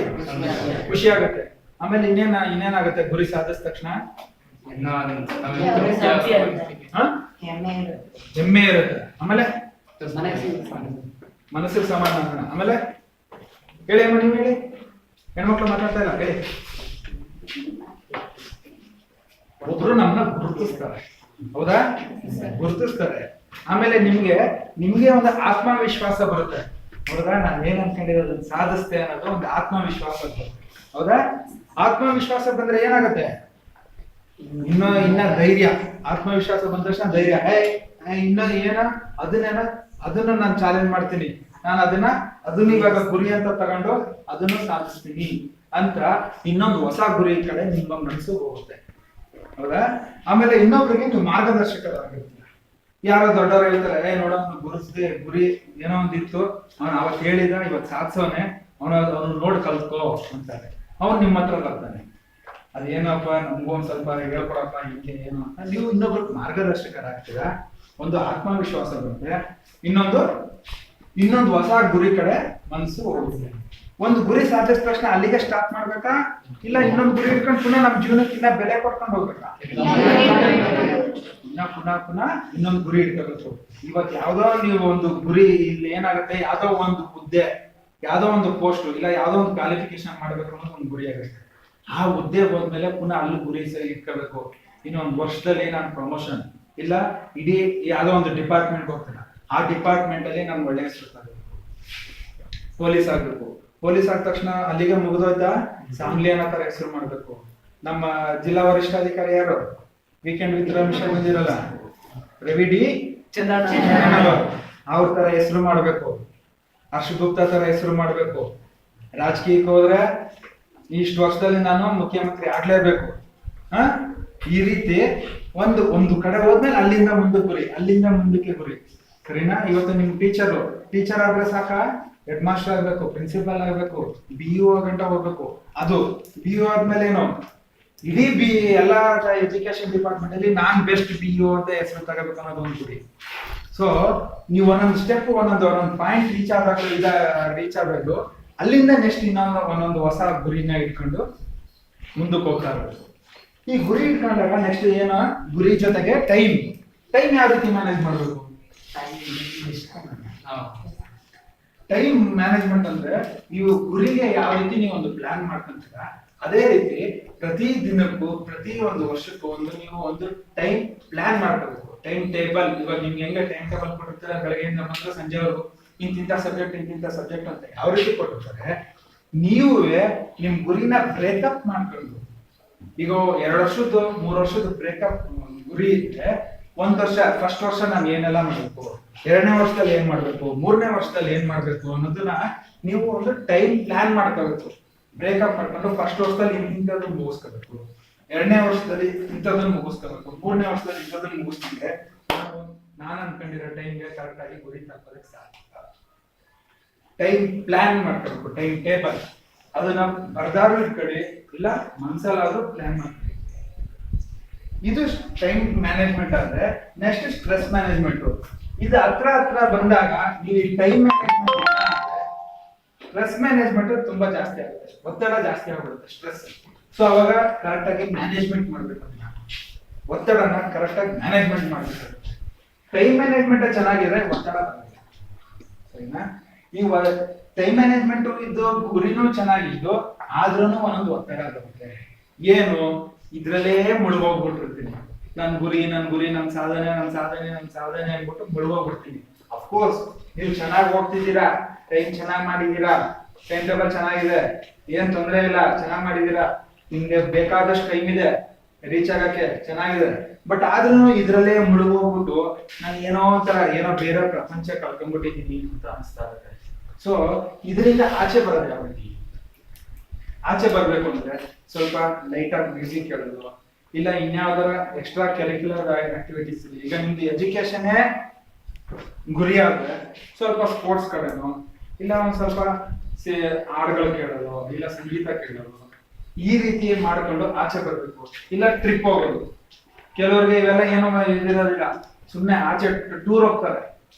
ಖುಷಿ ಆಗುತ್ತೆ. ಆಮೇಲೆ ಇನ್ನೇನಾಗುತ್ತೆ ಗುರಿ ಸಾಧಿಸಿದ ತಕ್ಷಣ? ಹೆಮ್ಮೆ ಇರುತ್ತೆ. ಆಮೇಲೆ ಮನಸ್ಸಿಗೆ ಸಮಾಧಾನ. ಆಮೇಲೆ ಹೇಳಿ ಅಮ್ಮ, ನೀವು ಹೇಳಿ. ಹೆಣ್ಮಕ್ಳು ಮಾತಾಡ್ತಾ ಇಲ್ಲ, ಹೇಳಿ. ಒಬ್ರು ನಮ್ಮನ್ನ ಗುರುತಿಸ್ತಾರೆ. ಹೌದಾ? ಗುರುತಿಸ್ತಾರೆ. ಆಮೇಲೆ ನಿಮ್ಗೆ ಒಂದು ಆತ್ಮವಿಶ್ವಾಸ ಬರುತ್ತೆ. ಹೌದಾ? ನಾನು ಏನ್ ಅನ್ಕೊಂಡಿರೋದನ್ನ ಸಾಧಿಸ್ತೆ ಅನ್ನೋದು ಒಂದು ಆತ್ಮವಿಶ್ವಾಸ ಬರುತ್ತೆ. ಹೌದಾ? ಆತ್ಮವಿಶ್ವಾಸ ಬಂದ್ರೆ ಏನಾಗುತ್ತೆ? ಇನ್ನ ಧೈರ್ಯ. ಆತ್ಮವಿಶ್ವಾಸ ಬಂದ ತಕ್ಷಣ ಧೈರ್ಯ. ಅದನ್ನ ನಾನು ಚಾಲೆಂಜ್ ಮಾಡ್ತೀನಿ, ನಾನು ಅದನ್ನ ಇವಾಗ ಗುರಿ ಅಂತ ತಗೊಂಡು ಅದನ್ನು ಸಾಧಿಸ್ತೀನಿ ಅಂತ ಇನ್ನೊಂದು ಹೊಸ ಗುರಿ ಕಡೆ ನಿಮ್ಮ ಮನಸ್ಸು ಹೋಗುತ್ತೆ. ಹೌದಾ? ಆಮೇಲೆ ಇನ್ನೊಬ್ರಿಗೆ ನೀವು ಮಾರ್ಗದರ್ಶಕರಾಗಿರ್ತೀರ. ಯಾರೋ ದೊಡ್ಡವರು ಹೇಳ್ತಾರೆ, ನೋಡ ಗುರಿ ಏನೋ ಒಂದಿತ್ತು, ಅವನು ಅವತ್ತು ಹೇಳಿದ, ಇವತ್ತು ಸಾಧಿಸೋನೆ, ಅವನು ನೋಡಿ ಕಲ್ತ್ಕೋ ಅಂತಾರೆ. ಅವ್ನು ನಿಮ್ಮ ಹತ್ರ ಬರ್ತಾನೆ, ಅದೇನಪ್ಪ ನಮಗೂ ಒಂದ್ ಸ್ವಲ್ಪ ಹೇಳ್ಕೊಡಪ್ಪ ಹಿಂಗೆ ಏನು ಅಂತ. ನೀವು ಇನ್ನೊಬ್ರಿಗೆ ಮಾರ್ಗದರ್ಶಕರಾಗ್ತೀರಾ. ಒಂದು ಆತ್ಮವಿಶ್ವಾಸ ಬರುತ್ತೆ. ಇನ್ನೊಂದು ಹೊಸ ಗುರಿ ಕಡೆ ಮನಸ್ಸು ಹೋಗುತ್ತೆ. ಒಂದು ಗುರಿ ಸಾಧಿಸಿದ ತಕ್ಷಣ ಅಲ್ಲಿಗೆ ಸ್ಟಾಪ್ ಮಾಡ್ಬೇಕಾ, ಇಲ್ಲ ಇನ್ನೊಂದು ಗುರಿ ಇಟ್ಕೊಂಡು ಪುನಃ ನಮ್ಮ ಜೀವನಕ್ಕೆ ಇನ್ನ ಬೆಲೆ ಕೊಡ್ಕೊಂಡು ಹೋಗ್ಬೇಕಾ? ಪುನಃ ಇನ್ನೊಂದು ಗುರಿ ಇಟ್ಕೋಬೇಕು. ಇವತ್ತು ಯಾವ್ದೋ ನೀವು ಒಂದು ಗುರಿ, ಇಲ್ಲಿ ಏನಾಗುತ್ತೆ, ಯಾವ್ದೋ ಒಂದು ಹುದ್ದೆ, ಯಾವ್ದೋ ಒಂದು ಪೋಸ್ಟ್, ಇಲ್ಲ ಯಾವ್ದೋ ಒಂದು ಕ್ವಾಲಿಫಿಕೇಶನ್ ಮಾಡ್ಬೇಕು ಅನ್ನೋದು ಒಂದು ಗುರಿ ಆಗುತ್ತೆ. ಆ ಹುದ್ದೆ ಹೋದ್ಮೇಲೆ ಪುನಃ ಅಲ್ಲಿ ಗುರಿ ಇಟ್ಕೋಬೇಕು. ಇನ್ನೊಂದು ವರ್ಷದಲ್ಲಿ ನಾನು ಪ್ರಮೋಷನ್, ಇಲ್ಲ ಇಡೀ ಯಾವ್ದೋ ಒಂದು ಡಿಪಾರ್ಟ್ಮೆಂಟ್ ಹೋಗ್ತೀನಿ, ಆ ಡಿಪಾರ್ಟ್ಮೆಂಟ್ ಅಲ್ಲಿ ನಾನು ಒಳ್ಳೆ ಹೆಸರು ತರಬೇಕು. ಪೊಲೀಸ್ ಆಗ್ಬೇಕು. ಪೊಲೀಸ್ ಆದ ತಕ್ಷಣ ಅಲ್ಲಿಗೆ ಮುಗಿದೋಯ್ತಾ? ಸಾಮ್ಲಿ ಅನ್ನೋ ತರ ಹೆಸರು ಮಾಡ್ಬೇಕು. ನಮ್ಮ ಜಿಲ್ಲಾ ವರಿಷ್ಠಾಧಿಕಾರಿ ಯಾರು? ವೀಕೆಂಡ್ ವಿತ್ ರಮೇಶ್ ಬಂದಿರಲ್ಲ, ರವಿ ಡಿ ಅವ್ರ ತರ ಹೆಸರು ಮಾಡ್ಬೇಕು. ಹರ್ಷ ಗುಪ್ತಾ ತರ ಹೆಸರು ಮಾಡ್ಬೇಕು. ರಾಜಕೀಯಕ್ಕೆ ಹೋದ್ರೆ ಇಷ್ಟು ವರ್ಷದಲ್ಲಿ ನಾನು ಮುಖ್ಯಮಂತ್ರಿ ಆಗ್ಲೇಬೇಕು. ಈ ರೀತಿ ಒಂದು ಕಡೆ ಹೋದ್ಮೇಲೆ ಅಲ್ಲಿಂದ ಮುಂದಕ್ಕೆ ಗುರಿ, ಅಲ್ಲಿಂದ ಮುಂದಕ್ಕೆ ಗುರಿ. ಸರಿನಾ? ಇವತ್ತು ನಿಮ್ ಟೀಚರ್ ಆದ್ರೆ ಸಾಕ? ಹೆಡ್ ಮಾಸ್ಟರ್ ಆಗ್ಬೇಕು, ಪ್ರಿನ್ಸಿಪಲ್ ಆಗ್ಬೇಕು, BU ಗಂಟ ಹೋಗ್ಬೇಕು. ಅದು BU ಆದ್ಮೇಲೆ ಏನು, ಇಡೀ ಎಲ್ಲಾ ಎಜುಕೇಶನ್ ಡಿಪಾರ್ಟ್ಮೆಂಟ್ ಅಲ್ಲಿ ನಾನ್ ಬೆಸ್ಟ್ BU ಅಂತ ಹೆಸರು ತಗೋಬೇಕು ಅನ್ನೋದು ಒಂದು ಗುರಿ. ಸೊ ನೀವು ಒಂದೊಂದು ಸ್ಟೆಪ್, ಒಂದೊಂದು ಪಾಯಿಂಟ್ ರೀಚ್ ಆಗ್ಬೇಕು. ಅಲ್ಲಿಂದ ನೆಕ್ಸ್ಟ್ ಒಂದೊಂದು ಹೊಸ ಗುರಿನ ಇಟ್ಕೊಂಡು ಮುಂದಕ್ಕೆ ಹೋಗ್ತಾ ಇರ್ಬೇಕು. ಈ ಗುರಿ ಇಟ್ಕೊಂಡಾಗ ನೆಕ್ಸ್ಟ್ ಏನೋ ಗುರಿ ಜೊತೆಗೆ ಟೈಮ್ ಯಾವ ರೀತಿ ಮ್ಯಾನೇಜ್ ಮಾಡ್ಬೇಕು? ಟೈಮ್ ಮ್ಯಾನೇಜ್ಮೆಂಟ್ ಅಂದ್ರೆ ನೀವು ಗುರಿಗೆ ಯಾವ ರೀತಿ ನೀವು ಒಂದು ಪ್ಲಾನ್ ಮಾಡ್ಕೊಂತೀರ, ಅದೇ ರೀತಿ ಪ್ರತಿ ದಿನಕ್ಕೂ, ಪ್ರತಿ ಒಂದು ವರ್ಷಕ್ಕೂ ನೀವು ಒಂದು ಟೈಮ್ ಪ್ಲಾನ್ ಮಾಡ್ಕೋಬೇಕು. Time table. ಇವಾಗ ನಿಮ್ಗೆ ಹೆಂಗೆ ಟೈಮ್ ಟೇಬಲ್ ಕೊಟ್ಟಿರ್ತಾರೆ, ಬೆಳಗ್ಗೆಯಿಂದ ಮಾತ್ರ ಸಂಜೆವರೆಗೂ ಇಂತಿಂತ ಸಬ್ಜೆಕ್ಟ್ ಅಂತ ಯಾವ ರೀತಿ ಕೊಟ್ಟಿರ್ತಾರೆ, ನೀವೇ ನಿಮ್ ಗುರಿನ ಬ್ರೇಕಪ್ ಮಾಡ್ಕೊಂಡು, ಈಗ 2 ವರ್ಷದ್ದು 3 ವರ್ಷದ ಬ್ರೇಕಪ್ ಗುರಿ ಇದ್ರೆ, ಒಂದ್ ವರ್ಷ, ಫಸ್ಟ್ ವರ್ಷ ನಾನು ಏನೆಲ್ಲ ಮಾಡ್ಬೇಕು, 2ನೇ ವರ್ಷದಲ್ಲಿ ಏನ್ ಮಾಡ್ಬೇಕು, 3ನೇ ವರ್ಷದಲ್ಲಿ ಏನ್ ಮಾಡ್ಬೇಕು ಅನ್ನೋದನ್ನ ನೀವು ಒಂದು ಟೈಮ್ ಪ್ಲಾನ್ ಮಾಡ್ಕೋಬೇಕು. ಬ್ರೇಕಪ್ ಮಾಡ್ಕೊಂಡು ಫಸ್ಟ್ ವರ್ಷದಲ್ಲಿ ಇಂಥದನ್ನ ಮುಗಿಸ್ಕೋಬೇಕು, 2ನೇ ವರ್ಷದಲ್ಲಿ ಇಂಥದನ್ನ ಮುಗಿಸ್ಕೋಬೇಕು, 3ನೇ ವರ್ಷದಲ್ಲಿ ಇಂಥದನ್ನ ಮುಗಿಸ್ಕೊಂಡ್ರೆ ನಾನು ಅನ್ಕೊಂಡಿರೋ ಟೈಮ್ಗೆ ಕರೆಕ್ಟ್ ಆಗಿ ಗುರಿ ತಲುಪೋದಕ್ಕೆ ಸಾಧ್ಯ. ಟೈಮ್ ಪ್ಲಾನ್ ಮಾಡ್ಕೋಬೇಕು, ಟೈಮ್ ಟೇಬಲ್. ಅದನ್ನ ಬರ್ದಾರು ಇಟ್ಕೊಳ್ಳಿ, ಇಲ್ಲ ಮನ್ಸಲ್ಲಾದ್ರೂ ಪ್ಲಾನ್ ಮಾಡ್ಕೊಳ್ಳಿ. ಇದು ಟೈಮ್ ಮ್ಯಾನೇಜ್ಮೆಂಟ್ ಆದ್ರೆ ನೆಕ್ಸ್ಟ್ ಸ್ಟ್ರೆಸ್ ಮ್ಯಾನೇಜ್ಮೆಂಟ್. ಇದು ಹತ್ರ ಬಂದಾಗ ಈ ಟೈಮ್ ಸ್ಟ್ರೆಸ್ ಮ್ಯಾನೇಜ್ಮೆಂಟ್ ತುಂಬಾ ಜಾಸ್ತಿ ಆಗುತ್ತೆ, ಒತ್ತಡ ಜಾಸ್ತಿ ಆಗ್ಬಿಡುತ್ತೆ, ಸ್ಟ್ರೆಸ್. ಸೊ ಅವಾಗ ಕರೆಕ್ಟ್ ಆಗಿ ಮ್ಯಾನೇಜ್ಮೆಂಟ್ ಮಾಡ್ಬೇಕು. ಒತ್ತಡನ ಕರೆಕ್ಟ್ ಆಗಿ ಮ್ಯಾನೇಜ್ಮೆಂಟ್ ಮಾಡ್ಬೇಕು. ಟೈಮ್ ಮ್ಯಾನೇಜ್ಮೆಂಟ್ ಚೆನ್ನಾಗಿದೆ, ಒತ್ತಡ ಬರಲ್ಲ. ಸರಿನಾ? ಈ ಟೈಮ್ ಮ್ಯಾನೇಜ್ಮೆಂಟ್ ಇದ್ದು ಗುರಿನೂ ಚೆನ್ನಾಗಿದ್ದು, ಆದ್ರೂ ಒಂದೊಂದು ಒತ್ತಡ ಬರುತ್ತೆ. ಏನು, ಇದ್ರಲ್ಲೇ ಮುಳುಗೋಗ್ಬಿಟ್ಟಿರ್ತೀನಿ. ನನ್ ಗುರಿ, ನನ್ ಸಾಧನೆ ಅನ್ಬಿಟ್ಟು ಮುಳುಗೋಗ್ಬಿಡ್ತೀನಿ. ಅಫ್ಕೋರ್ಸ್ ನೀವು ಚೆನ್ನಾಗಿ ಹೋಗ್ತಿದ್ದೀರಾ, ಟೈಮ್ ಚೆನ್ನಾಗಿ ಮಾಡಿದೀರಾ, ಟೈಮ್ ಟೇಬಲ್ ಚೆನ್ನಾಗಿದೆ, ಏನ್ ತೊಂದರೆ ಇಲ್ಲ, ಚೆನ್ನಾಗಿ ಮಾಡಿದೀರಾ, ನಿಮ್ಗೆ ಬೇಕಾದಷ್ಟು ಟೈಮ್ ಇದೆ ರೀಚ್ ಆಗಕ್ಕೆ, ಚೆನ್ನಾಗಿದೆ. ಬಟ್ ಆದ್ರೂ ಇದ್ರಲ್ಲೇ ಮುಳುಗೋಗ್ಬಿಟ್ಟು ನಾನು ಏನೋ ಬೇರೆ ಪ್ರಪಂಚ ಕಳ್ಕೊಂಡ್ಬಿಟ್ಟಿದ್ದೀನಿ ಅಂತ ಅನಿಸ್ತಾ ಇರುತ್ತೆ. ಸೊ ಇದರಿಂದ ಆಚೆ ಬರೋದು ಯಾವ ರೀತಿ? ಆಚೆ ಬರ್ಬೇಕು ಅಂದ್ರೆ ಸ್ವಲ್ಪ ಲೈಟ್ ಆಗಿ ಮ್ಯೂಸಿಕ್ ಕೇಳೋದು, ಇಲ್ಲ ಇನ್ಯಾವ್ದಾರ ಎಕ್ಸ್ಟ್ರಾ ಕರಿಕ್ಯುಲರ್ ಆಕ್ಟಿವಿಟೀಸ್. ಈಗ ನಿಮ್ದು ಎಜುಕೇಶನ್ ಗುರಿ ಆದ್ರೆ ಸ್ವಲ್ಪ ಸ್ಪೋರ್ಟ್ಸ್ ಕಡೆನೋ ಇಲ್ಲ ಒಂದ್ ಸ್ವಲ್ಪ ಹಾಡುಗಳು ಕೇಳೋದು ಇಲ್ಲ ಸಂಗೀತ ಕೇಳೋದು ಈ ರೀತಿ ಮಾಡ್ಕೊಂಡು ಆಚೆ ಬರ್ಬೇಕು. ಇಲ್ಲ ಟ್ರಿಪ್ ಹೋಗೋದು, ಕೆಲವ್ರಿಗೆ ಇವೆಲ್ಲ ಏನೋ ಇದಿರೋದಿಲ್ಲ, ಸುಮ್ಮನೆ ಆಚೆ ಟೂರ್ ಹೋಗ್ತಾರೆ,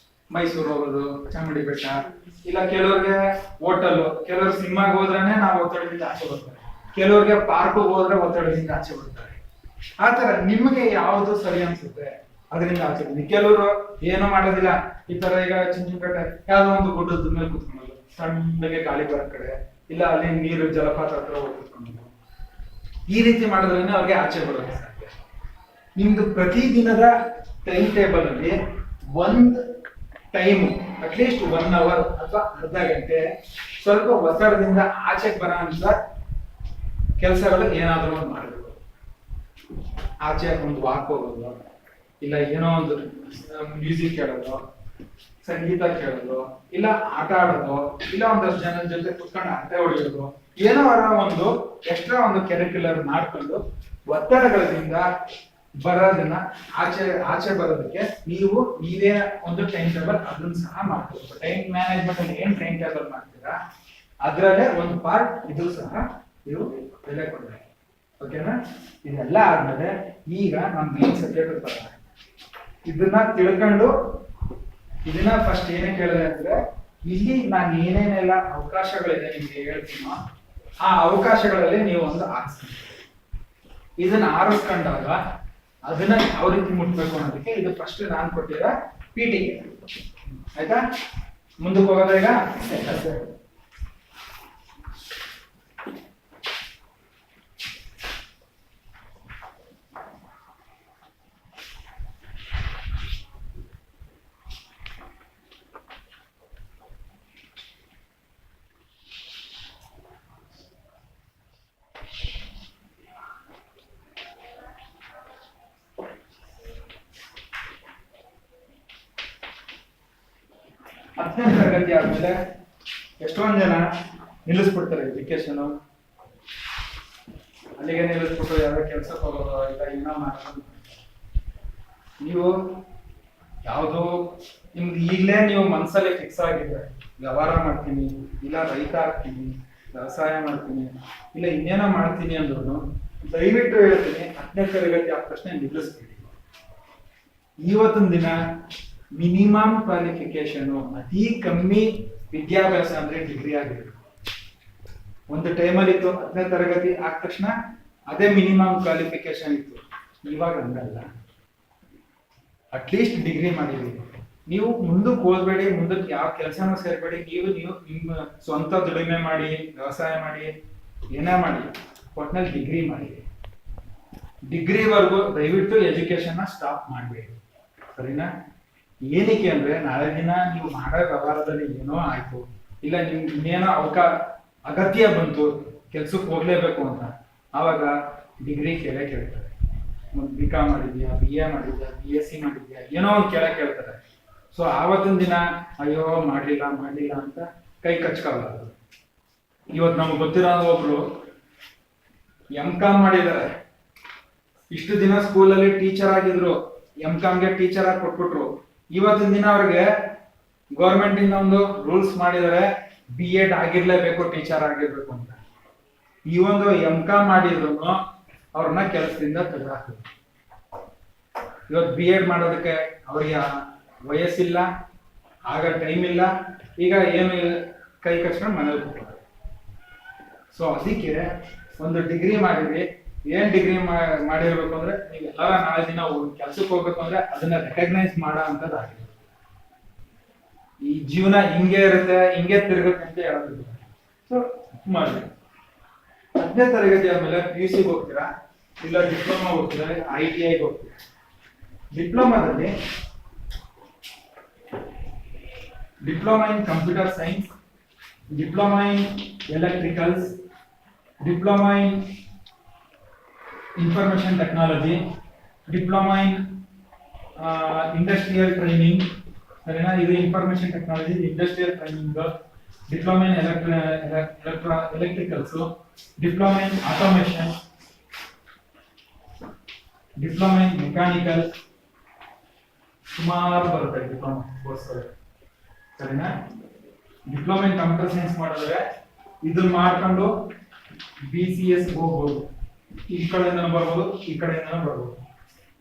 ಮೈಸೂರು ಹೋಗೋದು, ಚಾಮುಂಡಿ ಬೆಟ್ಟ, ಇಲ್ಲ ಕೆಲವ್ರಿಗೆ ಹೋಟೆಲ್, ಕೆಲವ್ರು ಸಿನಿಮಾಗೆ ಹೋದ್ರೇನೆ ನಾವು ಒತ್ತಡದಿಂದ ಆಚೆ ಬರ್ತಾರೆ, ಕೆಲವ್ರಿಗೆ ಪಾರ್ಕ್ ಹೋದ್ರೆ ಒತ್ತಡದಿಂದ ಆಚೆ ಬರ್ತಾರೆ. ಆತರ ನಿಮ್ಗೆ ಯಾವುದು ಸರಿ ಅನ್ಸುತ್ತೆ ಅದರಿಂದ ಆಚೆ ಬನ್ನಿ. ಕೆಲವರು ಏನೋ ಮಾಡೋದಿಲ್ಲ, ಈ ತರ ಈಗ ಚಿಂಚನಕಟ್ಟೆ ಯಾವ್ದೋ ಒಂದು ಗುಡ್ಡದ ಮೇಲೆ ಕುತ್ಕೊಳ್ಳೋದು, ಸಣ್ಣಗೆ ಗಾಳಿ ಬರೋ ಕಡೆ, ಇಲ್ಲ ಅಲ್ಲಿ ನೀರು ಜಲಪಾತ ಹತ್ರ ಹೋಗಿ ಕುತ್ಕೊಳ್ಳೋದು, ಈ ರೀತಿ ಮಾಡೋದ್ರಿಂದ ಅವ್ರಿಗೆ ಆಚೆ ಬರೋದು ಸಾಧ್ಯ. ನಿಮ್ದು ಪ್ರತಿ ದಿನದ ಟೈಮ್ ಟೇಬಲ್ ಅಲ್ಲಿ ಒಂದ್ ಟೈಮ್ ಅಟ್ಲೀಸ್ಟ್ 1 ಅವರ್ ಅಥವಾ ಅರ್ಧ ಗಂಟೆ ಸ್ವಲ್ಪ ಒತ್ತಡದಿಂದ ಆಚೆಗೆ ಬರೋ ಅಂತ ಕೆಲಸಗಳು ಏನಾದರೂ ಒಂದು ಮಾಡಬೇಕು. ಆಚೆ ಒಂದು ವಾಕ್ ಹೋಗೋದು, ಇಲ್ಲ ಏನೋ ಒಂದು ಮ್ಯೂಸಿಕ್ ಕೇಳೋದು, ಸಂಗೀತ ಕೇಳೋದು, ಇಲ್ಲ ಆಟ ಆಡೋದು, ಇಲ್ಲ ಒಂದಷ್ಟು ಜನರ ಜೊತೆ ಕುತ್ಕೊಂಡು ಆಟ ಹೊಡೆಯೋದು, ಏನೋ ಒಂದು ಎಕ್ಸ್ಟ್ರಾ ಒಂದು ಕರಿಕ್ಯುಲರ್ ಮಾಡ್ಕೊಂಡು ಒತ್ತಡಗಳಿಂದ ಬರೋದನ್ನ ಆಚೆ ಬರೋದಕ್ಕೆ ನೀವೇ ಒಂದು ಟೈಮ್ ಟೇಬಲ್ ಅದನ್ನ ಸಹ ಮಾಡ್ಕೋಬೇಕು. ಟೈಮ್ ಮ್ಯಾನೇಜ್ಮೆಂಟ್ ಅಲ್ಲಿ ಏನ್ ಟೈಮ್ ಟೇಬಲ್ ಮಾಡ್ತೀರಾ ಅದ್ರಲ್ಲೇ ಒಂದು ಪಾರ್ಟ್ ಇದು ಸಹ ನೀವು ಬೆಲೆ ಕೊಡ್ಬೇಕು. ಓಕೆನಾ? ಇದೆಲ್ಲ ಆದ್ಮೇಲೆ ಈಗ ನಮ್ ಮೇನ್ ಸಬ್ಜೆಕ್ಟ್ ಬರೋಣ. ಇದನ್ನ ತಿಳ್ಕೊಂಡು ಇದನ್ನ ಫಸ್ಟ್ ಏನೇ ಕೇಳಿದೆ ಅಂದ್ರೆ, ಇಲ್ಲಿ ನಾನು ಏನೇನೆಲ್ಲ ಅವಕಾಶಗಳಿದೆ ನಿಮ್ಗೆ ಹೇಳ್ತೀನೋ ಆ ಅವಕಾಶಗಳಲ್ಲಿ ನೀವು ಒಂದು ಆರಿಸ್ಕೊಂಡು, ಇದನ್ನ ಆರಿಸ್ಕೊಂಡಾಗ ಅದನ್ನ ಯಾವ ರೀತಿ ಮುಟ್ಬೇಕು ಅನ್ನೋದಕ್ಕೆ ಇದು ಫಸ್ಟ್ ನಾನು ಕೊಟ್ಟಿರೋ ಪೀಟಿಗೆ. ಆಯ್ತಾ? ಮುಂದಕ್ಕೆ ಹೋಗೋದ ಈಗ ಹತ್ತನೇ ತರಗತಿ ಆದ್ಮೇಲೆ ಎಷ್ಟೊಂದ್ ಜನ ನಿಲ್ಲಿಸ್ಬಿಡ್ತಾರೆ ಎಜುಕೇಶನ್, ಅಲ್ಲಿಗೆ ನಿಲ್ಲಿಸ್ಬಿಟ್ಟು ಯಾವ್ದೋ ಕೆಲ್ಸಕ್ಕೆ ಹೋಗೋದು ಇಲ್ಲ ಏನೋ ಮಾಡೋದು. ನೀವು ಯಾವುದು ನಿಮ್ಗೆ ಈಗಲೇ ನೀವು ಮನಸ್ಸಲ್ಲಿ ಫಿಕ್ಸ್ ಆಗಿದ್ರೆ ವ್ಯವಹಾರ ಮಾಡ್ತೀನಿ, ಇಲ್ಲ ರೈತ ಆಗ್ತೀನಿ, ವ್ಯವಸಾಯ ಮಾಡ್ತೀನಿ, ಇಲ್ಲ ಇನ್ನೇನೋ ಮಾಡ್ತೀನಿ ಅಂದ್ರೂ ದಯವಿಟ್ಟು ಹೇಳ್ತೀನಿ, 10ನೇ ತರಗತಿ ಆದ ತಕ್ಷಣ ನಿಲ್ಲಿಸ್ಬಿಡಿ. ಇವತ್ತಿನ ದಿನ ಮಿನಿಮಮ್ ಕ್ವಾಲಿಫಿಕೇಶನ್ ಅತಿ ಕಮ್ಮಿ ವಿದ್ಯಾಭ್ಯಾಸ ಅಂದ್ರೆ ಡಿಗ್ರಿ ಆಗಿರ್ಬೇಕು. ಒಂದು ಟೈಮಲ್ಲಿ ಇತ್ತು 10ನೇ ತರಗತಿ ಆದ ತಕ್ಷಣ ಅದೇ ಮಿನಿಮಮ್ ಕ್ವಾಲಿಫಿಕೇಶನ್ ಇತ್ತು. ಇವಾಗ ಹಂಗಲ್ಲ, ಅಟ್ಲೀಸ್ಟ್ ಡಿಗ್ರಿ ಮಾಡಿರಿ. ನೀವು ಮುಂದಕ್ಕೆ ಓದ್ಬೇಡಿ, ಮುಂದಕ್ಕೆ ಯಾವ ಕೆಲಸನೂ ಸೇರ್ಬೇಡಿ, ನೀವು ನಿಮ್ಮ ಸ್ವಂತ ದುಡಿಮೆ ಮಾಡಿ, ವ್ಯವಸಾಯ ಮಾಡಿ, ಏನೇ ಮಾಡಿ, ಒಟ್ನಲ್ಲಿ ಡಿಗ್ರಿ ಮಾಡಿ. ಡಿಗ್ರಿವರೆಗೂ ದಯವಿಟ್ಟು ಎಜುಕೇಶನ್ ಸ್ಟಾಪ್ ಮಾಡಬೇಡಿ, ಸರಿನಾ? ಏನಕ್ಕೆ ಅಂದ್ರೆ ನಾಳೆ ದಿನ ನೀವು ಮಾಡೋ ವ್ಯವಹಾರದಲ್ಲಿ ಏನೋ ಆಯ್ತು, ಇಲ್ಲ ನಿಮ್ಗೆ ಇನ್ನೇನೋ ಅಗತ್ಯ ಬಂತು, ಕೆಲ್ಸಕ್ಕೆ ಹೋಗ್ಲೇಬೇಕು ಅಂತ, ಆವಾಗ ಡಿಗ್ರಿ ಕೇಳ್ತಾರೆ. ಒಂದು BCom ಮಾಡಿದ್ಯಾ, BA ಮಾಡಿದ್ಯಾ, BSc ಮಾಡಿದ್ಯಾ, ಏನೋ ಒಂದು ಕೇಳ್ತಾರೆ. ಸೊ ಆವತ್ತಿನ ದಿನ ಅಯ್ಯೋ ಮಾಡ್ಲಿಲ್ಲ ಅಂತ ಕೈ ಕಚ್ಕೋಬಾರ್ದು. ಇವತ್ತು ನಮ್ಗೆ ಗೊತ್ತಿರೋ ಒಬ್ರು MCom ಮಾಡಿದ್ದಾರೆ, ಇಷ್ಟು ದಿನ ಸ್ಕೂಲಲ್ಲಿ ಟೀಚರ್ ಆಗಿದ್ರು, MComಗೆ ಟೀಚರ್ ಆಗಿ ಕೊಟ್ಬಿಟ್ರು. ಇವತ್ತಿನ ದಿನ ಅವ್ರಿಗೆ ಗೌರ್ಮೆಂಟ್ ಇಂದ ಒಂದು ರೂಲ್ಸ್ ಮಾಡಿದರೆ B.Ed ಆಗಿರ್ಲೇಬೇಕು, ಟೀಚರ್ ಆಗಿರ್ಬೇಕು ಅಂತ. ಈ ಒಂದು MCom ಮಾಡಿದ್ರು ಅವ್ರನ್ನ ಕೆಲಸದಿಂದ ತೆಗೆದಾಕ್ತಾರೆ. ಇವತ್ತು B.Ed ಮಾಡೋದಕ್ಕೆ ಅವ್ರಿಗೆ ವಯಸ್ಸಿಲ್ಲ, ಆಗ ಟೈಮ್ ಇಲ್ಲ, ಈಗ ಏನು ಕೈ ಕಚ್ಕೊಂಡು ಮನೇಲಿ ಕೂತ್ತಾರೆ. ಸೊ ಅದಕ್ಕೆ ಒಂದು ಡಿಗ್ರಿ ಮಾಡಿದ್ರಿ, ಏನ್ ಡಿಗ್ರಿ ಮಾಡಿರ್ಬೇಕು ಅಂದ್ರೆ ನೀವು ಎಲ್ಲರ ನಾಳೆ ದಿನ ಕೆಲ್ಸಕ್ಕೆ ಹೋಗ್ಬೇಕು ಅಂದ್ರೆ ಅದನ್ನ ರೆಕಗ್ನೈಸ್ ಮಾಡೋ ಅಂತದ್ದಾಗಿದೆ. ಈ ಜೀವನ ಹಿಂಗೆ ಇರುತ್ತೆ, ಹಿಂಗೆ ತಿರ್ಗತ್ತೆ ಅಂತ ಹೇಳೋದಿಲ್ಲ. ಸೊ ಮಾಡಿ 10ನೇ ತರಗತಿ ಆದ್ಮೇಲೆ PUC ಹೋಗ್ತೀರಾ, ಇಲ್ಲ ಡಿಪ್ಲೊಮಾ ಹೋಗ್ತೀರಾ, ITI ಹೋಗ್ತೀರಾ. ಡಿಪ್ಲೊಮಾದಲ್ಲಿ diploma in computer science, diploma in electricals, diploma in information technology, diploma in industrial training, ಸರಿನಾ? ಇದು information technology, industrial training, diploma in electricals, diploma in automation, diploma in mechanical, ಸುಮಾರು ಬರುತ್ತೆ ಡಿಪ್ಲೊಮಾ ಕೋರ್ಸ್ಗಳು, ಸರಿನಾ? ಡಿಪ್ಲೊಮಾ ಇನ್ ಕಂಪ್ಯೂಟರ್ ಸೈನ್ಸ್ ಮಾಡಿದ್ರೆ ಇದನ್ನ ಮಾಡ್ಕೊಂಡು BCS ಹೋಗ್ಬೋದು, ಈ ಕಡೆಯಿಂದ ಬರ್ಬೋದು, ಈ ಕಡೆಯಿಂದ ಬರ್ಬೋದು,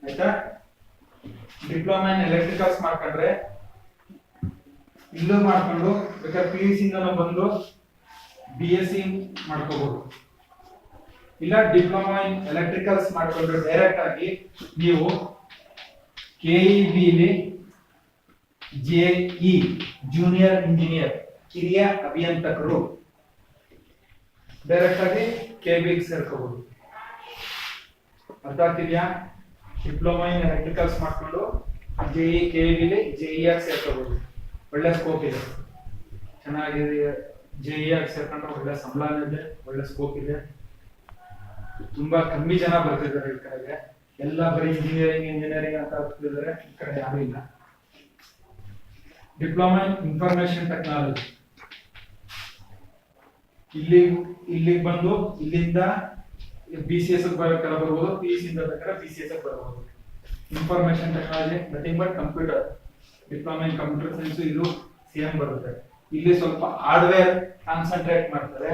ಆಯ್ತಾ? ಡಿಪ್ಲೊಮಾ ಇನ್ ಎಲೆಕ್ಟ್ರಿಕಲ್ಸ್ ಮಾಡ್ಕೊಂಡ್ರೆ ಇಲ್ಲೂ ಮಾಡ್ಕೊಂಡು ಬೇಕಾದ್ರೆ PUC ಇಂದ ಬಂದು BSc ಮಾಡ್ಕೋಬಹುದು. ಇಲ್ಲ ಡಿಪ್ಲೊಮಾ ಇನ್ ಎಲೆಕ್ಟ್ರಿಕಲ್ಸ್ ಮಾಡ್ಕೊಂಡ್ರೆ ಡೈರೆಕ್ಟ್ ಆಗಿ ನೀವು KEB JE ಜೂನಿಯರ್ ಇಂಜಿನಿಯರ್ ಹಿರಿಯ ಅಭಿಯಂತಕರು ಡೈರೆಕ್ಟ್ ಆಗಿ KB ಗೆ ಸೇರ್ಕೋಬಹುದು. ಅರ್ಥ ಆಗ್ತಿದ್ಯಾ? ಡಿಪ್ಲೊಮಾ ಇನ್ ಎಲೆಕ್ಟ್ರಿಕಲ್ಸ್ ಮಾಡ್ಕೊಂಡು JE KEB JE ಆಗಿ ಸೇರ್ಕೋಬಹುದು, ಒಳ್ಳೆ ಸ್ಕೋಪ್ ಇದೆ, ಚೆನ್ನಾಗಿದೆ. JE ಆಗಿ ಸೇರ್ಕೊಂಡ್ರೆ ಒಳ್ಳೆ ಸಂಬಳ ಇದೆ, ಒಳ್ಳೆ ಸ್ಕೋಪ್ ಇದೆ. ತುಂಬಾ ಕಮ್ಮಿ ಜನ ಬರ್ತಿದ್ದಾರೆ ಈ ಕಡೆಗೆ, ಎಲ್ಲ ಬರೀ ಇಂಜಿನಿಯರಿಂಗ್ ಅಂತ ಹೋಗ್ತಿದ್ದಾರೆ, ಈ ಕಡೆ ಯಾರು ಇಲ್ಲ. ಡಿಪ್ಲೊಮಾ ಇನ್ ಇನ್ಫಾರ್ಮೇಶನ್ ಟೆಕ್ನಾಲಜಿ ಇಲ್ಲಿಗೆ ಬಂದು ಇಲ್ಲಿಂದ BCS ಬೇಕಾದ್ರೆ ಬರ್ಬೋದು, PUC ಇಂದ ಬೇಕಾದ್ರೆ BCS ಬರ್ಬೋದು. Information technology nothing but computer. Diploma in computer science ಇದು ಸೇಮ್ ಬರುತ್ತೆ. ಇಲ್ಲಿ ಸ್ವಲ್ಪ ಹಾರ್ಡ್ವೇರ್ ಕಾನ್ಸಂಟ್ರೇಟ್ ಮಾಡ್ತಾರೆ,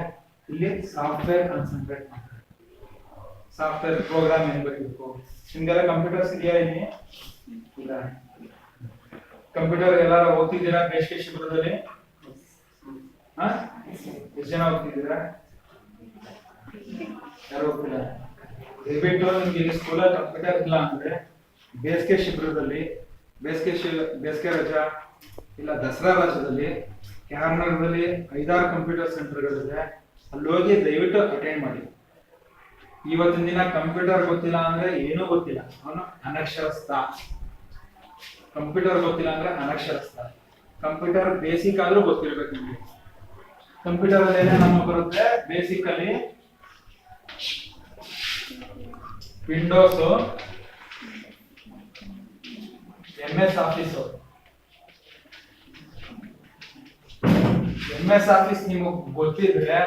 ಇಲ್ಲಿ ಸಾಫ್ಟ್ವೇರ್ ಕಾನ್ಸಂಟ್ರೇಟ್ ಮಾಡ್ತಾರೆ. ಸಾಫ್ಟ್ವೇರ್ ಪ್ರೋಗ್ರಾಮ್ ಏನ್ ಬರೀಬೇಕು, ನಿಮ್ಗೆಲ್ಲ ಕಂಪ್ಯೂಟರ್ಸ್ ಇದೆಯಾ? ಇಲ್ಲಿ ಇಲ್ಲ. ಕಂಪ್ಯೂಟರ್ ಎಲ್ಲಾರು ಓದ್ತಿದ್ದೀರಾ ಬೇಸಿಗೆ ಶಿಬಿರದಲ್ಲಿ? ಎಷ್ಟು ಜನ ಓದ್ತಿದ್ದೀರಾ? ಯಾರು ಹೋಗ್ತಿಲ್ಲ? ದಯವಿಟ್ಟು ನಿಮ್ಗೆ ಇಲ್ಲಿ ಸ್ಕೂಲಲ್ಲಿ ಕಂಪ್ಯೂಟರ್ ಇಲ್ಲ ಅಂದ್ರೆ ಬೇಸಿಗೆ ಶಿಬಿರದಲ್ಲಿ, ಬೇಸಿಗೆ ರಜಾ ಇಲ್ಲ ದಸರಾ ರಜದಲ್ಲಿ ಕ್ಯಾರ್ನಗರದಲ್ಲಿ 5-6 ಕಂಪ್ಯೂಟರ್ ಸೆಂಟರ್ಗಳಿದೆ, ಅಲ್ಲಿ ಹೋಗಿ ದಯವಿಟ್ಟು ಅಟೆಂಡ್ ಮಾಡಿ. ಇವತ್ತಿನ ದಿನ ಕಂಪ್ಯೂಟರ್ ಗೊತ್ತಿಲ್ಲ ಅಂದ್ರೆ ಏನೂ ಗೊತ್ತಿಲ್ಲ, ಅವನು ಅನಕ್ಷರಸ್ಥ. ಕಂಪ್ಯೂಟರ್ ಗೊತ್ತಿಲ್ಲ ಅಂದ್ರೆ ಅನಕ್ಷರಸ್ಥ. ಕಂಪ್ಯೂಟರ್ ಬೇಸಿಕ್ ಆದ್ರೂ ಗೊತ್ತಿರ್ಬೇಕು ನಿಮಗೆ. ಕಂಪ್ಯೂಟರ್ ಅಲ್ಲಿ ನಮಗೆ ಬರುತ್ತೆ ಬೇಸಿಕ್ ಅಲ್ಲಿ Windows, MS office. MS office ನಿಮಗೆ ಗೊತ್ತಿದ್ರೆ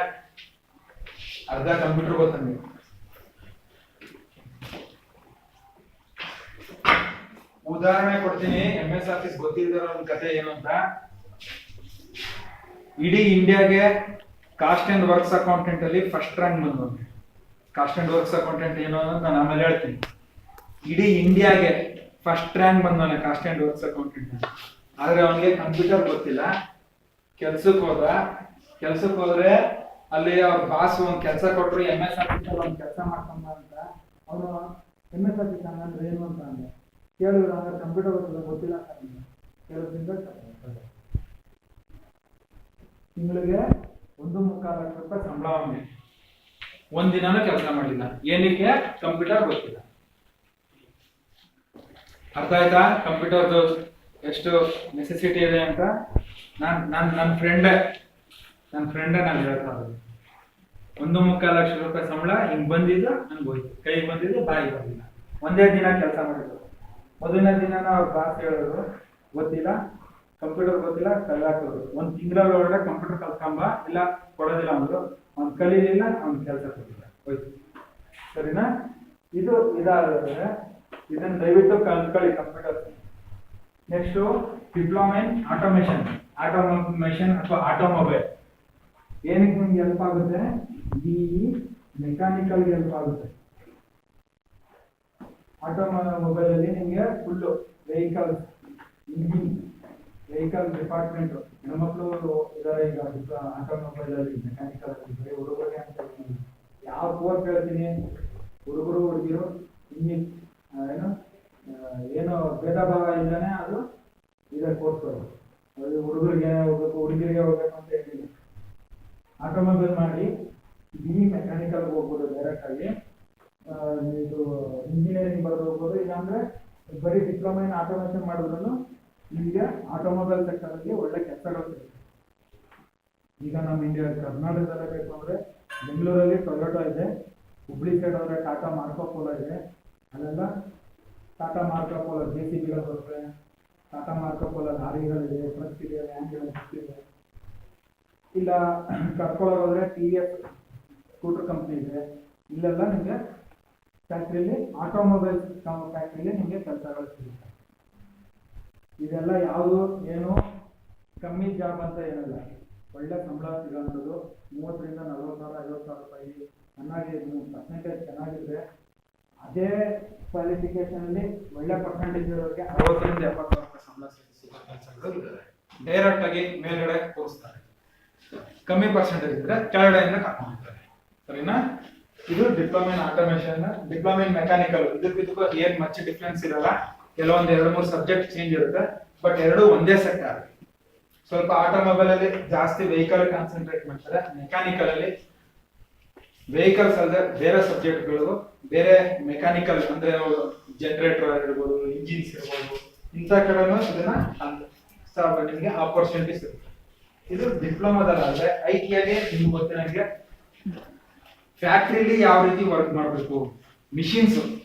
ಅರ್ಧ ಕಂಪ್ಯೂಟರ್ ಗೊತ್ತ ನೀವು. ಉದಾಹರಣೆ ಕೊಡ್ತೀನಿ, MS ಆಫೀಸ್ ಗೊತ್ತಿರೋ ಒಂದು ಕತೆ ಏನು ಅಂತ. ಇಡೀ ಇಂಡಿಯಾಗೆ ಕಾಸ್ಟ್ ಅಂಡ್ ವರ್ಕ್ಸ್ ಅಕೌಂಟೆಂಟ್ ಅಲ್ಲಿ ಫಸ್ಟ್ ರ್ಯಾಂಕ್ ಬಂದು. ಕಾಸ್ಟ್ ಅಂಡ್ ವರ್ಕ್ಸ್ ಅಕೌಂಟೆಂಟ್ ಏನು ಅಂತ ನಾನು ಆಮೇಲೆ ಹೇಳ್ತೀನಿ. ಇಡೀ ಇಂಡಿಯಾಗೆ ಫಸ್ಟ್ ರ್ಯಾಂಕ್ ಬಂದವನೆ ಕಾಸ್ಟ್ ಅಂಡ್ ವರ್ಕ್ಸ್ ಅಕೌಂಟೆಂಟ್. ಆದ್ರೆ ಅವನಿಗೆ ಕಂಪ್ಯೂಟರ್ ಗೊತ್ತಿಲ್ಲ. ಕೆಲ್ಸಕ್ಕೆ ಹೋದ್ರೆ ಅಲ್ಲಿ ಅವ್ರ ಬಾಸ್ ಒಂದ್ ಕೆಲಸ ಕೊಟ್ರು, MS ಆಫೀಸ್ ಅಲ್ಲಿ ಒಂದ್ ಕೆಲಸ ಮಾಡ್ಕೊಂಡ ಅಂತ. ಅವನು MS ಆಫೀಸ್ ಅಂದ್ರೆ ಏನು ಅಂತ ಅಂದ್ರೆ ಕೇಳಿದ್ರು, ಅಂದ್ರೆ ಕಂಪ್ಯೂಟರ್ ಗೊತ್ತಿಲ್ಲ ಕೇಳೋದ್ರಿಂದ ತಿಂಗಳಿಗೆ 1.25 ಲಕ್ಷ ರೂಪಾಯಿ ಸಂಬಳ. ಅವನಿಗೆ ಒಂದಿನಾನು ಕೆಲಸ ಮಾಡಲಿಲ್ಲ. ಏನಕ್ಕೆ? ಕಂಪ್ಯೂಟರ್ ಗೊತ್ತಿಲ್ಲ. ಅರ್ಥ ಆಯ್ತಾ ಕಂಪ್ಯೂಟರ್ದು ಎಷ್ಟು ನೆಸೆಸಿಟಿ ಇದೆ ಅಂತ? ನನ್ನ ಫ್ರೆಂಡೇ ನಾನು ಹೇಳ್ತಾ ಇರೋದು. 1.25 ಲಕ್ಷ ರೂಪಾಯಿ ಸಂಬಳ ಹಿಂಗ್ ಬಂದಿದ್ದು ನನ್ಗೆ ಹೋಯ್ತು, ಕೈ ಬಂದಿದ್ದು ಬಾಯಿ ಬಂದಿಲ್ಲ. ಒಂದೇ ದಿನ ಕೆಲಸ ಮಾಡಿದ್ರು. ಮೊದಲನೇ ದಿನ ಅವ್ರ ಬಾಸ್ ಹೇಳಿದ್ರು ಗೊತ್ತಿಲ್ಲ, ಕಂಪ್ಯೂಟರ್ ಗೊತ್ತಿಲ್ಲ, ಕಲ್ಲಾಕೋದು. 1 ತಿಂಗಳ ಒಳಗಡೆ ಕಂಪ್ಯೂಟರ್ ಕಲ್ತ್ಕೊಂಬ, ಇಲ್ಲ ಕೊಡೋದಿಲ್ಲ ಅಂದ್ರು. ಅವ್ನು ಕಲೀಲಿಲ್ಲ, ಅವ್ನ ಕೆಲಸ ಕೊಟ್ಟಿಲ್ಲ, ಹೋಯ್ತು. ಸರಿನಾ? ಇದು ಇದಾದ್ರೆ ಇದನ್ನ ದಯವಿಟ್ಟು ಕಲ್ತ್ಕೊಳ್ಳಿ computer. Next diploma in automation ಅಥವಾ ಆಟೋಮೊಬೈಲ್. ಏನಕ್ಕೆ ನಿಮ್ಗೆ ಹೆಲ್ಪ್ ಆಗುತ್ತೆ? BE ಮೆಕ್ಯಾನಿಕಲ್ ಹೆಲ್ಪ್ ಆಗುತ್ತೆ. ಆಟೋಮೊಬೈಲ್ ಅಲ್ಲಿ ನಿಮಗೆ full vehicle engine, vehicle department. ಹೆಣ್ಮಕ್ಳು ಇದಾರೆ ಈಗ ಆಟೋಮೊಬೈಲ್ ಅಲ್ಲಿ, ಮೆಕ್ಯಾನಿಕಲ್ ಅಲ್ಲಿ. ಬರೀ ಹುಡುಗರಿಗೆ ಅಂತ ಯಾವ ಕೋರ್ಸ್ ಹೇಳ್ತೀನಿ, ಹುಡುಗರು ಹುಡುಗಿರು ಇಂಜಿನ್ ಏನು ಭೇದ ಭಾವ ಇಲ್ಲದೆ ಅದು ಇದೇ ಕೋರ್ಸ್ಗಳು. ಅದು ಹುಡುಗರಿಗೆ ಹೋಗ್ಬೇಕು, ಹುಡುಗಿರಿಗೆ ಹೋಗ್ಬೇಕು ಅಂತ ಹೇಳಿಲ್ಲ. ಆಟೋಮೊಬೈಲ್ ಮಾಡಿ BE ಮೆಕ್ಯಾನಿಕಲ್ ಹೋಗ್ಬೋದು ಡೈರೆಕ್ಟ್ ಆಗಿ. ಇದು ಇಂಜಿನಿಯರಿಂಗ್ ಬರೆದು ಹೋಗ್ಬೋದು. ಇಲ್ಲಾಂದ್ರೆ ಬರೀ ಡಿಪ್ಲೊಮಾ ಇನ್ ಆಟೋಮೇಷನ್ ಮಾಡಿದ್ರು ನಿಮಗೆ ಆಟೋಮೊಬೈಲ್ ಸೆಕ್ಟರ್ ಅಲ್ಲಿ ಒಳ್ಳೆ ಕೆಲಸಗಳು ಸಿಗುತ್ತೆ. ಈಗ ನಮ್ಮ ಇಂಡಿಯಾ ಕರ್ನಾಟಕದಲ್ಲೇ ಬೇಕು ಅಂದ್ರೆ ಬೆಂಗಳೂರಲ್ಲಿ ಟೊಯೋಟಾ ಇದೆ, ಹುಬ್ಳಿ ಸೈಡ್ ಹೋದ್ರೆ ಟಾಟಾ ಮಾರ್ಕೋಪೋಲೋ ಇದೆ. ಅಲ್ಲೆಲ್ಲ ಟಾಟಾ ಮಾರ್ಕೋಪೋಲೋ JCBಗಳು ಬರುತ್ತೆ, ಟಾಟಾ ಮಾರ್ಕೋಪೋಲೋ ಲಾರಿಗಳಿದೆ, ಟ್ರಕ್ ಇದೆ, ವ್ಯಾನ್ಗಳು ಇದೆ. ಇಲ್ಲ ಕರ್ಕೊಳ್ಳೋದ್ರೆ TVS ಸ್ಕೂಟರ್ ಕಂಪ್ನಿ ಇದೆ. ಇಲ್ಲೆಲ್ಲ ನಿಮಗೆ ಫ್ಯಾಕ್ಟ್ರಿಯಲ್ಲಿ, ಆಟೋಮೊಬೈಲ್ ಫ್ಯಾಕ್ಟ್ರಿಯಲ್ಲಿ ನಿಮಗೆ ಕೆಲಸಗಳು ಸಿಗುತ್ತೆ. ಇದೆಲ್ಲ ಯಾವುದು ಏನು ಕಮ್ಮಿ ಜಾಬ್ ಅಂತ ಏನಿಲ್ಲ, ಒಳ್ಳೆ ಸಂಬಳ ಸಿಗೋಂಥದ್ದು. 30,000 40,000 50,000 ರೂಪಾಯಿ ಚೆನ್ನಾಗಿ ಪರ್ಸೆಂಟೇಜ್ ಚೆನ್ನಾಗಿದ್ರೆ, ಅದೇ ಕ್ವಾಲಿಫಿಕೇಶನ್ ಅಲ್ಲಿ ಒಳ್ಳೆ ಪರ್ಸೆಂಟೇಜ್ ಇರೋರಿಗೆ 60,000 70,000 ರೂಪಾಯಿ ಸಂಬಳ ಸಿಗೋ ಕೆಲಸಗಳು ಇದ್ದಾರೆ. ಡೈರೆಕ್ಟ್ ಆಗಿ ಮೇಲ್ಗಡೆ ತೋರಿಸ್ತಾರೆ, ಕಮ್ಮಿ ಪರ್ಸೆಂಟೇಜ್ ಇದ್ರೆ ಕೆಳಗಡೆಯಿಂದ ಕರ್ಕೊಂಡಿರ್ತಾರೆ. ಸರಿನಾ? ಇದು diploma in automation, diploma in mechanical. ಇದಕ್ಕೂ ಏನ್ ಮಚ್ ಡಿಫ್ರೆನ್ಸ್ ಇರಲ್ಲ, ಕೆಲವೊಂದು 2-3 ಸಬ್ಜೆಕ್ಟ್ ಚೇಂಜ್ ಇರುತ್ತೆ, ಬಟ್ ಎರಡು ಒಂದೇ ಸೆಕ್ಟರ್. ಸ್ವಲ್ಪ ಆಟೋಮೊಬೈಲ್ ಅಲ್ಲಿ ಜಾಸ್ತಿ ವೆಹಿಕಲ್ ಕಾನ್ಸಂಟ್ರೇಟ್ ಮಾಡ್ತಾರೆ, ಮೆಕ್ಯಾನಿಕಲ್ ಅಲ್ಲಿ ವೆಹಿಕಲ್ಸ್ ಅಲ್ಲದೆ ಬೇರೆ ಸಬ್ಜೆಕ್ಟ್ಗಳು, ಬೇರೆ ಮೆಕ್ಯಾನಿಕಲ್ ಅಂದ್ರೆ ಜನರೇಟರ್ ಇರ್ಬೋದು, ಇಂಜಿನ್ಸ್ ಇರ್ಬೋದು, ಇಂಥ ಕಡೆನೂ ಇದನ್ನ ನಿಮಗೆ ಆಪರ್ಚುನಿಟೀಸ್ ಇರುತ್ತೆ. ಇದು ಡಿಪ್ಲೊಮಾದಲ್ಲಾದ್ರೆ ಐಟಿಯಲ್ಲಿ ನಿಮ್ಗೆ ಗೊತ್ತಿರಂಗೆ ಫ್ಯಾಕ್ಟ್ರಿಲಿ ಯಾವ ರೀತಿ ವರ್ಕ್ ಮಾಡಬೇಕು, ಮಿಷಿನ್ಸ್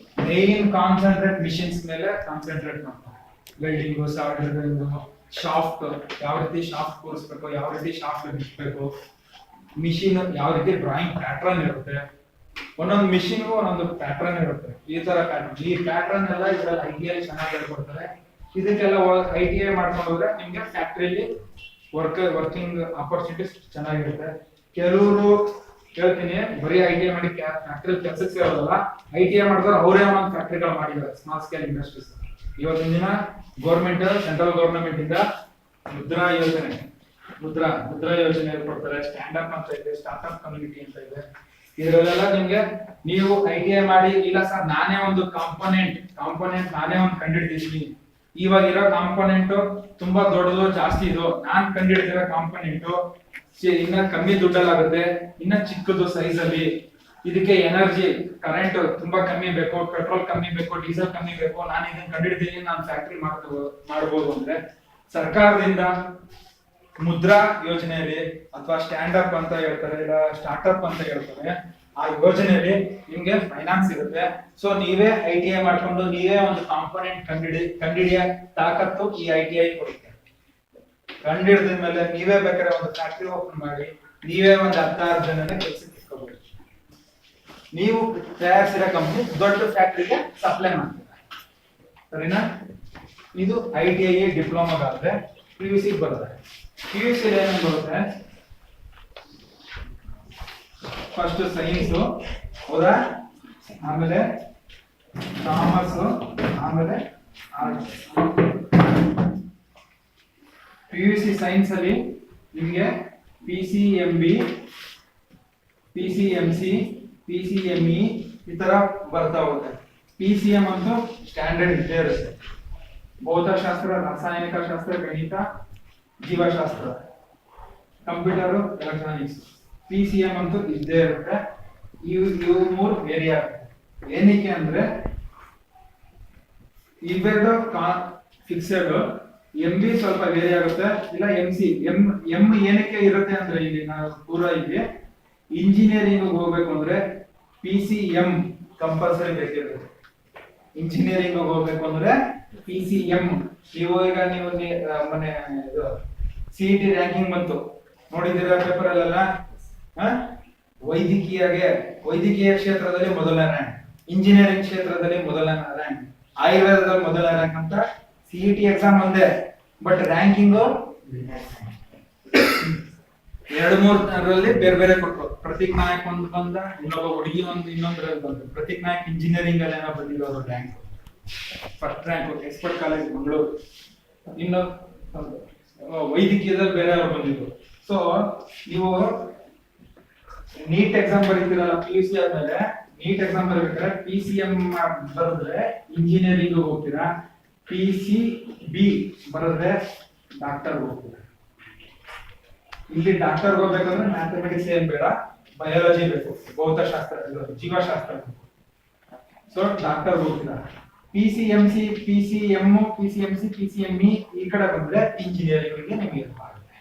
ಮೇನ್ ಕಾನ್ಸಂಟ್ರೇಟ್ ಮಿಷಿನ್ಸ್ ಮೇಲೆ ಕಾನ್ಸಂಟ್ರೇಟ್ ಮಾಡ್ತಾರೆ. ವೆಲ್ಡಿಂಗು, ಸಾಲ್ಡರಿಂಗು, ಶಾಫ್ಟ್ ಯಾವ ರೀತಿ ಶಾಫ್ಟ್ ಕೂರಿಸ್ಬೇಕು, ಯಾವ ರೀತಿ ಶಾಫ್ಟ್ ಬಿಡಿಸ್ಬೇಕು, ಮಿಷಿನ್ ಯಾವ ರೀತಿ ಡ್ರಾಯಿಂಗ್ ಪ್ಯಾಟ್ರನ್ ಇರುತ್ತೆ, ಒಂದೊಂದು ಮಿಷಿನ್ ಒಂದೊಂದು ಪ್ಯಾಟ್ರನ್ ಇರುತ್ತೆ. ಈ ತರ ಪ್ಯಾಟ್ರನ್, ಈ ಪ್ಯಾಟ್ರನ್ ಎಲ್ಲ ಇದ್ರಲ್ಲಿ ಐಟಿಐ ಚೆನ್ನಾಗಿ ಹೇಳ್ಕೊಡ್ತಾರೆ. ಇದಕ್ಕೆಲ್ಲ ಐಟಿಐ ಮಾಡ್ಕೊಂಡು ಹೋದ್ರೆ ನಿಮ್ಗೆ ಫ್ಯಾಕ್ಟ್ರಿಯಲ್ಲಿ ವರ್ಕಿಂಗ್ ಆಪರ್ಚುನಿಟೀಸ್ ಚೆನ್ನಾಗಿರುತ್ತೆ. ಕೆಲವರು ಹೇಳ್ತೀನಿ ಬರೀ ಐಟಿಐ ಮಾಡಿ ಫ್ಯಾಕ್ಟ್ರಿ ಕೆಲಸಕ್ಕೆ ಸೇರೋದಲ್ಲ, ಐಟಿಐ ಮಾಡಿದ್ರೆ ಅವರೇ ಒಂದೊಂದು ಫ್ಯಾಕ್ಟ್ರಿಗಳು ಮಾಡಿದ್ದಾರೆ, ಸ್ಮಾಲ್ ಸ್ಕೇಲ್ ಇಂಡಸ್ಟ್ರೀಸ್. ಇವತ್ತಿನ ದಿನ ಗೌರ್ಮೆಂಟ್, ಸೆಂಟ್ರಲ್ ಗವರ್ನಮೆಂಟ್ ಇಂದ ಮುದ್ರಾ ಯೋಜನೆ ಕೊಡ್ತಾರೆ. ಸ್ಟ್ಯಾಂಡ್ ಅಪ್ ಅಂತ ಇದೆ, ಸ್ಟಾರ್ಟ್ಅಪ್ ಕಮ್ಯುನಿಟಿ ಅಂತ ಇದೆ. ಇದರಲ್ಲೆಲ್ಲ ನಿಮ್ಗೆ ನೀವು ಐಟಿಐ ಮಾಡಿ, ಇಲ್ಲ ಸರ್ ನಾನೇ ಒಂದು ಕಾಂಪೋನೆಂಟ್ ನಾನೇ ಒಂದು ಕಂಡಿಡ್ದಿದ್ದೀನಿ, ಇವಾಗಿರೋ ಕಾಂಪೋನೆಂಟ್ ತುಂಬಾ ದೊಡ್ಡದು ಜಾಸ್ತಿ ಇದು, ನಾನ್ ಕಂಡಿಡ್ದಿರೋ ಕಾಂಪೋನೆಂಟ್ ಇನ್ನ ಕಮ್ಮಿ ದುಡ್ಡಲ್ಲಾಗುತ್ತೆ, ಇನ್ನ ಚಿಕ್ಕದು ಸೈಜ್ ಅಲ್ಲಿ, ಇದಕ್ಕೆ ಎನರ್ಜಿ ಕರೆಂಟ್ ತುಂಬಾ ಕಮ್ಮಿ ಬೇಕು, ಪೆಟ್ರೋಲ್ ಕಮ್ಮಿ ಬೇಕು, ಡೀಸೆಲ್ ಕಮ್ಮಿ ಬೇಕು, ನಾನು ಇದನ್ನ ಕಂಡಿಡ್ತೀನಿ, ನಾನು ಫ್ಯಾಕ್ಟ್ರಿ ಮಾಡಬಹುದು ಅಂದ್ರೆ ಸರ್ಕಾರದಿಂದ ಮುದ್ರಾ ಯೋಜನೆಯಲ್ಲಿ ಅಥವಾ ಸ್ಟ್ಯಾಂಡ್ ಅಪ್ ಅಂತ ಹೇಳ್ತಾರೆ, ಇಲ್ಲ ಸ್ಟಾರ್ಟ್ಅಪ್ ಅಂತ ಹೇಳ್ತಾರೆ, ಆ ಯೋಜನೆಯಲ್ಲಿ ನಿಮ್ಗೆ ಫೈನಾನ್ಸ್ ಇರುತ್ತೆ. ಸೊ ನೀವೇ ಐಟಿಐ ಮಾಡ್ಕೊಂಡು ನೀವೇ ಒಂದು ಕಾಂಪೋನೆಂಟ್ ಕಂಡಿಡಿಯ ತಾಕತ್ತು ಈ ಐಟಿಐ ಕೊಡುತ್ತೆ. ಕಂಡಿಡಿದ ಮೇಲೆ ನೀವೇ ಬೇಕಾದ್ರೆ ಒಂದು ಫ್ಯಾಕ್ಟ್ರಿ ಓಪನ್ ಮಾಡಿ, ನೀವೇ ಒಂದು 16 ಜನನ ಕೆಲಸಕ್ಕೆ ಇಟ್ಕೋಬಹುದು. ನೀವು ತಯಾರಿಸಿರೋ ಕಂಪನಿ ದೊಡ್ಡ ಫ್ಯಾಕ್ಟ್ರಿಗೆ ಸಪ್ಲೈ ಮಾಡ್ತೀರಾ. ಸರಿನಾ? ಇದು ಐಟಿಐ ಡಿಪ್ಲೊಮಾಗಾದ್ರೆ ಪಿಯುಸಿ ಬರುತ್ತೆ. ಪಿಯುಸಿ ಏನೇನು ಬರುತ್ತೆ? ಫಸ್ಟ್ ಸೈನ್ಸ್, ಹೌದಾ? ಆಮೇಲೆ ಕಾಮರ್ಸ್, ಆಮೇಲೆ ಆರ್ಟ್ಸ್. ಪಿಯುಸಿ ಸೈನ್ಸ್ ಅಲ್ಲಿ ನಿಮಗೆ ಪಿಸಿಎಂಬಿ, ಪಿಸಿಎಂಸಿ, ಪಿಸಿಎಂಇ ಈ ತರ ಬರ್ತಾ ಹೋಗುತ್ತೆ. ಪಿಸಿಎಂ ಅಂತೂ ಸ್ಟ್ಯಾಂಡರ್ಡ್ ಇದ್ದೇ ಇರುತ್ತೆ. ಭೌತಶಾಸ್ತ್ರ, ರಾಸಾಯನಿಕ ಶಾಸ್ತ್ರ, ಗಣಿತ, ಜೀವಶಾಸ್ತ್ರ, ಕಂಪ್ಯೂಟರ್, ಎಲೆಕ್ಟ್ರಾನಿಕ್ಸ್. ಪಿಸಿಎಂ ಅಂತೂ ಇದ್ದೇ ಇರುತ್ತೆ. ಇವು 3 ವೇರಿಯಾ. ಏನಕ್ಕೆ ಅಂದ್ರೆ ಇವೆರಡು ಫಿಕ್ಸೆಡ್, ಎಂಬಿ ಸ್ವಲ್ಪ ವೇರಿ ಆಗುತ್ತೆ, ಇಲ್ಲ ಎಂಸಿ. ಎಂ ಏನಕ್ಕೆ ಇರುತ್ತೆ ಅಂದ್ರೆ ಇಲ್ಲಿ ನಾವು ಪೂರ ಇಲ್ಲಿ ಇಂಜಿನಿಯರಿಂಗ್ ಹೋಗ್ಬೇಕು ಅಂದ್ರೆ ಪಿಸಿಎಂ ಕಂಪಲ್ಸರಿ ಬೇಕಿರುತ್ತೆ. ಇಂಜಿನಿಯರಿಂಗ್ ಹೋಗ್ಬೇಕು ಅಂದ್ರೆ ಪಿಸಿಎಂ. ನೀವು ಈಗ ನೀವು ಮೊನ್ನೆ ಸಿಇಟಿ ರ್ಯಾಂಕಿಂಗ್ ಬಂತು ನೋಡಿದಿರ ಪೇಪರ್ ಅಲ್ಲೆಲ್ಲ, ವೈದ್ಯಕೀಯ ಕ್ಷೇತ್ರದಲ್ಲಿ ಮೊದಲನೇ ರ್ಯಾಂಕ್, ಇಂಜಿನಿಯರಿಂಗ್ ಕ್ಷೇತ್ರದಲ್ಲಿ ಮೊದಲನೇ ರ್ಯಾಂಕ್, ಆಯುರ್ವೇದದಲ್ಲಿ ಮೊದಲನೇ ರ್ಯಾಂಕ್ ಅಂತ ಸಿಇಟಿ ಎಕ್ಸಾಮ್ ಒಂದೇ, ಬಟ್ ರ್ಯಾಂಕಿಂಗ್ 2-3 ಬೇರೆ ಬೇರೆ ಕೊಟ್ಟರು. ಪ್ರತೀಕ್ ನಾಯಕ್ ಒಂದು ಬಂದ, ಇನ್ನೊಬ್ಬ ಹುಡುಗಿ ಇನ್ನೊಂದ್ರಲ್ಲಿ ಬಂದ್ರು. ಪ್ರತೀಕ್ ನಾಯಕ್ ಇಂಜಿನಿಯರಿಂಗ್ ಅಲ್ಲಿ ಏನೋ ಬಂದಿರೋರು rank, first rank expert college Mangaluru. ಇನ್ನು ವೈದ್ಯಕೀಯದಲ್ಲಿ ಬೇರೆಯವರು ಬಂದಿದ್ರು. ಸೊ ನೀವು ನೀಟ್ ಎಕ್ಸಾಮ್ ಬರೀತೀರಲ್ಲ ಪಿಯುಸಿ ಆದ್ಮೇಲೆ, ನೀಟ್ ಎಕ್ಸಾಮ್ ಬರೀಬೇಕಾದ್ರೆ ಪಿಸಿಎಂ ಬರೆದ್ರೆ ಇಂಜಿನಿಯರಿಂಗ್ ಹೋಗ್ತೀರಾ, ಪಿಸಿಬಿ ಬರೆದ್ರೆ ಡಾಕ್ಟರ್ ಹೋಗ್ತೀರಾ. ಇಲ್ಲಿ ಡಾಕ್ಟರ್ ಹೋಗ್ಬೇಕಂದ್ರೆ ಮ್ಯಾಥಮೆಟಿಕ್ಸ್ ಏನ್ ಬೇಡ, ಬಯಾಲಜಿ ಬೇಕು, ಭೌತಶಾಸ್ತ್ರ, ಜೀವಶಾಸ್ತ್ರ ಬೇಕು. ಸೊ ಡಾಕ್ಟರ್ ಹೋಗ್ತೀರಾ. ಪಿಸಿಎಂಸಿ, ಪಿಸಿಎಂ, ಪಿಸಿಎಂಸಿ, ಪಿಸಿಎಂಇ ಈ ಕಡೆ ಬಂದ್ರೆ ಇಂಜಿನಿಯರಿಂಗ್ ನಿಮಗೆ ಆಗುತ್ತೆ.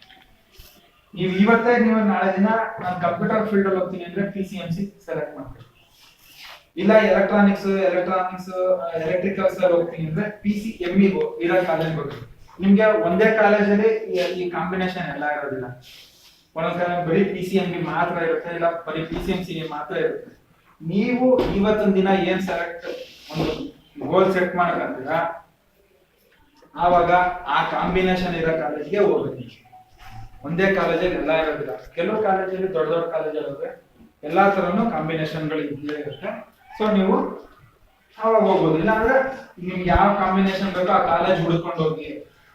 ನೀವು ಇವತ್ತೇ ನೀವು ನಾಳೆ ದಿನ ನಾನು ಕಂಪ್ಯೂಟರ್ ಫೀಲ್ಡ್ ಅಲ್ಲಿ ಹೋಗ್ತೀನಿ ಅಂದ್ರೆ ಪಿಸಿಎಂಸಿ ಸೆಲೆಕ್ಟ್ ಮಾಡ್ತೀವಿ. ಇಲ್ಲ ಎಲೆಕ್ಟ್ರಾನಿಕ್ಸ್ ಎಲೆಕ್ಟ್ರಿಕಲ್ಸ್ ಅಲ್ಲಿ ಹೋಗ್ತೀನಿ ಅಂದ್ರೆ ಪಿಸಿಎಂಇ ಇರೋ ಕಾಲೇಜ್ ಹೋಗ್ತೀವಿ. ನಿಮ್ಗೆ ಒಂದೇ ಕಾಲೇಜಲ್ಲಿ ಈ ಕಾಂಬಿನೇಷನ್ ಎಲ್ಲ ಇರೋದಿಲ್ಲ. ಒಂದೊಂದ್ ಕಾಲೇಜ್ ಬರೀ ಪಿಸಿಎಂಬಿ ಮಾತ್ರ ಇರುತ್ತೆ, ಇಲ್ಲ ಬರೀ ಪಿಸಿಎಂಸಿ ಮಾತ್ರ ಇರುತ್ತೆ. ನೀವು ಇವತ್ತಿನ ದಿನ ಏನ್ ಸೆಲೆಕ್ಟ್ ಒಂದು ಗೋಲ್ ಸೆಟ್ ಮಾಡಕಂತೀರಾ, ಆವಾಗ ಆ ಕಾಂಬಿನೇಷನ್ ಇರೋ ಕಾಲೇಜ್ಗೆ ಹೋಗ್ಬೇಕು. ಒಂದೇ ಕಾಲೇಜಲ್ಲಿ ಎಲ್ಲ ಇರೋದಿಲ್ಲ, ಕೆಲವು ಕಾಲೇಜಲ್ಲಿ ದೊಡ್ಡ ದೊಡ್ಡ ಕಾಲೇಜಲ್ಲಿ ಎಲ್ಲಾ ತರನು ಕಾಂಬಿನೇಷನ್ಗಳು ಇದ್ದೇ ಇರುತ್ತೆ. ಸೊ ನೀವು ಅವಾಗ ಹೋಗ್ಬೋದು. ಇಲ್ಲಾಂದ್ರೆ ನಿಮ್ಗೆ ಯಾವ ಕಾಂಬಿನೇಷನ್ ಬೇಕೋ ಆ ಕಾಲೇಜ್ ಹುಡ್ಕೊಂಡು ಹೋಗಿ.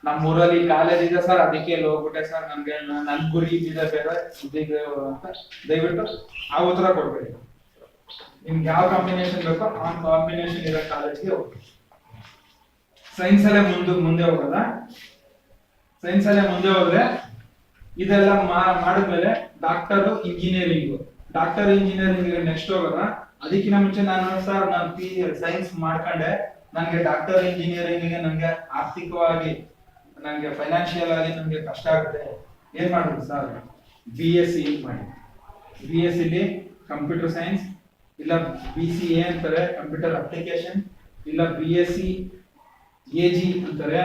ನಮ್ಮ ಊರಲ್ಲಿ ಕಾಲೇಜ್ ಇದೆ ಸರ್, ಅದಕ್ಕೆ ಇಲ್ಲಿ ಹೋಗ್ಬಿಟ್ಟೆ ಸರ್, ನನ್ಗೆ ನನ್ ಗುರಿ ಇದೆ ಬೇರೆ ಇದಿದೆ ಅಂತ ದಯವಿಟ್ಟು ಆ ಉತ್ತರ ಕೊಡ್ಬೇಡಿ. ನಿಮ್ಗೆ ಯಾವ ಕಾಂಬಿನೇಷನ್ ಬೇಕೋ ಆ ಕಾಂಬಿನೇಷನ್ ಇರೋ ಕಾಲೇಜ್ಗೆ ಹೋಗಿ. ಸೈನ್ಸ್ ಅಲ್ಲೇ ಮುಂದೆ ಹೋಗಲ್ಲ. ಸೈನ್ಸ್ ಅಲ್ಲೇ ಮುಂದೆ ಹೋದ್ರೆ ಇದೆಲ್ಲ ಮಾಡಿದ್ಮೇಲೆ ಡಾಕ್ಟರ್ ಇಂಜಿನಿಯರಿಂಗ್ ನೆಕ್ಸ್ಟ್ ಹೋಗಲ್ಲ. ಅದಕ್ಕಿಂತ ಮುಂಚೆ ನಾನು ಸೈನ್ಸ್ ಮಾಡ್ಕೊಂಡೆ, ನನ್ಗೆ ಡಾಕ್ಟರ್ ಇಂಜಿನಿಯರಿಂಗ್ ನಂಗೆ ಆರ್ಥಿಕವಾಗಿ ನಂಗೆ ಫೈನಾನ್ಷಿಯಲ್ ಆಗಿ ನಂಗೆ ಕಷ್ಟ ಆಗುತ್ತೆ, ಏನ್ ಮಾಡುದು ಸರ್? BSc ಮಾಡಿ. BSc ಕಂಪ್ಯೂಟರ್ ಸೈನ್ಸ್, ಇಲ್ಲ BCA ಅಂತಾರೆ ಕಂಪ್ಯೂಟರ್ ಅಪ್ಲಿಕೇಶನ್, ಇಲ್ಲ BSc AG ಅಂತಾರೆ.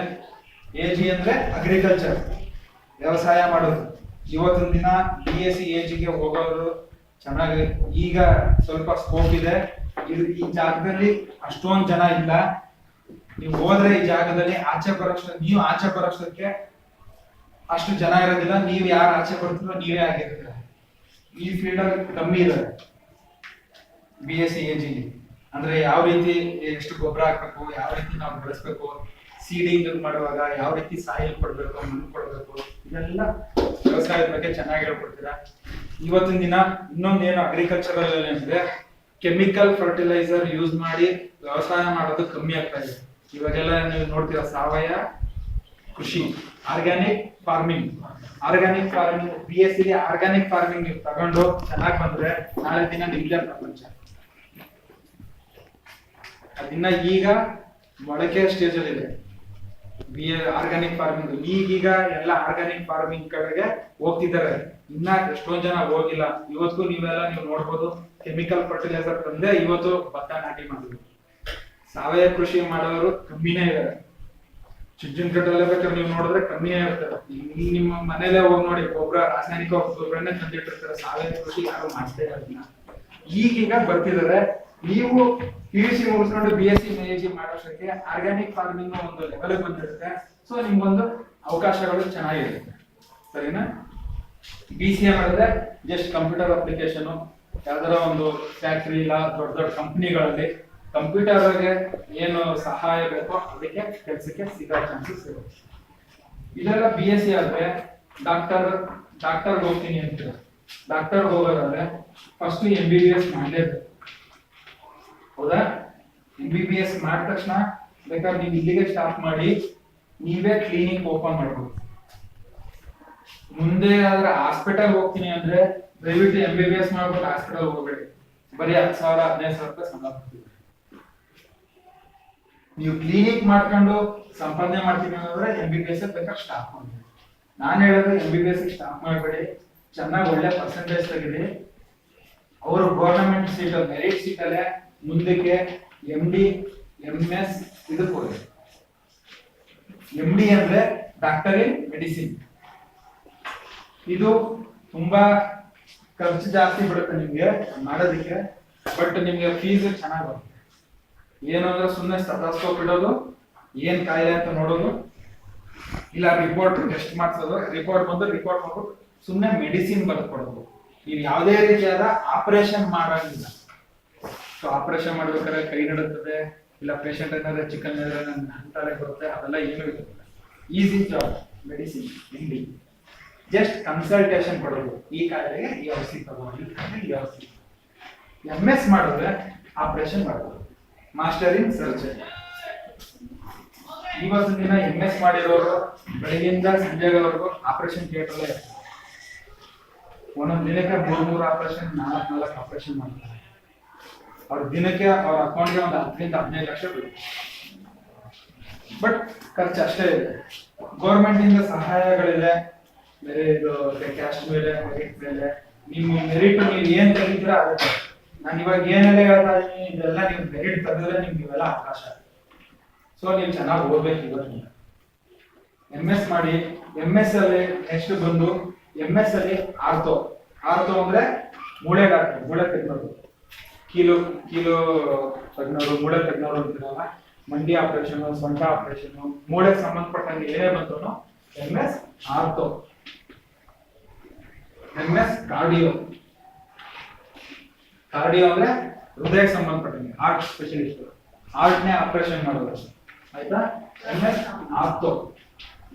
AG ಅಂದ್ರೆ ಅಗ್ರಿಕಲ್ಚರ್, ವ್ಯವಸಾಯ ಮಾಡೋದು. ಇವತ್ತಿನ ದಿನ BSc AG ಗೆ ಹೋಗೋರು ಚೆನ್ನಾಗಿ, ಈಗ ಸ್ವಲ್ಪ ಸ್ಕೋಪ್ ಇದೆ. ಈ ಜಾಗದಲ್ಲಿ ಅಷ್ಟೊಂದು ಜನ ಇಲ್ಲ. ನೀವು ಹೋದ್ರೆ ಈ ಜಾಗದಲ್ಲಿ ನೀವು ಆಚೆ ಬರೋಷ್ಟಕ್ಕೆ ಅಷ್ಟು ಜನ ಇರೋದಿಲ್ಲ. ನೀವು ಯಾರು ಆಚೆ ಬರ್ತೀರೋ ನೀವೇ ಆಗಿರ್ತೀರ. ಈ ಫೀಲ್ಡ್ ಅಲ್ಲಿ ಕಮ್ಮಿ ಇದೆ BSc AG. ಅಂದ್ರೆ ಯಾವ ರೀತಿ ಎಷ್ಟು ಗೊಬ್ಬರ ಹಾಕ್ಬೇಕು, ಯಾವ ರೀತಿ ನಾವು ಬೆಳೆಸ್ಬೇಕು, ಸೀಡಿಂಗ್ ಮಾಡುವಾಗ ಯಾವ ರೀತಿ ಸಾಯಿಲ್ ಕೊಡ್ಬೇಕು, ಮಣ್ಣು ಕೊಡ್ಬೇಕು, ಇದೆಲ್ಲ ವ್ಯವಸಾಯದ ಬಗ್ಗೆ ಚೆನ್ನಾಗಿ ಹೇಳ್ಕೊಡ್ತೀರಾ. ಇವತ್ತಿನ ದಿನ ಇನ್ನೊಂದೇನು ಅಗ್ರಿಕಲ್ಚರಲ್ ಅಂದ್ರೆ ಕೆಮಿಕಲ್ ಫರ್ಟಿಲೈಸರ್ ಯೂಸ್ ಮಾಡಿ ವ್ಯವಸಾಯ ಮಾಡೋದು ಕಮ್ಮಿ ಆಗ್ತಾ ಇದೆ. ಇವಾಗೆಲ್ಲ ನೀವು ನೋಡ್ತೀರಾ ಸಾವಯವ ಕೃಷಿ, organic farming. BSc organic farming ನೀವು ತಗೊಂಡು ಚೆನ್ನಾಗಿ ಬಂದ್ರೆ ನಾಳೆ ದಿನ ನಿಮ್ದೇ ಪ್ರಪಂಚ. ಅದಿನ್ನ ಈಗ ಮೊಳಕೆ ಸ್ಟೇಜ್ ಅಲ್ಲಿ ಇದೆ ಆರ್ಗ್ಯಾನಿಕ್ ಫಾರ್ಮಿಂಗ್. ಈಗೀಗ ಎಲ್ಲ ಆರ್ಗ್ಯಾನಿಕ್ ಫಾರ್ಮಿಂಗ್ ಕಡೆಗೆ ಹೋಗ್ತಿದ್ದಾರೆ. ಇನ್ನ ಎಷ್ಟೊಂದ್ ಜನ ಹೋಗಿಲ್ಲ. ಇವತ್ತು ನೀವು ನೋಡ್ಬೋದು, ಕೆಮಿಕಲ್ ಫರ್ಟಿಲೈಸರ್ ತಂದೆ ಇವತ್ತು ಭತ್ತ ನಾಟಿ ಮಾಡಿದ್ರು. ಸಾವಯವ ಕೃಷಿ ಮಾಡೋರು ಕಮ್ಮಿನೇ ಇದ್ದಾರೆ. ಚುಂಚನಕಟ್ಟಲ್ಲೇ ಬೇಕಾದ್ರೆ ನೀವು ನೋಡಿದ್ರೆ ಕಮ್ಮಿನೇ ಇರ್ತಾರೆ. ನಿಮ್ಮ ಮನೇಲೆ ಹೋಗಿ ನೋಡಿ, ರಾಸಾಯನಿಕ ಗೊಬ್ಬರನೇ ತಂದಿಟ್ಟಿರ್ತಾರೆ. ಸಾವಯವ ಕೃಷಿ ಯಾರು ಮಾಡ್ತಾ ಇರೋದಿಲ್ಲ. ಈಗೀಗ ಬರ್ತಿದ್ದಾರೆ. ನೀವು PUC ಮುಗಿಸ್ಕೊಂಡು BSc AG ಮಾಡೋಷ್ಟಕ್ಕೆ ಆರ್ಗ್ಯಾನಿಕ್ ಫಾರ್ಮಿಂಗ್ ಒಂದು ಲೆವೆಲ್ ಬಂದಿರುತ್ತೆ. ಸೊ ನಿಮ್ಗೊಂದು ಅವಕಾಶಗಳು ಚೆನ್ನಾಗಿರುತ್ತೆ. ಸರಿನಾ? BCA ಮಾಡಿದ್ರೆ ಜಸ್ಟ್ ಕಂಪ್ಯೂಟರ್ ಅಪ್ಲಿಕೇಶನ್, ಯಾವ್ದಾರ ಒಂದು ಫ್ಯಾಕ್ಟ್ರಿ ಇಲ್ಲ ದೊಡ್ಡ ದೊಡ್ಡ ಕಂಪ್ನಿಗಳಲ್ಲಿ ಕಂಪ್ಯೂಟರ್ಗೆ ಏನು ಸಹಾಯ ಬೇಕೋ ಅದಕ್ಕೆ ಕೆಲಸಕ್ಕೆ ಸಿಗೋ ಚಾನ್ಸಸ್ ಇರುತ್ತೆ. ಇದೆಲ್ಲ BSc ಆದ್ರೆ ಡಾಕ್ಟರ್ ಹೋಗ್ತೀನಿ ಅಂತೀರ. ಡಾಕ್ಟರ್ ಹೋಗೋದಾದ್ರೆ ಫಸ್ಟ್ MBBS ಮಾಡಲೇಬೇಕು. ಹೌದಾ? MBBS ಮಾಡಿದ ತಕ್ಷಣ ಬೇಕಾದ್ರೆ ನೀವು ಇಲ್ಲಿಗೆ ಸ್ಟಾಪ್ ಮಾಡಿ ನೀವೇ ಕ್ಲಿನಿಕ್ ಓಪನ್ ಮಾಡ್ಬೋದು. ಮುಂದೆ ಆದ್ರೆ ಹಾಸ್ಪಿಟಲ್ ಹೋಗ್ತೀನಿ ಅಂದ್ರೆ ದಯವಿಟ್ಟು MBBS ಮಾಡ್ಬಿಟ್ಟು ಹಾಸ್ಪಿಟಲ್ ಹೋಗ್ಬೇಡಿ. ಬರೀ 10,000 15,000 ರೂಪಾಯಿ ಸಂಬಳ ಬರ್ತೀವಿ. ನೀವು ಕ್ಲಿನಿಕ್ ಮಾಡ್ಕೊಂಡು ಸಂಪಾದನೆ ಮಾಡ್ತೀನಿ ಅಂದ್ರೆ MBBS ಬೇಕಾದ್ರೆ ಸ್ಟಾಪ್ ಮಾಡಿ. ನಾನು ಹೇಳೋದು MBBS ಸ್ಟಾಪ್ ಮಾಡಬೇಡಿ. ಚೆನ್ನಾಗಿ ಒಳ್ಳೆ ಪರ್ಸೆಂಟೇಜ್ ತೆಗೀರಿ. ಅವರು ಗೌರ್ಮೆಂಟ್ ಸೀಟ್ ಮೆರಿಟ್ ಸೀಟ್ ಅಲ್ಲೇ ಮುಂದಕ್ಕೆ MD MS ಇದಕ್ಕೆ ಹೋಗಿ. MD ಅಂದ್ರೆ ಡಾಕ್ಟರ್ ಇನ್ ಮೆಡಿಸಿನ್. ಇದು ತುಂಬಾ ಖರ್ಚು ಜಾಸ್ತಿ ಬಿಡುತ್ತೆ ನಿಮ್ಗೆ ಮಾಡೋದಕ್ಕೆ, ಬಟ್ ನಿಮ್ಗೆ ಫೀಸ್ ಚೆನ್ನಾಗಿ ಬರುತ್ತೆ. ಏನು ಅಂದ್ರೆ ಸುಮ್ಮನೆ ಸ್ಟೆಥೋಸ್ಕೋಪ್ ಇಡೋದು, ಏನ್ ಕಾಯಿಲೆ ಅಂತ ನೋಡೋದು, ಇಲ್ಲ ರಿಪೋರ್ಟ್ ಟೆಸ್ಟ್ ಮಾಡಿಸೋದು, ರಿಪೋರ್ಟ್ ಮಾಡ್ಬಿಟ್ಟು ಸುಮ್ಮನೆ ಮೆಡಿಸಿನ್ ಬರ್ಕೊಡೋದು. ನೀವು ಯಾವುದೇ ರೀತಿಯಾದ ಆಪರೇಷನ್ ಮಾಡೋಂಗಿಲ್ಲ. ಸೊ ಆಪರೇಷನ್ ಮಾಡ್ಬೇಕಾದ್ರೆ ಕೈ ನಡುತ್ತದೆ, ಇಲ್ಲ ಪೇಷಂಟ್ ಏನಾದ್ರೆ ಚಿಕನ್ ಅಂತಾಳೆ ಬರುತ್ತೆ, ಅದೆಲ್ಲ ಏನು ಇರೋದಿಲ್ಲ. Easy job medicine. MD just consultation ಕೊಡೋದು, ಈ ಕಾಯಿಲೆಗೆ ಈ ಔಷಧಿ ತಗೋದು, ಈ ಔಷಧಿ. MS ಮಾಡಿದ್ರೆ ಆಪರೇಷನ್ ಮಾಡೋದು, ಮಾಸ್ಟರ್ ಇನ್ ಸರ್ಜರಿ. ಇವತ್ತು ದಿನ MS ಮಾಡಿರೋರು ಬೆಳಗಿಂದ ಸಂಜೆವರೆಗೂ ಆಪರೇಷನ್ ಥಿಯೇಟರ್ ಇರ್ತಾರೆ. ಒಂದೊಂದು ದಿನಕ್ಕೆ 3 ಆಪರೇಷನ್ 4 ಆಪರೇಷನ್ ಮಾಡ್ತಾರೆ. ಅವ್ರ ದಿನಕ್ಕೆ ಅವ್ರ ಅಕೌಂಟ್ಗೆ ಒಂದು 10 ರಿಂದ 15 ಲಕ್ಷ ಬೀಳುತ್ತೆ. ಬಟ್ ಖರ್ಚು ಅಷ್ಟೇ ಇದೆ. ಗೌರ್ಮೆಂಟ್ ಇಂದ ಸಹಾಯಗಳಿದೆ, ಬೇರೆ ಇದು ಕ್ಯಾಸ್ಟ್ ಮೇಲೆ, ಮೆರಿಟ್ ಮೇಲೆ. ನಿಮ್ಮ ಮೆರಿಟ್ ನೀವು ಏನ್ ತೆಗಿತೀರಾ ಆಗುತ್ತೆ. ನಾನು ಇವಾಗ ಏನೆಲ್ಲ ಹೇಳ್ತಾ ಇದ್ದೀನಿ ಇದೆಲ್ಲ ನೀವು ಮೆರಿಟ್ ತೆಗೆದ್ರೆ ನಿಮ್ಗೆ ಇವೆಲ್ಲ ಅವಕಾಶ. ಸೊ ನೀವು ಚೆನ್ನಾಗಿ ಓದ್ಬೇಕು. ಇವತ್ತಿನ MS ಮಾಡಿ. MS ಅಲ್ಲಿ ನೆಕ್ಸ್ಟ್ ಬಂದು MS ಅಲ್ಲಿ ಆರ್ಥೋ ಅಂದ್ರೆ ಮೂಳೆ ಡಾಕ್ಟರ್, ಮೂಳೆ ತಜ್ಞರು, ಕೀಲು ತಜ್ಞರು, ಮೂಳೆ ತಜ್ಞರು ಅಂತಿರಲ್ಲ. ಮಂಡಿ ಆಪರೇಷನ್, ಸೊಂಟ ಆಪರೇಷನ್, ಮೂಳೆಗೆ ಸಂಬಂಧಪಟ್ಟಂಗೆ ಏನೇ ಬಂದ್ರು MS ortho, MS cardio. Cardio ಅಂದ್ರೆ ಹೃದಯಕ್ಕೆ ಸಂಬಂಧಪಟ್ಟಂಗೆ, ಹಾರ್ಟ್ ಸ್ಪೆಷಲಿಸ್ಟ್, ಹಾರ್ಟ್ ನೇ ಆಪರೇಷನ್ ಮಾಡೋದು ಆಯ್ತಾ. MS ortho.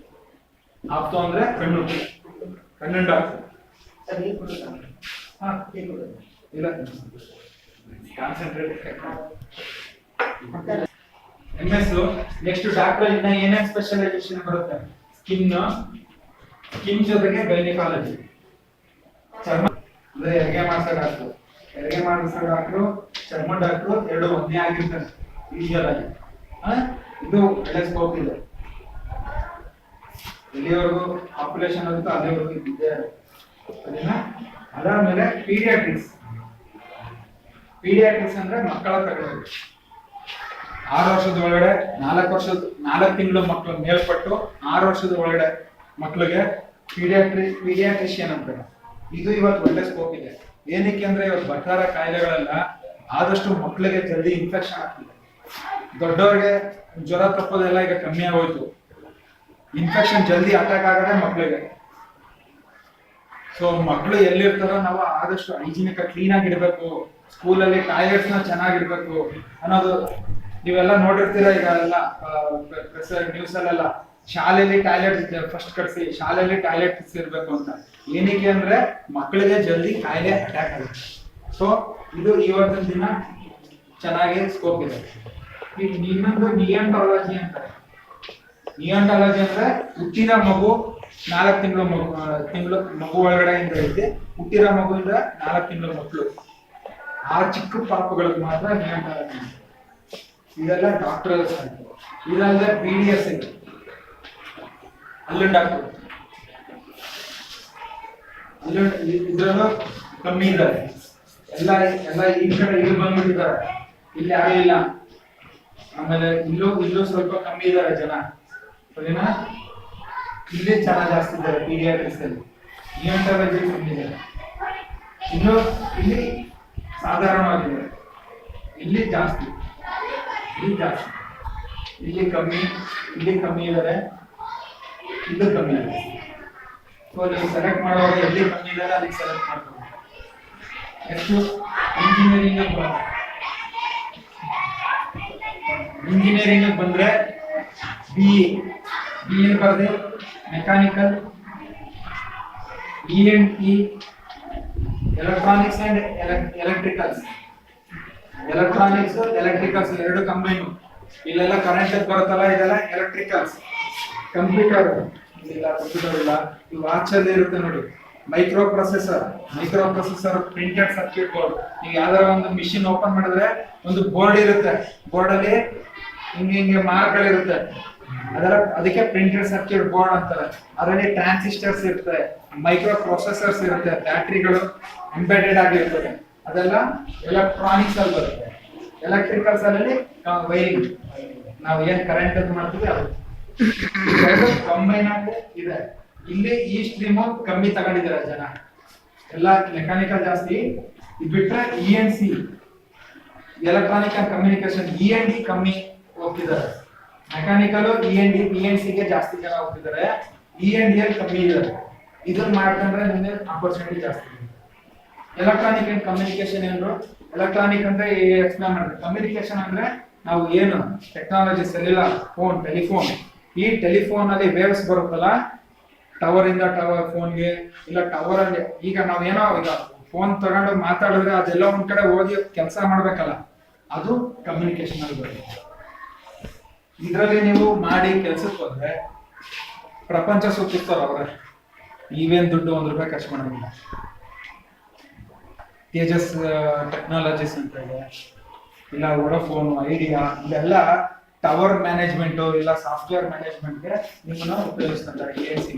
ಆರ್ಥೋ ಅಂದ್ರೆ ಕಣ್ಣಿನ ಡಾಕ್ಟರ್. ಇಲ್ಲ ಕಾನ್ಸಂಟ್ರೇಟ್. MS ನೆಕ್ಸ್ಟ್ ಡಾಕ್ಟರ್ ಇನ್ನ ಏನೇನ್ ಸ್ಪೆಷಲೈಸೇಷನ್ ಬರುತ್ತೆ? ಸ್ಕಿನ್ ಜೊತೆಗೆ ಗೈನಕಾಲಜಿ, ಚರ್ಮ ಅಂದ್ರೆ ಹೆರಿಗೆ ಮಾಡಿಸೋ ಡಾಕ್ಟರ್, ಹೆರಿಗೆ ಮಾಡಿಸೋ ಡಾಕ್ಟ್ರು, ಚರ್ಮ ಡಾಕ್ಟ್ರು ಎರಡು ಒಂದೇ ಆಗಿರ್ತಾರೆ ಯೂಶುವಲ್ ಆಗಿ. ಇದು ಒಳ್ಳೆ ಸ್ಕೋಪ್ ಇದೆ. ಎಲ್ಲಿವರೆಗೂ ಪಾಪ್ಯುಲೇಷನ್ ಆಗುತ್ತೋ ಅಲ್ಲಿವರೆಗೂ ಇದ್ದೇ ಅದನ್ನ. ಅದಾದ್ಮೇಲೆ ಪೀಡಿಯಾಟ್ರಿಕ್ಸ್. ಪೀಡಿಯಾಟ್ರಿಕ್ಸ್ ಅಂದ್ರೆ ಮಕ್ಕಳ ತಗೊಳ್ಳೋದು. 6 ವರ್ಷದ ಒಳಗಡೆ 4 ತಿಂಗಳು ಮಕ್ಕಳು ಮೇಲ್ಪಟ್ಟು 6 ವರ್ಷದ ಒಳಗಡೆ ಮಕ್ಕಳಿಗೆ ಪೀಡಿಯಾಟ್ರಿಷಿಯನ್ ಅಂತಾರೆ. ಇದು ಇವತ್ತು ಒಳ್ಳೆ ಸ್ಕೋಪ್ ಇದೆ. ಏನಕ್ಕೆ ಅಂದ್ರೆ ಇವತ್ತು ಬರ್ತಾರ ಕಾಯಿಲೆಗಳೆಲ್ಲ ಆದಷ್ಟು ಮಕ್ಕಳಿಗೆ ಜಲ್ದಿ ಇನ್ಫೆಕ್ಷನ್ ಆಗ್ತಿದೆ. ದೊಡ್ಡವ್ರಿಗೆ ಜ್ವರ ತಪ್ಪೋದೆಲ್ಲ ಈಗ ಕಮ್ಮಿ ಆಗೋಯ್ತು. ಇನ್ಫೆಕ್ಷನ್ ಜಲ್ದಿ ಅಟ್ಯಾಕ್ ಆಗದೆ ಮಕ್ಕಳಿಗೆ. ಸೊ ಮಕ್ಕಳು ಎಲ್ಲಿರ್ತಾರೋ ನಾವು ಆದಷ್ಟು ಹೈಜಿನಿಕ್ ಕ್ಲೀನ್ ಆಗಿ ಇಡಬೇಕು. ಸ್ಕೂಲಲ್ಲಿ ಟಾಯ್ಲೆಟ್ಸ್ ನ ಚೆನ್ನಾಗಿರ್ಬೇಕು ಅನ್ನೋದು ನೀವೆಲ್ಲ ನೋಡಿರ್ತೀರ. ಈಗ ಎಲ್ಲ ನ್ಯೂಸ್ ಅಲ್ಲೆಲ್ಲ ಶಾಲೆಯಲ್ಲಿ ಟಾಯ್ಲೆಟ್ ಫಸ್ಟ್ ಕಟ್ಸಿ, ಶಾಲೆಯಲ್ಲಿ ಟಾಯ್ಲೆಟ್ಸ್ ಇರ್ಬೇಕು ಅಂತ. ಏನಕ್ಕೆ ಅಂದ್ರೆ ಮಕ್ಕಳಿಗೆ ಜಲ್ದಿ ಕಾಯಿಲೆ ಅಟ್ಯಾಕ್ ಆಗುತ್ತೆ. ಸೊ ಇದು ಇವತ್ತಿನ ದಿನ ಚೆನ್ನಾಗಿ ಸ್ಕೋಪ್ ಇದೆ. ಈಗ ಇನ್ನೊಂದು ನಿಯಂಟಾಲಜಿ ಅಂತಾರೆ. ನಿಯಂಟಾಲಜಿ ಅಂದ್ರೆ ಹುಟ್ಟಿದ ಮಗು 4 ತಿಂಗಳು ಮಗು ಒಳಗಡೆಯಿಂದ ಐತೆ. ಹುಟ್ಟಿರೋ ಮಗುವಿಂದ 4 ತಿಂಗಳು ಮಕ್ಕಳು, ಆ ಚಿಕ್ಕ ಪಾಪಗಳಿಗೆ ಮಾತ್ರ ನಿಯಂಟಾಲಜಿ. ಇದೆಲ್ಲ ಡಾಕ್ಟರ್ಸ್ ಅಂತ. ಇದಲ್ಲದೆ PDS ಇದೆ, ಅಲ್ಲೂ ಡಾಕ್ಟರ್. ಇದ್ರಲ್ಲೂ ಕಮ್ಮಿ ಇದ್ದಾರೆ. ಎಲ್ಲ ಈ ಕಡೆ ಇಲ್ಲಿ ಬಂದ್ಬಿಟ್ಟಿದ್ದಾರೆ, ಇಲ್ಲಿ ಯಾರು ಇಲ್ಲ. ಆಮೇಲೆ ಇಲ್ಲೂ ಸ್ವಲ್ಪ ಕಮ್ಮಿ ಇದ್ದಾರೆ ಜನ. ಸರಿನಾ? ಇಲ್ಲಿ ಜನ ಜಾಸ್ತಿ ಇದ್ದಾರೆ ಪೀಡಿಯಾಟ್ರಿಕ್ಸ್ ಅಲ್ಲಿ. ನಿಯಂಟಾಲಜಿ ಕಮ್ಮಿ ಇದ್ದಾರೆ. ಇನ್ನು ಇಲ್ಲಿ ಸಾಧಾರಣವಾಗಿದೆ, ಇಲ್ಲಿ ಜಾಸ್ತಿ, ಇಲ್ಲಿ ಕಮ್ಮಿ, ಇಲ್ಲಿ ಕಮ್ಮಿ ಇದ್ದಾರೆ, ಇದು ಕಮ್ಮಿ ಇದೆ. ಸೊ ನೀವು ಸೆಲೆಕ್ಟ್ ಮಾಡುವಾಗ ಎಲ್ಲಿ ಕಮ್ಮಿ ಇದ್ದಾರೆ ಅದಕ್ಕೆ ಸೆಲೆಕ್ಟ್ ಮಾಡ್ಕೊಂಡು. ನೆಕ್ಸ್ಟ್ ಇಂಜಿನಿಯರಿಂಗ್ ಬಂದ್ರೆ BE ಬರ್ದೆ mechanical, ENT, electronics and electricals. Electricals ಎರಡು ಕಂಬೈನು. ಇಲ್ಲೆಲ್ಲ ಕರೆಂಟ್ ಬರುತ್ತಲ್ಲ, ಇದೆಲ್ಲ ಎಲೆಕ್ಟ್ರಿಕಲ್ಸ್. ಕಂಪ್ಯೂಟರ್ ಇಲ್ಲ, ಈ ವಾಚ್ ಅಲ್ಲಿ ಇರುತ್ತೆ ನೋಡಿ, micro processor printed circuit board. ಈಗ ಯಾವ್ದಾರ ಒಂದು ಮಿಷಿನ್ ಓಪನ್ ಮಾಡಿದ್ರೆ ಒಂದು ಬೋರ್ಡ್ ಇರುತ್ತೆ, ಬೋರ್ಡ್ ಅಲ್ಲಿ ಹಿಂಗೆ ಮಾರ್ಕ್ಗಳಿರುತ್ತೆ, ಅದಕ್ಕೆ ಪ್ರಿಂಟೆಡ್ ಸರ್ಕ್ಯೂಟ್ ಬೋರ್ಡ್ ಅಂತಾರೆ. ಅದರಲ್ಲಿ ಟ್ರಾನ್ಸಿಸ್ಟರ್ಸ್ ಇರುತ್ತೆ, ಮೈಕ್ರೋ ಪ್ರೊಸೆಸರ್ಸ್ ಇರುತ್ತೆ, ಬ್ಯಾಟ್ರಿಗಳು ಎಂಬೆಡೆಡ್ ಆಗಿರ್ತದೆ. ಅದೆಲ್ಲ ಎಲೆಕ್ಟ್ರಾನಿಕ್ಸ್ ಅಲ್ಲಿ ಬರುತ್ತೆ. ಎಲೆಕ್ಟ್ರಿಕಲ್ಸ್ ಅಲ್ಲಿ ವೈರಿಂಗ್, ನಾವು ಏನ್ ಕರೆಂಟ್ ಅಂತ ಮಾಡ್ತೀವಿ ಅದು ಕಂಬೈನ್ ಆಗಿ ಇದೆ. ಇಲ್ಲಿ ಈ ಸ್ಟ್ರೀಮ್ ಕಮ್ಮಿ ತಗೊಂಡಿದ್ದಾರೆ ಜನ, ಎಲ್ಲ ಮೆಕ್ಯಾನಿಕಲ್ ಜಾಸ್ತಿ. ಇದು ಬಿಟ್ರೆ ENC, electronic and communication, END ಕಮ್ಮಿ ಹೋಗ್ತಿದ್ದಾರೆ. ಮೆಕ್ಯಾನಿಕಲ್ ENC ಗೆ ಜಾಸ್ತಿ ಜನ ಹೋಗ್ತಿದ್ದಾರೆ, END ಅಲ್ಲಿ ಕಮ್ಮಿ ಇದ್ದಾರೆ. ಇದನ್ನ ಮಾಡ್ಕೊಂಡ್ರೆ ನಿಮ್ಗೆ ಆಪರ್ಚುನಿಟಿ ಜಾಸ್ತಿ ಇದೆ. ಎಲೆಕ್ಟ್ರಾನಿಕ್ ಅಂಡ್ ಕಮ್ಯುನಿಕೇಶನ್ ಏನು? ಎಲೆಕ್ಟ್ರಾನಿಕ್ ಅಂದ್ರೆ ಎಕ್ಸ್ಪ್ಲೇನ್ ಮಾಡಿದ್ರೆ, ಕಮ್ಯುನಿಕೇಶನ್ ಅಂದ್ರೆ ನಾವು ಏನು ಟೆಕ್ನಾಲಜಿ, ಸೆಲ್ಯುಲಾರ್ ಫೋನ್, ಟೆಲಿಫೋನ್. ಈ ಟೆಲಿಫೋನ್ ಅಲ್ಲಿ ವೇವ್ಸ್ ಬರುತ್ತಲ್ಲ, ಟವರ್ ಇಂದ ಫೋನ್ಗೆ, ಇಲ್ಲ ಟವರ್ ಅಲ್ಲಿ ಈಗ ನಾವೇನೋ ಈಗ ಫೋನ್ ತಗೊಂಡು ಮಾತಾಡಿದ್ರೆ ಅದೆಲ್ಲ ಒಂದ್ ಕಡೆ ಹೋಗಿ ಕೆಲಸ ಮಾಡ್ಬೇಕಲ್ಲ, ಅದು ಕಮ್ಯುನಿಕೇಶನ್ ಅಲ್ಲಿ ಬರುತ್ತೆ. ಇದ್ರಲ್ಲಿ ನೀವು ಮಾಡಿ ಕೆಲ್ಸಕ್ಕೆ ಹೋದ್ರೆ ಪ್ರಪಂಚ ಸುತ್ತಿಸ್ತಾರ ಅವ್ರೆ. ನೀವೇನ್ ದುಡ್ಡು ₹1 ಖರ್ಚು ಮಾಡೋದಿಲ್ಲ. ತೇಜಸ್ ಟೆಕ್ನಾಲಜೀಸ್ ಅಂತ ಇದೆ, ಇಲ್ಲ ವೋಡಾಫೋನ್, ಐಡಿಯಾ, ಇದೆಲ್ಲ ಟವರ್ ಮ್ಯಾನೇಜ್ಮೆಂಟ್ ಇಲ್ಲ ಸಾಫ್ಟ್ವೇರ್ ಮ್ಯಾನೇಜ್ಮೆಂಟ್ಗೆ ನಿಮ್ಮನ್ನ ಉಪಯೋಗಿಸ್ತಾರೆ. ENC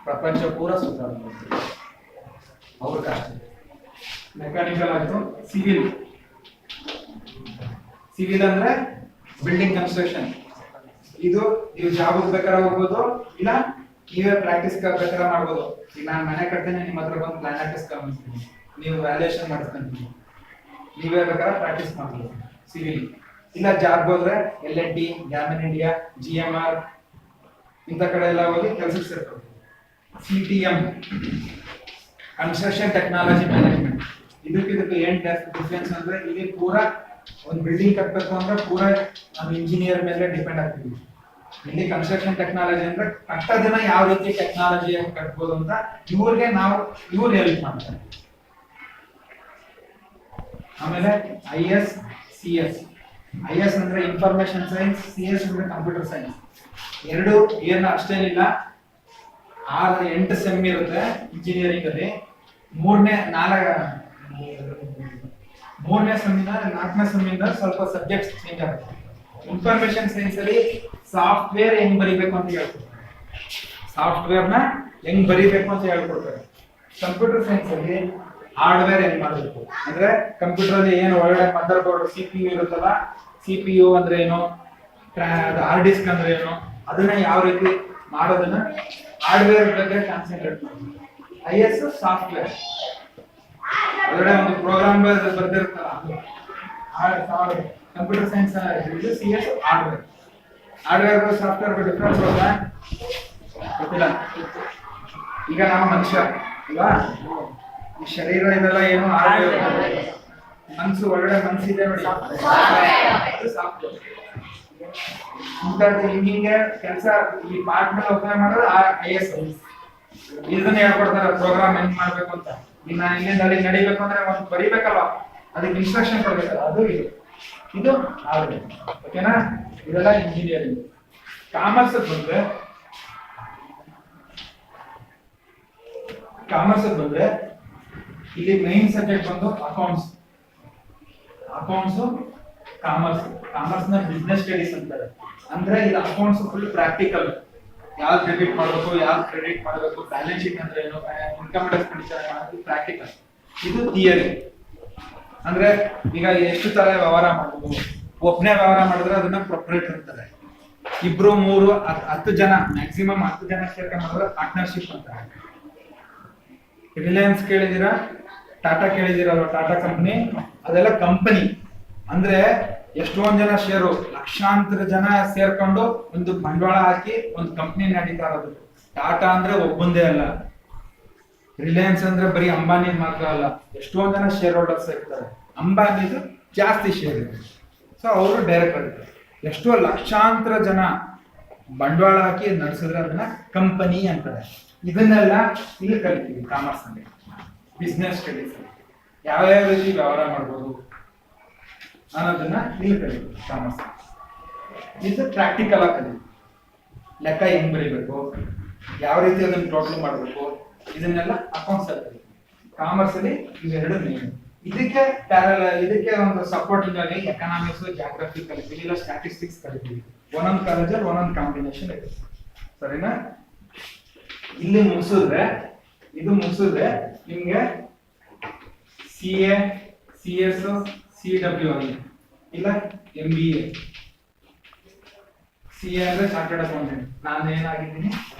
ಪ್ರಪಂಚ ಪೂರ ಸುತ್ತಾಡ್ತಾರೆ ಅವ್ರ ಕಾಸ್ಟ್. ಮೆಕ್ಯಾನಿಕಲ್ ಆಯ್ತು. ಸಿವಿಲ್ ಅಂದ್ರೆ ಬಿಲ್ಡಿಂಗ್ ಕನ್ಸ್ಟ್ರಕ್ಷನ್. ಇದು ನೀವು ಜಾಬ್ ಬೇಕಾದ್ರೆ ಹೋಗ್ಬೋದು, ಇಲ್ಲ ನೀವೇ ಪ್ರಾಕ್ಟೀಸ್ ಬೇಕಾದ್ರೆ ಮಾಡ್ಬೋದು. ಈಗ ನಾನು ಮನೆ ಕಟ್ತೇನೆ, ನಿಮ್ಮ ಹತ್ರ ಬಂದು ಪ್ಲಾನ್ ಹಾಕಿಸ್ಕೊಂಡ್ಬಿಡ್ತೀನಿ, ನೀವು ವ್ಯಾಲ್ಯೂಯೇಷನ್ ಮಾಡಿಸ್ಕೊಂತೀನಿ, ನೀವೇ ಬೇಕಾದ್ರೆ ಪ್ರಾಕ್ಟೀಸ್ ಮಾಡ್ಬೋದು. ಸಿವಿಲ್ ಇಲ್ಲ ಜಾಬ್ ಹೋದ್ರೆ L&T, ಗ್ಯಾಮನ್ ಇಂಡಿಯಾ, GMR ಇಂಥ ಕಡೆ ಎಲ್ಲ ಹೋಗಿ ಕೆಲಸಕ್ಕೆ ಸೇರ್ತಾರೆ. CTM construction technology management. ಇದಕ್ಕೆ ಏನ್ ಡಿಫ್ರೆನ್ಸ್ ಅಂದ್ರೆ ಇಲ್ಲಿ ಪೂರಾ ಒಂದು ಬಿಲ್ಡಿಂಗ್ ಕಟ್ಟಬೇಕು ಅಂದ್ರೆ ಪೂರಾ ನಾವು ಇಂಜಿನಿಯರ್ ಮೇಲೆ ಡಿಪೆಂಡ್ ಆಗ್ತೀವಿ. ಇಲ್ಲಿ ಕನ್ಸ್ಟ್ರಕ್ಷನ್ ಟೆಕ್ನಾಲಜಿ ಅಂದ್ರೆ ಕಟ್ಟೋದನ್ನ ಯಾವ ರೀತಿ ಟೆಕ್ನಾಲಜಿಯನ್ನು ಕಟ್ಬೋದು ಅಂತ ಇವ್ರು ಹೆಲ್ಪ್ ಮಾಡ್ತಾರೆ. ಆಮೇಲೆ IS CS ಅಂದ್ರೆ ಇನ್ಫಾರ್ಮೇಶನ್ ಸೈನ್ಸ್, CS ಅಂದ್ರೆ ಕಂಪ್ಯೂಟರ್ ಸೈನ್ಸ್. ಎರಡು ಏನು ಅಷ್ಟೇನಿಲ್ಲ, 8 ಸೆಮ್ ಇರುತ್ತೆ ಇಂಜಿನಿಯರಿಂಗ್ ಅಲ್ಲಿ. ಮೂರನೇ ಸೆಮ್ಮಿಂದ 4ನೇ ಸೆಮ್ಮಿಂದ ಸ್ವಲ್ಪ ಸಬ್ಜೆಕ್ಟ್ಸ್ ಚೇಂಜ್ ಆಗುತ್ತೆ. ಇನ್ಫಾರ್ಮೇಶನ್ ಸೈನ್ಸ್ ಅಲ್ಲಿ ಸಾಫ್ಟ್ವೇರ್ ಹೆಂಗ್ ಬರಿಬೇಕು ಅಂತ ಹೇಳ್ಕೊಡ್ತಾರೆ, ಸಾಫ್ಟ್ವೇರ್ನ ಹೆಂಗ್ ಬರಿಬೇಕು ಅಂತ ಹೇಳ್ಕೊಡ್ತಾರೆ. ಕಂಪ್ಯೂಟರ್ ಸೈನ್ಸ್ ಅಲ್ಲಿ ಹಾರ್ಡ್ವೇರ್ ಹೆಂಗ್ ಮಾಡಬೇಕು ಅಂದ್ರೆ ಕಂಪ್ಯೂಟರ್ ಅಲ್ಲಿ ಏನು ಒಳಗಡೆ ಮದರ್ ಬೋರ್ಡ್ CPU ಇರುತ್ತಲ್ಲ, CPU ಅಂದ್ರೆ ಏನು, ಹಾರ್ಡ್ ಡಿಸ್ಕ್ ಅಂದ್ರೆ ಏನು, ಅದನ್ನ ಯಾವ ರೀತಿ ಮಾಡೋದನ್ನ ಹಾರ್ಡ್ವೇರ್ ಬಗ್ಗೆ ಕಾನ್ಸಂಟ್ರೇಟ್ ಮಾಡಿ. IS ಸಾಫ್ಟ್ವೇರ್ ಒಳಗಡೆ ಒಂದು ಪ್ರೋಗ್ರಾಮ್ ಬರ್ದಿರುತ್ತಲ್ಲ, computer science CS hardware software difference ಗೊತ್ತಿಲ್ಲ. ಈಗ ನಾವು ಮನುಷ್ಯ ಅಲ್ವಾ, ಈ ಶರೀರ ಇದೆಲ್ಲ ಏನು ಮನ್ಸು ಒಳಗಡೆ ಮನ್ಸಿದೆ ನೋಡಿ, ಹಿಂಗೆ ಕೆಲಸ ಈ ಪಾರ್ಟ್ ಮೇಲೆ ಒಬ್ಬನೇ ಮಾಡೋದು IS. ಇದನ್ನ ಹೇಳ್ಕೊಡ್ತಾರೆ ಪ್ರೋಗ್ರಾಮ್ ಹೆಂಗ್ ಮಾಡ್ಬೇಕು ಅಂತ. ಈಗ ನಾನು ಇಲ್ಲಿಂದ ಅಲ್ಲಿ ನಡಿಬೇಕು ಅಂದ್ರೆ ಒಂದು ಬರಿಬೇಕಲ್ವಾ, ಅದಕ್ಕೆ ಇನ್ಸ್ಟ್ರಕ್ಷನ್ ಕೊಡ್ಬೇಕಲ್ಲ, ಅದು ಇದು ಓಕೆನಾ. ಇದೆಲ್ಲ ಇಂಜಿನಿಯರಿಂಗ್. ಕಾಮರ್ಸ್ ಬಂದ್ರೆ ಇಲ್ಲಿ ಮೈನ್ ಸಬ್ಜೆಕ್ಟ್ ಬಂದು ಅಕೌಂಟ್ಸ್. ಕಾಮರ್ಸ್ ನ ಬಿಸ್ನೆಸ್ ಸ್ಟಡೀಸ್ ಅಂತಾರೆ. ಅಂದ್ರೆ ಇದು ಅಕೌಂಟ್ಸ್ ಫುಲ್ ಪ್ರಾಕ್ಟಿಕಲ್. ಯಾವ್ದು ಡೆಬಿಟ್ ಮಾಡಬೇಕು, ಯಾವ್ದು ಕ್ರೆಡಿಟ್ ಮಾಡಬೇಕು, ಬ್ಯಾಲೆನ್ಸ್ ಶೀಟ್ ಅಂದ್ರೆ ಏನು, ಇನ್ಕಮ್ ಅಂಡ್ ಎಕ್ಸ್ಪೆಂಡಿಚರ್ ಮಾಡೋದು ಪ್ರಾಕ್ಟಿಕಲ್. ಇದು ಥಿಯರಿ. ಅಂದ್ರೆ ಈಗ ಎಷ್ಟು ತರ ವ್ಯವಹಾರ ಮಾಡಬಹುದು. ಒಬ್ಬನೇ ವ್ಯವಹಾರ ಮಾಡಿದ್ರೆ ಅದನ್ನ ಪ್ರೊಪ್ರೈಟರ್ ಅಂತಾರೆ. 2, 3, 10 ಜನ ಮ್ಯಾಕ್ಸಿಮಮ್ 10 ಜನ ಸೇರ್ಕೊಂಡು ಮಾಡಿದ್ರೆ ಪಾರ್ಟ್ನರ್ಶಿಪ್ ಅಂತಾರೆ. ರಿಲಯನ್ಸ್ ಕೇಳಿದಿರಾ, ಟಾಟಾ ಕೇಳಿದಿರಲ್ವ, ಟಾಟಾ ಕಂಪನಿ, ಅದೆಲ್ಲ ಕಂಪನಿ. ಅಂದ್ರೆ ಎಷ್ಟೊಂದ್ ಜನ ಷೇರು, ಲಕ್ಷಾಂತರ ಜನ ಸೇರ್ಕೊಂಡು ಒಂದು ಬಂಡವಾಳ ಹಾಕಿ ಒಂದು ಕಂಪನಿ ನಡೀತಾ ಇರೋದು. ಟಾಟಾ ಅಂದ್ರೆ ಒಬ್ಬಂದೇ ಅಲ್ಲ, ರಿಲಯನ್ಸ್ ಅಂದ್ರೆ ಬರೀ ಅಂಬಾನಿ ಮಾತ್ರ ಅಲ್ಲ, ಎಷ್ಟೊಂದ್ ಜನ ಶೇರ್ ಹೋಲ್ಡರ್ಸ್ ಇರ್ತಾರೆ. ಅಂಬಾನಿದು ಜಾಸ್ತಿ ಶೇರ್ ಇದೆ, ಸೊ ಅವರು ಡೈರೆಕ್ಟರ್ ಇರ್ತಾರೆ. ಎಷ್ಟೋ ಲಕ್ಷಾಂತರ ಜನ ಬಂಡವಾಳ ಹಾಕಿ ನಡೆಸಿದ್ರೆ ಅದನ್ನ ಕಂಪನಿ ಅಂತಾರೆ. ಇದನ್ನೆಲ್ಲ ಇಲ್ಲಿ ಕಲಿತೀವಿ ಕಾಮರ್ಸ್ ಅಲ್ಲಿ, ಬಿಸ್ನೆಸ್ ಸ್ಟಡೀಸ್. ಯಾವ್ಯಾವ ರೀತಿ ವ್ಯವಹಾರ ಮಾಡ್ಬೋದು ಅನ್ನೋದನ್ನ ಇಲ್ಲಿ ಕಲಿತೀವಿ ಕಾಮರ್ಸ್. ಇದು ಪ್ರಾಕ್ಟಿಕಲ್ ಆಗಿ ಕಲಿತೀವಿ. ಲೆಕ್ಕ ಹೆಂಗ್ ಬರೀಬೇಕು, ಯಾವ ರೀತಿ ಅದನ್ನ ಟೋಟಲ್ ಮಾಡಬೇಕು, ಇದನ್ನೆಲ್ಲ ಅಕೌಂಟ್ಸ್ ಅಲ್ಲಿ ಕಲಿತೀವಿ. ಕಾಮರ್ಸ್ ಅಲ್ಲಿ ಇವೆರಡು ಮೇನ್. ಇದಕ್ಕೆ ಒಂದು ಸಪೋರ್ಟಿಂಗ್ ಆಗಿ ಎಕನಾಮಿಕ್ಸ್, ಜಾಗ್ರಫಿ ಕಲಿತೀವಿ, ಇಲ್ಲ ಸ್ಟ್ಯಾಟಿಸ್ಟಿಕ್ಸ್ ಕಲಿತೀವಿ. ಒಂದೊಂದು ಕಾಲೇಜಲ್ಲಿ ಒಂದೊಂದು ಕಾಂಬಿನೇಷನ್ ಇದೆ, ಸರಿನಾ. ಇಲ್ಲಿ ಇದು ಮುಗಿಸಿದ್ರೆ ನಿಮ್ಗೆ CA, CS, CW ಆಗಿದೆ, ಇಲ್ಲ MBA. CA ಅಂದ್ರೆ ಚಾರ್ಟರ್ಡ್ ಅಕೌಂಟೆಂಟ್, ನಾನು ಏನಾಗಿದ್ದೀನಿ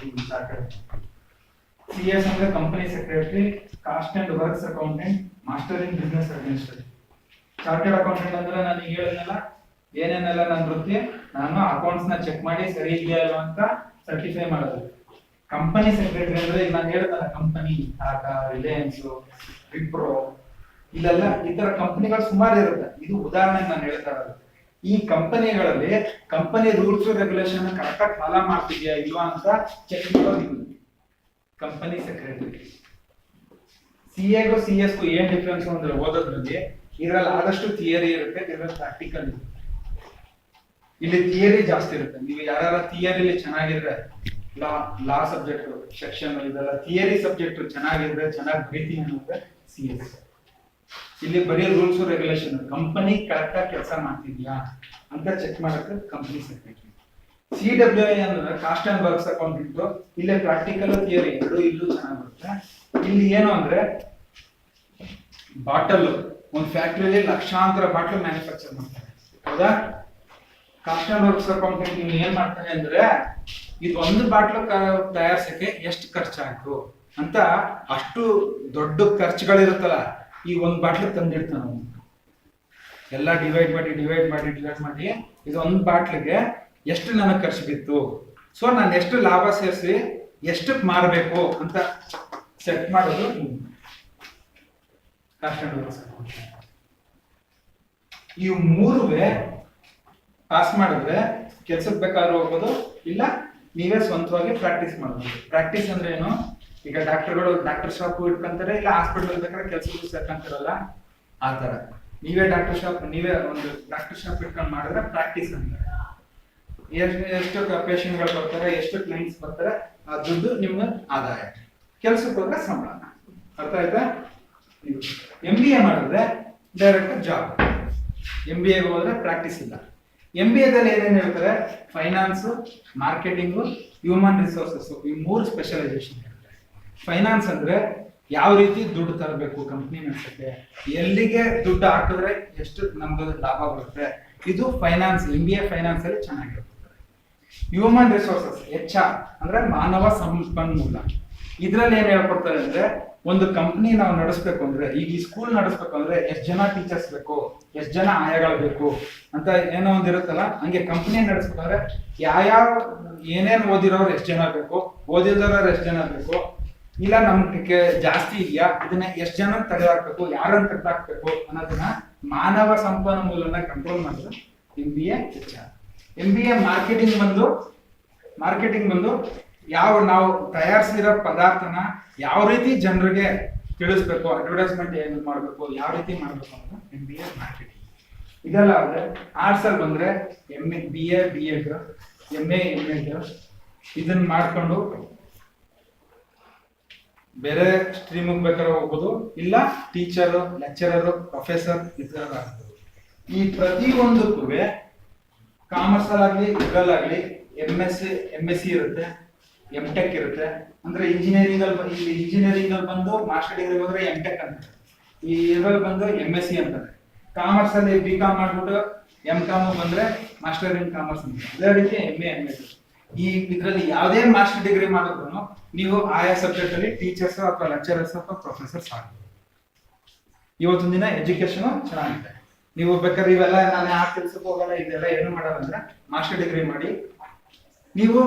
ಚಾರ್ಟರ್ಡ್. CS ಅಂದ್ರೆ company secretary, cost and works accountant, master in business administration. Chartered accountant ಅಂದ್ರೆ ನಾನು ಹೇಳಿದ್ನಲ್ಲ ಏನೇನೆಲ್ಲ ನನ್ನ ವೃತ್ತಿ, ನಾನು ಅಕೌಂಟ್ಸ್ ನ ಚೆಕ್ ಮಾಡಿ ಸರಿ ಇದೆಯಾ ಇಲ್ವಾ ಅಂತ ಸರ್ಟಿಫೈ ಮಾಡೋದು. ಕಂಪನಿ ಸೆಕ್ರೆಟರಿ ಅಂದ್ರೆ ಈಗ ನಾನು ಹೇಳ್ತಲ್ಲ, ಕಂಪನಿ ಟಾಟಾ, ರಿಲಯನ್ಸ್, ವಿಪ್ರೋ, ಇಲ್ಲೆಲ್ಲ ಈ ತರ ಕಂಪನಿಗಳು ಸುಮಾರು ಇರುತ್ತೆ. ಇದು ಉದಾಹರಣೆಗೆ ನಾನು ಹೇಳ್ತಾ ಇರೋದು. ಈ ಕಂಪನಿಗಳಲ್ಲಿ ಕಂಪನಿ ರೂಲ್ಸ್ ರೆಗ್ಯುಲೇಷನ್ ಕರೆಕ್ಟಾಗಿ ಫಾಲೋ ಮಾಡ್ತಿದ್ಯಾ ಇಲ್ವಾ ಅಂತ ಚೆಕ್ ಮಾಡೋದು ಕಂಪನಿ ಸೆಕ್ರೆಟರಿ. CAಗೂ CSಗೂ ಏನ್ ಡಿಫ್ರೆನ್ಸ್ ಅಂದ್ರೆ ಓದೋದ್ರಲ್ಲಿ ಇದ್ರಲ್ಲಿ ಆದಷ್ಟು ಥಿಯರಿ ಇರುತ್ತೆ, ಇದ್ರಲ್ಲಿ ಪ್ರಾಕ್ಟಿಕಲ್ ಇರುತ್ತೆ. ಇಲ್ಲಿ ಥಿಯರಿ ಜಾಸ್ತಿ ಇರುತ್ತೆ. ನೀವು ಯಾರು ಥಿಯರಿಲಿ ಚೆನ್ನಾಗಿದ್ರೆ, ಲಾ ಸಬ್ಜೆಕ್ಟ್ ಸೆಕ್ಷನ್ ಇದೆಲ್ಲ ಥಿಯರಿ ಸಬ್ಜೆಕ್ಟ್ ಚೆನ್ನಾಗಿದ್ರೆ, ಚೆನ್ನಾಗಿ ಬರೀತೀನಿ ಅನ್ನೋದ್ರೆ CS. ಇಲ್ಲಿ ಬರೀ ರೂಲ್ಸ್ ರೆಗ್ಯುಲೇಷನ್, ಕಂಪನಿ ಕರೆಕ್ಟ್ ಆಗಿ ಕೆಲಸ ಮಾಡ್ತಿದ್ಯಾ ಅಂತ ಚೆಕ್ ಮಾಡಕ್ಕೆ ಕಂಪನಿ ಸೆಕ್ರೆಟರಿ. CWI ಅಂದ್ರೆ ಕಾಸ್ಟ್ ಅಂಡ್ ವರ್ಕ್ಸ್ ಅಕೌಂಟೆಂಟ್. ಇಲ್ಲಿ ಪ್ರಾಕ್ಟಿಕಲ್ ಥಿಯರಿ ಎರಡು ಇಲ್ಲೂ ಚೆನ್ನಾಗಿ ಬರುತ್ತೆ. ಇಲ್ಲಿ ಏನು ಅಂದ್ರೆ ಬಾಟಲ್, ಒಂದು ಫ್ಯಾಕ್ಟರಿಯಲ್ಲಿ ಲಕ್ಷಾಂತರ ಬಾಟಲ್ ಮ್ಯಾನುಫ್ಯಾಕ್ಚರ್ ಮಾಡ್ತಾರೆ, ಹೌದಾ. ಕಾಸ್ಟ್ ಅಂಡ್ ವರ್ಕ್ಸ್ ಅಕೌಂಟೆಂಟ್ ನೀವು ಏನ್ ಮಾಡ್ತಾನೆ ಅಂದ್ರೆ ಇದು ಒಂದು ಬಾಟ್ಲು ತಯಾರಿಸಕ್ಕೆ ಎಷ್ಟು ಖರ್ಚಾಯ್ತು ಅಂತ ಅಷ್ಟು ದೊಡ್ಡ ಖರ್ಚುಗಳಿರುತ್ತಲ್ಲ, ಈ ಒಂದು ಬಾಟ್ಲು ತಂದಿಡ್ತಾನೆ. ಎಲ್ಲ ಡಿವೈಡ್ ಮಾಡಿ ಇದು ಒಂದು ಬಾಟ್ಲಿಗೆ ಎಷ್ಟು ನನಗೆ ಖರ್ಚು ಬಿತ್ತು, ಸೊ ನಾನು ಎಷ್ಟು ಲಾಭ ಸೇರಿಸಿ ಎಷ್ಟಕ್ಕೆ ಮಾರಬೇಕು ಅಂತ ಸೆಟ್ ಮಾಡೋದು ಈ ಮೂರುವೆ ಪಾಸ್ ಮಾಡಿದ್ರೆ ಕೆಲ್ಸಕ್ಕೆ ಬೇಕಾದ್ರೂ ಹೋಗ್ಬೋದು, ಇಲ್ಲ ನೀವೇ ಸ್ವಂತವಾಗಿ ಪ್ರಾಕ್ಟೀಸ್ ಮಾಡ್ಬೋದು. ಪ್ರಾಕ್ಟೀಸ್ ಅಂದ್ರೆ ಏನು, ಈಗ ಡಾಕ್ಟರ್ ಶಾಪ್ ಇಟ್ಕೊಂತಾರೆ, ಇಲ್ಲ ಹಾಸ್ಪಿಟಲ್ ಬೇಕಾದ್ರೆ ಕೆಲ್ಸಕ್ಕೂ ಸೇರ್ಕೊಂತಾರಲ್ಲ ಆ ತರ ನೀವೇ ಒಂದು ಡಾಕ್ಟರ್ ಶಾಪ್ ಇಟ್ಕೊಂಡು ಮಾಡಿದ್ರೆ ಪ್ರಾಕ್ಟೀಸ್ ಅಂತಾರೆ. ಎಷ್ಟು ಪೇಷಂಟ್ಗಳು ಬರ್ತಾರೆ, ಎಷ್ಟು ಕ್ಲೈಂಟ್ಸ್ ಬರ್ತಾರೆ, ಆ ದುಡ್ಡು ನಿಮ್ಮ ಆದಾಯ. ಕೆಲ್ಸಕ್ಕೆ ಹೋದ್ರೆ ಸಂಬಳ. ಅರ್ಥ ಆಯ್ತಾ? MBA ಮಾಡಿದ್ರೆ ಡೈರೆಕ್ಟ್ ಜಾಬ್. MBA ಹೋದ್ರೆ ಪ್ರಾಕ್ಟೀಸ್ ಇಲ್ಲ. MBA ದಲ್ಲಿ ಏನೇನು ಹೇಳ್ತಾರೆ, ಫೈನಾನ್ಸ್, ಮಾರ್ಕೆಟಿಂಗು, ಹ್ಯೂಮನ್ ರಿಸೋರ್ಸಸ್, ಈ 3 ಸ್ಪೆಷಲೈಸೇಷನ್ ಇರುತ್ತೆ. ಫೈನಾನ್ಸ್ ಅಂದ್ರೆ ಯಾವ ರೀತಿ ದುಡ್ಡು ತರಬೇಕು ಕಂಪ್ನಿ ನಡೆಸಕ್ಕೆ, ಎಲ್ಲಿಗೆ ದುಡ್ಡು ಹಾಕಿದ್ರೆ ಎಷ್ಟು ನಮ್ಗೆ ಲಾಭ ಬರುತ್ತೆ, ಇದು ಫೈನಾನ್ಸ್. MBA ಫೈನಾನ್ಸ್ ಅಲ್ಲಿ ಚೆನ್ನಾಗಿರುತ್ತೆ. ಹ್ಯೂಮನ್ ರಿಸೋರ್ಸಸ್, HR ಅಂದ್ರೆ ಮಾನವ ಸಂಪನ್ಮೂಲ. ಇದ್ರಲ್ಲಿ ಏನ್ ಹೇಳ್ಕೊಡ್ತಾರೆ ಅಂದ್ರೆ, ಒಂದು ಕಂಪ್ನಿ ನಾವು ನಡೆಸ್ಬೇಕು ಅಂದ್ರೆ, ಈಗ ಈ ಸ್ಕೂಲ್ ನಡೆಸ್ಬೇಕು ಅಂದ್ರೆ ಎಷ್ಟು ಜನ ಟೀಚರ್ಸ್ ಬೇಕು, ಎಷ್ಟು ಜನ ಆಯಾಗಳು ಬೇಕು ಅಂತ ಏನೋ ಒಂದ್ ಇರುತ್ತಲ್ಲ, ಹಂಗೆ ಕಂಪ್ನಿ ನಡೆಸ್ಬೇಕಾದ್ರೆ ಯಾವ ಏನೇನ್ ಓದಿರೋರು ಎಷ್ಟು ಜನ ಬೇಕು, ಓದಿಲ್ದವ್ರು ಎಷ್ಟು ಜನ ಬೇಕು, ಇಲ್ಲ ನಮ್ಗೆ ಜಾಸ್ತಿ ಇದೆಯಾ, ಇದನ್ನ ಎಷ್ಟು ಜನ ತೆಗೆದಾಕ್ಬೇಕು, ಯಾರನ್ನ ತೆಗೆದಾಕ್ಬೇಕು ಅನ್ನೋದನ್ನ ಮಾನವ ಸಂಪನ್ಮೂಲನ ಕಂಟ್ರೋಲ್ ಮಾಡಿದ್ರೆ MBA HR. MBA ಮಾರ್ಕೆಟಿಂಗ್ ಬಂದು ಯಾವ ನಾವು ತಯಾರಿಸಿರೋ ಪದಾರ್ಥನ ಯಾವ ರೀತಿ ಜನರಿಗೆ ತಿಳಿಸ್ಬೇಕು, ಅಡ್ವರ್ಟೈಸ್ಮೆಂಟ್ ಏನು ಮಾಡಬೇಕು, ಯಾವ ರೀತಿ ಮಾಡಬೇಕು ಅಂತ MBA ಮಾರ್ಕೆಟಿಂಗ್. ಇದೆಲ್ಲ ಆದ್ರೆ ಆರ್ಟ್ಸ್ ಅಲ್ಲಿ ಬಂದ್ರೆ BA BEd, MA MEd ಇದನ್ನ ಮಾಡ್ಕೊಂಡು ಬೇರೆ ಸ್ಟ್ರೀಮಿಗೆ ಬೇಕಾದ್ರೆ ಹೋಗ್ಬೋದು, ಇಲ್ಲ ಟೀಚರು, ಲೆಕ್ಚರರು, ಪ್ರೊಫೆಸರ್ ಈ ತರ ಆಗ್ಬೋದು. ಈ ಪ್ರತಿಯೊಂದಕ್ಕೂ ಕಾಮರ್ಸ್ ಅಲ್ಲಾಗ್ಲಿ, ಇದರಲ್ಲಾಗ್ಲಿ MSc ಇರುತ್ತೆ, MTech ಇರುತ್ತೆ. ಅಂದ್ರೆ ಇಂಜಿನಿಯರಿಂಗ್ ಅಲ್ಲಿ ಬಂದು ಮಾಸ್ಟರ್ ಡಿಗ್ರಿ ಹೋದ್ರೆ MTech ಅಂತಾರೆ, ಈ ಇದ್ರಲ್ಲಿ ಬಂದು MSc ಅಂತಾರೆ. ಕಾಮರ್ಸ್ ಅಲ್ಲಿ BCom ಮಾಡ್ಬಿಟ್ಟು MCom ಬಂದ್ರೆ ಮಾಸ್ಟರ್ ಇನ್ ಕಾಮರ್ಸ್ ಅಂತ. ಅದೇ ರೀತಿ MA MA. ಈ ಇದ್ರಲ್ಲಿ ಯಾವುದೇ ಮಾಸ್ಟರ್ ಡಿಗ್ರಿ ಮಾಡಿದ್ರು ನೀವು ಆಯಾ ಸಬ್ಜೆಕ್ಟ್ ಅಲ್ಲಿ ಟೀಚರ್ಸ್ ಅಥವಾ ಲೆಕ್ಚರರ್ಸ್ ಅಥವಾ ಪ್ರೊಫೆಸರ್ಸ್ ಆಗ್ಬೋದು. ಇವತ್ತಿನ ದಿನ ಎಜುಕೇಶನ್ ಚೆನ್ನಾಗಿದೆ. ನೀವು ಬೇಕಾದ್ರೆ ಇವೆಲ್ಲ ನಾನು ಆ ಕೆಲ್ಸಕ್ಕೆ ಹೋಗಲ್ಲ, ಇದೆಲ್ಲ ಏನು ಮಾಡಲ್ಲ ಅಂದ್ರೆ ಮಾಸ್ಟರ್ ಡಿಗ್ರಿ ಮಾಡಿ ನೀವು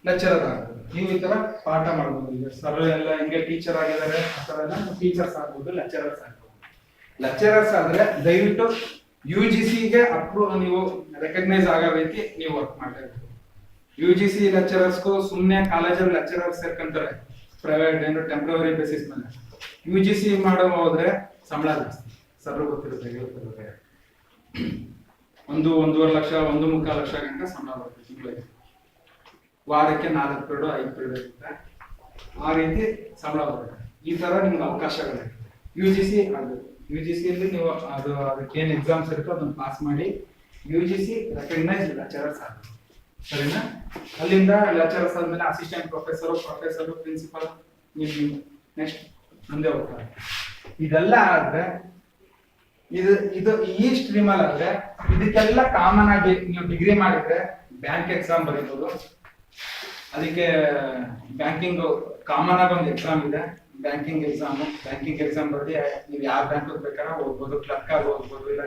ಲೆಕ್ಚರರ್ ಆಗ್ಬೋದು. ನೀವು ಈ ತರ ಪಾಠ ಮಾಡ್ಬೋದು. ಈಗ ಸರ್ ಎಲ್ಲ ಹಿಂಗೆ ಟೀಚರ್ ಆಗಿದ್ದಾರೆ, ಆ ತರ ಎಲ್ಲ ಟೀಚರ್ಸ್ ಆಗ್ಬೋದು, ಲೆಕ್ಚರರ್ಸ್ ಆಗ್ಬೋದು. ಲೆಕ್ಚರರ್ಸ್ ಆದ್ರೆ ದಯವಿಟ್ಟು UGCಗೆ ನೀವು ರೆಕಗ್ನೈಸ್ ಆಗೋ ರೀತಿ ನೀವು ವರ್ಕ್ ಮಾಡಬೇಕು. UGC ಲೆಕ್ಚರರ್ಸ್ಗೂ ಸುಮ್ಮನೆ ಕಾಲೇಜಲ್ಲಿ ಲೆಕ್ಚರರ್ಸ್ ಸೇರ್ಕೊಂತಾರೆ ಪ್ರೈವೇಟ್ ಏನು ಟೆಂಪ್ರವರಿ ಬೇಸಿಸ್ ಮೇಲೆ. UGC ಮಾಡೋ ಹೋದ್ರೆ ಸಂಬಳ ಜಾಸ್ತಿ, ಸರ್ ಗೊತ್ತಿರುತ್ತೆ, ಹೇಳ್ತಿರುತ್ತೆ. 1.5 ಲಕ್ಷ 1.25 ಲಕ್ಷ ಗಂಟೆ ಸಂಬಳ ಬರುತ್ತೆ ತಿಂಗಳಿಗೆ. ವಾರಕ್ಕೆ 4 ಪೀರಿಯಡ್ 5 ಪೀರಿಯಡ್ ಇರುತ್ತೆ. ಆ ರೀತಿ ಸಂಬಳ ಬರುತ್ತೆ. ಈ ತರ ನಿಮ್ಗೆ ಅವಕಾಶಗಳಿರುತ್ತೆ. UGC ಅಲ್ಲಿ ನೀವು ಅದಕ್ಕೆ ಏನ್ ಎಕ್ಸಾಮ್ಸ್ ಇರುತ್ತೋ ಅದನ್ನ ಪಾಸ್ ಮಾಡಿ UGC ರೆಕಗ್ನೈಸ್ಡ್ ಲೆಕ್ಚರರ್ಸ್ ಆಗ್ಬೇಕು. ಸರಿನಾ? ಅಲ್ಲಿಂದ ಲೆಕ್ಚರರ್ಸ್ ಆದ್ಮೇಲೆ ಅಸಿಸ್ಟೆಂಟ್ ಪ್ರೊಫೆಸರ್, ಪ್ರಿನ್ಸಿಪಲ್, ನೀವು ನೆಕ್ಸ್ಟ್ ಮುಂದೆ ಹೋಗ್ತಾರೆ. ಇದೆಲ್ಲ ಆದ್ರೆ ಇದು ಈ ಸ್ಟ್ರೀಮ್ ಅಲ್ಲಿ ಆದ್ರೆ ಇದಕ್ಕೆಲ್ಲ ಕಾಮನ್ ಆಗಿ ನೀವು ಡಿಗ್ರಿ ಮಾಡಿದ್ರೆ ಬ್ಯಾಂಕ್ ಎಕ್ಸಾಮ್ ಬರೀಬಹುದು. ಅದಕ್ಕೆ ಬ್ಯಾಂಕಿಂಗ್ ಕಾಮನ್ ಆಗಿ ಒಂದು ಎಕ್ಸಾಮ್ ಇದೆ, ಬ್ಯಾಂಕಿಂಗ್ ಎಕ್ಸಾಮ್ ಬರೆದಿ ನೀವು ಯಾವ ಬ್ಯಾಂಕ್ ಬೇಕಾದ್ರೆ ಹೋಗ್ಬೋದು, ಕ್ಲರ್ಕ್ ಆಗಿ ಹೋಗ್ಬೋದು, ಇಲ್ಲ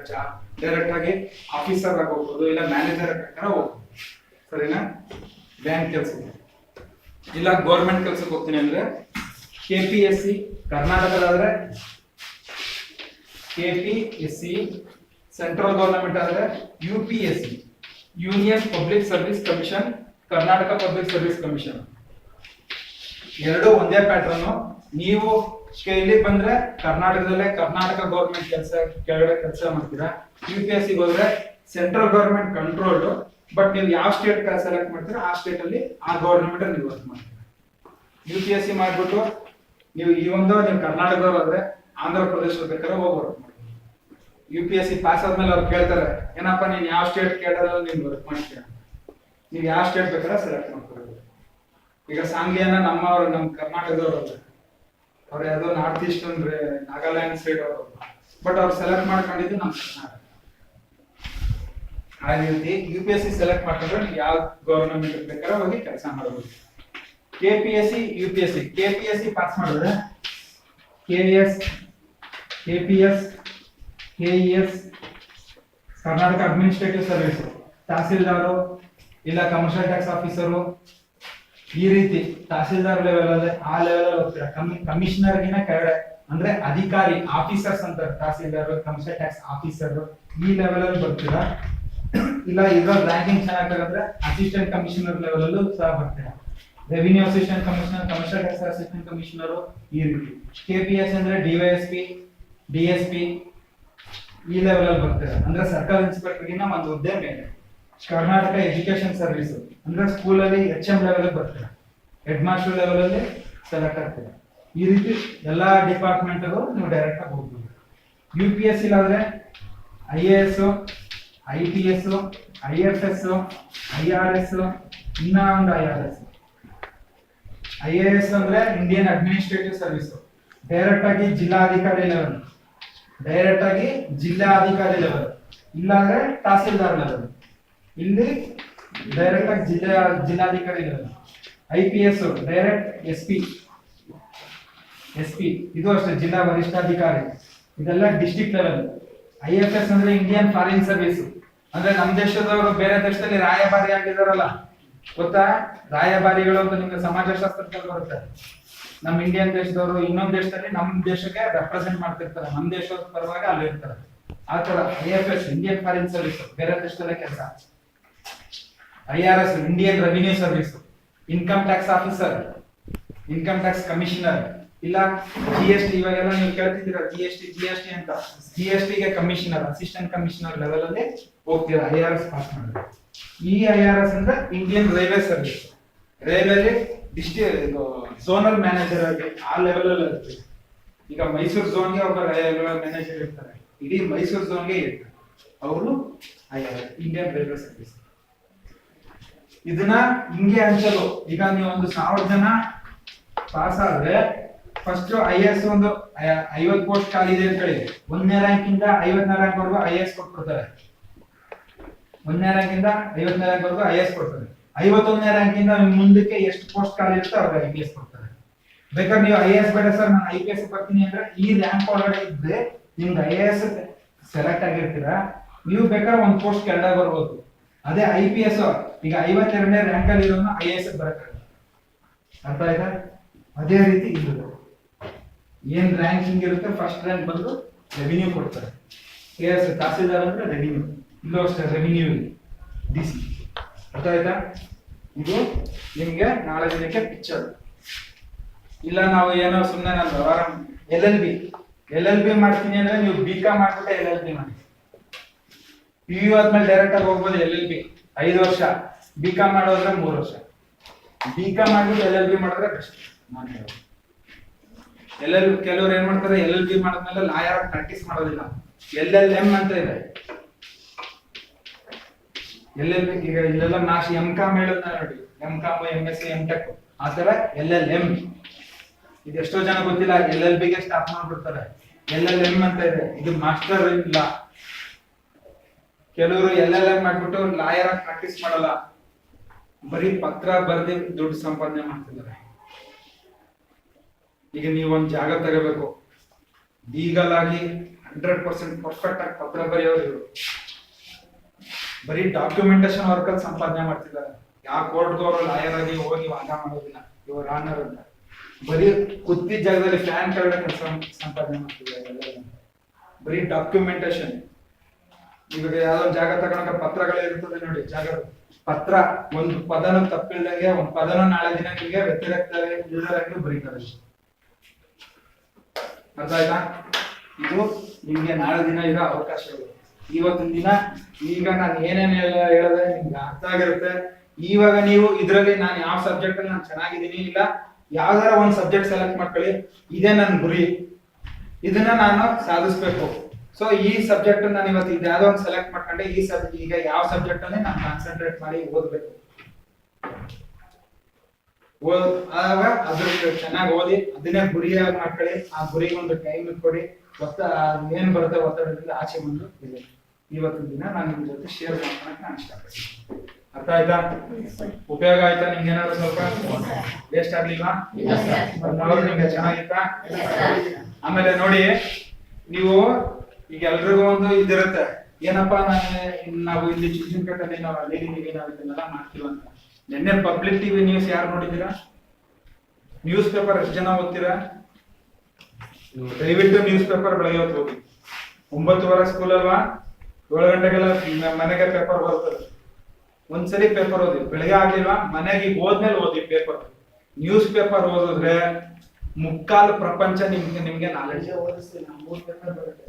ಡೈರೆಕ್ಟ್ ಆಗಿ ಆಫೀಸರ್ ಆಗಿ ಹೋಗ್ಬೋದು, ಇಲ್ಲ ಮ್ಯಾನೇಜರ್ ಬೇಕಾದ್ರೆ ಹೋಗ್ಬೋದು. ಸರಿನಾ? ಬ್ಯಾಂಕ್ ಕೆಲ್ಸಕ್ಕೆ ಇಲ್ಲ ಗೌರ್ಮೆಂಟ್ ಕೆಲ್ಸಕ್ಕೆ ಹೋಗ್ತೀನಿ ಅಂದ್ರೆ KPSC, ಕರ್ನಾಟಕದಾದ್ರೆ KPSC, ಸೆಂಟ್ರಲ್ ಗವರ್ನಮೆಂಟ್ ಆದ್ರೆ UPSC, union public service commission, Karnataka public service commission. ಎರಡು ಒಂದೇ ಪ್ಯಾಟರ್ನ್. ನೀವು ಇಲ್ಲಿ ಬಂದ್ರೆ ಕರ್ನಾಟಕದಲ್ಲೇ ಕರ್ನಾಟಕ ಗವರ್ಮೆಂಟ್ ಕೆಳಗಡೆ ಕೆಲಸ ಮಾಡ್ತೀರಾ. UPSC ಹೋದ್ರೆ ಸೆಂಟ್ರಲ್ ಗವರ್ಮೆಂಟ್ ಕಂಟ್ರೋಲ್ಡ್, ಬಟ್ ನೀವು ಯಾವ ಸ್ಟೇಟ್ ಸೆಲೆಕ್ಟ್ ಮಾಡ್ತೀರಾ ಆ ಸ್ಟೇಟ್ ಅಲ್ಲಿ ಆ ಗವರ್ನಮೆಂಟ್ ಅಲ್ಲಿ ನೀವು ವರ್ಕ್ ಮಾಡ್ತೀರಾ. UPSC ಮಾಡ್ಬಿಟ್ಟು ನೀವು ನೀವು ಕರ್ನಾಟಕದವ್ರು ಆದ್ರೆ ಆಂಧ್ರ ಪ್ರದೇಶ ಬೇಕಾದ್ರೆ ಹೋಗಿ ವರ್ಕ್ ಮಾಡ್ತೀವಿ. UPSC ಪಾಸ್ ಆದ್ಮೇಲೆ ಅವ್ರು ಕೇಳ್ತಾರೆ, ಏನಪ್ಪ ನೀನ್ ಯಾವ ಸ್ಟೇಟ್ ಕೇಳಿದ್ರೆ ನೀನ್ ವರ್ಕ್ ಮಾಡ್ತೀರಾ, ನೀವು ಯಾವ ಸ್ಟೇಟ್ ಬೇಕಾದ್ರೆ ಸೆಲೆಕ್ಟ್ ಮಾಡ್ಕೊಳ್ಬೋದು. ಈಗ ಸಾಂಗ್ಲಿಯಾನ ನಮ್ಮ ಕರ್ನಾಟಕದವ್ರು ಅಲ್ಲ, ಅವ್ರು ಯಾವ್ದೋ ನಾರ್ತ್ ಈಸ್ಟ್ ಅಂದ್ರೆ ನಾಗಾಲ್ಯಾಂಡ್ ಸೈಡ್ ಅವರು, ಬಟ್ ಅವ್ರು ಸೆಲೆಕ್ಟ್ ಮಾಡ್ಕೊಂಡಿದ್ದು ನಮ್ಮ ಕರ್ನಾಟಕ. ಆ ರೀತಿ UPSC ಸೆಲೆಕ್ಟ್ ಮಾಡ್ಕೊಂಡ್ರೆ ನೀವು ಯಾವ ಗವರ್ನಮೆಂಟ್ ಬೇಕಾದ್ರೆ ಹೋಗಿ ಕೆಲಸ ಮಾಡಬಹುದು. KPSC, UPSC. KPSC ಪಾಸ್ ಮಾಡಿದ್ರೆ KPS, KES, Karnataka administrative service, tahsildar ಇಲ್ಲ ಕಮರ್ಷಿಯಲ್ ಟ್ಯಾಕ್ಸ್ ಆಫೀಸರು, ಈ ರೀತಿ ತಹಸೀಲ್ದಾರ್ ಲೆವೆಲ್ ಅಲ್ಲಿ ಆ ಲೆವೆಲ್ ಅಲ್ಲಿ ಹೋಗ್ತೀರಾ. ಕಮಿಷನರ್ ಗಿನ ಕೆಳಗಡೆ ಅಂದ್ರೆ ಅಧಿಕಾರಿ ಆಫೀಸರ್ಸ್ ಅಂತ, ತಹಸೀಲ್ದಾರ್ ಕಮರ್ಷಿಯಲ್ ಟ್ಯಾಕ್ಸ್ ಆಫೀಸರ್ ಈ ಲೆವೆಲ್ ಅಲ್ಲಿ ಬರ್ತೀರಾ. ಇಲ್ಲ ಈಗ ರ್ಯಾಂಕಿಂಗ್ ಚೆನ್ನಾಗಿ ತಗೊಂಡ್ರೆ ಅಸಿಸ್ಟೆಂಟ್ ಕಮಿಷನರ್ ಲೆವೆಲ್ ಅಲ್ಲೂ ಸಹ ಬರ್ತೀರಾ. Revenue assistant commissioner, commercial tax assistant commissioner, ಈ ರೀತಿ. ಕೆಪಿಎಸ್ ಅಂದ್ರೆ ಡಿವೈಎಸ್ಪಿ, ಡಿಎಸ್ಪಿ ಈ ಲೆವೆಲ್ ಅಲ್ಲಿ ಬರ್ತೀರಾ. ಅಂದ್ರೆ ಸರ್ಕಲ್ ಇನ್ಸ್ಪೆಕ್ಟರ್ ಗಿನ್ನ ಒಂದು ಹುದ್ದೆ ಮೇಲೆ. ಕರ್ನಾಟಕ ಎಜುಕೇಶನ್ ಸರ್ವಿಸ್ ಅಂದ್ರೆ ಸ್ಕೂಲ್ ಅಲ್ಲಿ HM ಲೆವೆಲ್ ಬರ್ತೀರಾ, ಹೆಡ್ ಮಾಸ್ಟರ್ ಲೆವೆಲ್ ಅಲ್ಲಿ ಸೆಲೆಕ್ಟ್ ಆಗ್ತೀರಾ. ಈ ರೀತಿ ಎಲ್ಲಾ ಡಿಪಾರ್ಟ್ಮೆಂಟ್ ನೀವು ಡೈರೆಕ್ಟ್ ಆಗಿ ಹೋಗ್ಬೋದು. UPSC ಆದ್ರೆ IAS, IPS, IFS, IRS, ಇನ್ನ ಒಂದು IRS. IAS ಅಂದ್ರೆ ಇಂಡಿಯನ್ ಅಡ್ಮಿನಿಸ್ಟ್ರೇಟಿವ್ ಸರ್ವಿಸ್, ಡೈರೆಕ್ಟ್ ಆಗಿ ಜಿಲ್ಲಾಧಿಕಾರಿ ಲೆವೆಲ್, ಡೈರೆಕ್ಟ್ ಆಗಿ ಜಿಲ್ಲಾಧಿಕಾರಿ ಲೆವೆಲ್, ಇಲ್ಲಾಂದ್ರೆ ತಹಸೀಲ್ದಾರ್ ಲೆವೆಲ್, ಇಲ್ಲಿ ಡೈರೆಕ್ಟ್ ಆಗಿ ಜಿಲ್ಲಾಧಿಕಾರಿ ಲೆವೆಲ್. IPS ಡೈರೆಕ್ಟ್ SP, ಇದು ಅಷ್ಟೇ ಜಿಲ್ಲಾ ವರಿಷ್ಠಾಧಿಕಾರಿ, ಇದೆಲ್ಲ ಡಿಸ್ಟ್ರಿಕ್ಟ್ ಲೆವೆಲ್. IFS ಅಂದ್ರೆ ಇಂಡಿಯನ್ ಫಾರಿನ್ ಸರ್ವಿಸ್, ಅಂದ್ರೆ ನಮ್ಮ ದೇಶದವರು ಬೇರೆ ದೇಶದಲ್ಲಿ ರಾಯಭಾರಿ ಆಗಿದಾರಲ್ಲ ಗೊತ್ತಾ, ರಾಯಭಾರಿಗಳು ಅಂತ ನಿಮ್ಗೆ ಸಮಾಜಶಾಸ್ತ್ರದಲ್ಲಿ ಬರುತ್ತೆ. ನಮ್ಮ ಇಂಡಿಯನ್ ದೇಶದವರು ಇನ್ನೊಂದು ದೇಶದಲ್ಲಿ ನಮ್ಮ ದೇಶಕ್ಕೆ ರೆಪ್ರೆಸೆಂಟ್ ಮಾಡ್ತಿರ್ತಾರೆ, ನಮ್ಮ ದೇಶದ ಪರವಾಗಿ ಅಲ್ಲಿ ಇರ್ತಾರೆ. ಆ ತರ IFS ಇಂಡಿಯನ್ ಫಾರಿನ್ ಸರ್ವಿಸ್, ಬೇರೆ ದೇಶದಲ್ಲೇ ಕೆಲಸ. IRS Indian revenue service, income tax officer, income tax commissioner, ಇಲ್ಲ GST ಇವಾಗೆಲ್ಲ ನೀವು ಕೇಳ್ತಿದ್ದೀರಾ GST ಅಂತ, GST ಗೆ ಕಮಿಷನರ್, ಅಸಿಸ್ಟೆಂಟ್ ಕಮಿಷನರ್ ಲೆವೆಲ್ ಅಲ್ಲಿ ಹೋಗ್ತೀರಾ IRS ಪಾಸ್ ಮಾಡಿದ್ರೆ. ಈ IRS ಅಂದ್ರೆ Indian railway service, railway zonal manager ಆಗಿ ಆ ಲೆವೆಲ್ ಅಲ್ಲಿ ಇರ್ತೀವಿ. ಈಗ ಮೈಸೂರು ಝೋನ್ಗೆ ಒಬ್ಬ ರೈಲ್ವೆ ಮ್ಯಾನೇಜರ್ ಇರ್ತಾರೆ, ಇಡೀ ಮೈಸೂರು ಝೋನ್ಗೆ ಇರ್ತಾರೆ, ಅವರು IRS ಇಂಡಿಯನ್ ರೈಲ್ವೆ ಸರ್ವಿಸ್. ಇದನ್ನ ಹಿಂಗೆ ಹಂಚಲು. ಈಗ ನೀವು ಒಂದು 1000 ಜನ ಪಾಸ್ ಆದ್ರೆ ಫಸ್ಟ್ IAS ಒಂದು 50 ಪೋಸ್ಟ್ ಖಾಲಿ ಇದೆ ಅಂತ ಹೇಳಿ 1ನೇ ರ್ಯಾಂಕ್ ಇಂದ 50ನೇ ರ್ಯಾಂಕ್ ವರೆಗೂ IAS ಕೊಟ್ಬಿಡ್ತಾರೆ. 1ನೇ ರ್ಯಾಂಕ್ ಇಂದ 50ನೇ ರ್ಯಾಂಕ್ ವರೆಗೂ IAS ಕೊಡ್ತಾರೆ. 51ನೇ ರ್ಯಾಂಕ್ ಇಂದ ಮುಂದಕ್ಕೆ ಎಷ್ಟು ಪೋಸ್ಟ್ ಖಾಲಿ ಇರುತ್ತೆ ಅವ್ರಿಗೆ IPS ಕೊಡ್ತಾರೆ. ಬೇಕಾದ್ರೆ ನೀವು IAS ಬೇಡ ಸರ್ ನಾನು IPS ಬರ್ತೀನಿ ಅಂದ್ರೆ ಈ ರ್ಯಾಂಕ್ ಒಳಗಡೆ ಇದ್ರೆ ನಿಮ್ಗೆ IAS ಸೆಲೆಕ್ಟ್ ಆಗಿರ್ತೀರಾ, ನೀವು ಬೇಕಾದ್ರೆ ಒಂದು ಪೋಸ್ಟ್ ಕೆಳಗಡೆ ಬರ್ಬೋದು. ಅದೇ IPS ಈಗ 52ನೇ ರ್ಯಾಂಕ್ ಅಲ್ಲಿ ಇರೋನು IAS ಬರಕ್ಕೆ ಅರ್ಥ ಆಯ್ತಾ? ಅದೇ ರೀತಿ ಇದು ಏನ್ ರ್ಯಾಂಕಿಂಗ್ ಇರುತ್ತೆ ಫಸ್ಟ್ ರ್ಯಾಂಕ್ ಬಂದು ರೆವಿನ್ಯೂ ಕೊಡ್ತಾರೆ. KS ತಹಸೀಲ್ದಾರ್ ಅಂದ್ರೆ ರೆವಿನ್ಯೂ, ಇಲ್ಲೂ ಅಷ್ಟೇ ರೆವಿನ್ಯೂ DC. ಅರ್ಥ ಆಯ್ತಾ? ಇದು ನಿಮ್ಗೆ ನಾಳೆ ದಿನಕ್ಕೆ ಪಿಕ್ಚರ್. ಇಲ್ಲ ನಾವು ಏನೋ ಸುಮ್ಮನೆ ನಾನು LLB ಮಾಡ್ತೀನಿ ಅಂದ್ರೆ ನೀವು BCom ಮಾಡ್ಬಿಟ್ಟೆ LLB ಮಾಡಿ. PU ಆದ್ಮೇಲೆ ಡೈರೆಕ್ಟ್ ಆಗಿ ಹೋಗ್ಬೋದು LLB 5 ವರ್ಷ, BCom ಮಾಡೋದ್ರೆ 3 ವರ್ಷ. BCom ಮಾಡ್ಬಿಟ್ಟು LLB ಮಾಡಿದ್ರೆ ಬೆಸ್ಟ್. ನಾನು ಹೇಳೋದು LLB ಕೆಲವರು ಏನ್ ಮಾಡ್ತಾರೆ, LLB ಮಾಡಿದ್ಮೇಲೆ ಲಾಯರ್ ಪ್ರಾಕ್ಟೀಸ್ ಮಾಡೋದಿಲ್ಲ. LLM ಅಂತ ಇದೆ. LLB ಈಗ ಇಲ್ಲೆಲ್ಲ ನಾಶಿ MCom ಹೇಳೋದನ್ನ ನೋಡಿ, MCom, MSc, MTech ಆ ತರ LLM. ಇದು ಎಷ್ಟೋ ಜನ ಗೊತ್ತಿಲ್ಲ, LLB ಗೆ ಸ್ಟಾಪ್ ಮಾಡ್ಬಿಡ್ತಾರೆ. LLM ಅಂತ ಇದೆ, ಇದು ಮಾಸ್ಟರ್ ಇಲ್ಲ. ಕೆಲವರು LLM ಮಾಡ್ಬಿಟ್ಟು ಲಾಯರ್ ಆಗಿ ಪ್ರಾಕ್ಟೀಸ್ ಮಾಡಲ್ಲ, ಬರೀ ಪತ್ರ ಬರೆದು ದುಡ್ಡು ಸಂಪಾದನೆ ಮಾಡ್ತಿದ್ದಾರೆ. ಈಗ ನೀವು ಒಂದು ಜಾಗ ತಗೋಬೇಕು, ಲೀಗಲ್ ಆಗಿ 100% ಪರ್ಫೆಕ್ಟ್ ಆಗಿ ಪತ್ರ ಬರೆಯೋರು ಇವರು ಬರೀ ಡಾಕ್ಯುಮೆಂಟೇಶನ್ ವರ್ಕ್ ಅಲ್ಲಿ ಸಂಪಾದನೆ ಮಾಡ್ತಿದ್ದಾರೆ. ಯಾವ ಕೋರ್ಟ್ದವರು ಲಾಯರ್ ಆಗಿ ಹೋಗಿ ವಾದ ಮಾಡೋದಿಲ್ಲ, ಇವರು ಆನರ್ ಅಂತ ಬರೀ ಕುತ್ತಿದ ಜಾಗದಲ್ಲಿ ಫ್ಯಾನ್ ಕೆಳಗಡೆ ಕೆಲಸ ಸಂಪಾದನೆ ಮಾಡ್ತಿದ್ದಾರೆ. ಬರೀ ಡಾಕ್ಯುಮೆಂಟೇಶನ್. ಇವಾಗ ಯಾವ್ದೋ ಜಾಗ ತಗೊಂಡಾಗ ಪತ್ರಗಳೇ ಇರ್ತದೆ ನೋಡಿ, ಜಾಗ ಪತ್ರ ಒಂದು ಪದನ ತಪ್ಪಿಲ್ದಂಗೆ ಒಂದು ಪದನ ನಾಳೆ ದಿನಕ್ಕೆ ವ್ಯತಿರಿಕ್ತ ಬರೀತಾರೆ. ಅರ್ಥ ಆಯ್ತಾ? ಇದು ನಿಮ್ಗೆ ನಾಳೆ ದಿನ ಇರೋ ಅವಕಾಶಗಳು. ಇವತ್ತಿನ ದಿನ ಈಗ ನಾನು ಏನೇನು ಹೇಳಿದ್ರೆ ನಿಮ್ಗೆ ಅರ್ಥ ಆಗಿರುತ್ತೆ. ಇವಾಗ ನೀವು ಇದ್ರಲ್ಲಿ ನಾನು ಯಾವ ಸಬ್ಜೆಕ್ಟ್ ಅಲ್ಲಿ ನಾನು ಚೆನ್ನಾಗಿದ್ದೀನಿ, ಇಲ್ಲ ಯಾವ್ದಾರ ಒಂದು ಸಬ್ಜೆಕ್ಟ್ ಸೆಲೆಕ್ಟ್ ಮಾಡ್ಕೊಳ್ಳಿ, ಇದೇ ನನ್ನ ಗುರಿ, ಇದನ್ನ ನಾನು ಸಾಧಿಸ್ಬೇಕು. ಸೊ ಈ ಸಬ್ಜೆಕ್ಟ್ ನಾನು ಇವತ್ತು ಇದ್ಯಾವುದೋ ಒಂದು ಸೆಲೆಕ್ಟ್ ಮಾಡ್ಕೊಂಡೆ, ಈ ಸಬ್ಜೆಕ್ಟ್ ಈಗ ಯಾವ ಸಬ್ಜೆಕ್ಟ್ ಅಲ್ಲಿ ನಾನು ಕಾನ್ಸಂಟ್ರೇಟ್ ಮಾಡಿ ಓದ್ಬೇಕು. ಆಗ ಅದ್ರ ಚೆನ್ನಾಗಿ ಓದಿ ಅದನ್ನೇ ಗುರಿಯಾಗಿ ಮಾಡ್ಕೊಳ್ಳಿ. ಆ ಗುರಿಗೆ ಒಂದು ಟೈಮ್ ಕೊಡಿ, ಏನ್ ಬರುತ್ತೆ ಒತ್ತಡದಿಂದ ಆಚೆ ಬಂದು ಇದೆ. ಇವತ್ತಿನ ದಿನ ನಾನು ನಿಮ್ ಜೊತೆ ಶೇರ್ ಮಾಡ್ಕೊಳಕ್ ನಾನು ಇಷ್ಟಪಡ್ತೀನಿ. ಅರ್ಥ ಆಯ್ತಾ? ಉಪಯೋಗ ಆಯ್ತಾ? ನಿಮ್ಗೆ ಏನಾದ್ರು ಸ್ವಲ್ಪ ವೇಸ್ಟ್ ಆಗ್ಲಿಲ್ವಾ? ನಿಮ್ಗೆ ಚೆನ್ನಾಗಿತ್ತಾ? ಆಮೇಲೆ ನೋಡಿ, ನೀವು ಈಗ ಎಲ್ರಿಗೂ ಒಂದು ಇದಿರುತ್ತೆ, ಏನಪ್ಪಾ ನಾವು ಇಲ್ಲಿ ಚಿಂಚನಕಟ್ಟಲ್ಲಿ ನಾವು ಅಲ್ಲಿ ನಾವು ಇದನ್ನೆಲ್ಲ ಮಾಡ್ತೀವಿ ಅಂತ. ನಿನ್ನೆ ಪಬ್ಲಿಕ್ ಟಿವಿ ನ್ಯೂಸ್ ಯಾರು ನೋಡಿದ್ದೀರಾ? ನ್ಯೂಸ್ ಪೇಪರ್ ಎಷ್ಟು ಜನ ಓದ್ತೀರಾ? ದಯವಿಟ್ಟು ನ್ಯೂಸ್ ಪೇಪರ್ ಬೆಳಗ್ಗೆ ಹೊತ್ತು ಓದಿ. 9:30 ಸ್ಕೂಲ್ ಅಲ್ವಾ, 7 ಗಂಟೆಗೆಲ್ಲ ಮನೆಗೆ ಪೇಪರ್ ಬರ್ತದೆ. ಒಂದ್ಸರಿ ಪೇಪರ್ ಓದಿ. ಬೆಳಗ್ಗೆ ಆಗ್ಲಿಲ್ವಾ, ಮನೆಗೆ ಹೋದ್ಮೇಲೆ ಓದಿ ಪೇಪರ್. ನ್ಯೂಸ್ ಪೇಪರ್ ಓದಿದ್ರೆ ಮುಕ್ಕಾಲು ಪ್ರಪಂಚ ನಿಮ್ಗೆ ನಾಲೆಡ್ಜ್. ಓದಿಸ್ತೀನಿ. 3 ಪೇಪರ್ ಬರುತ್ತೆ.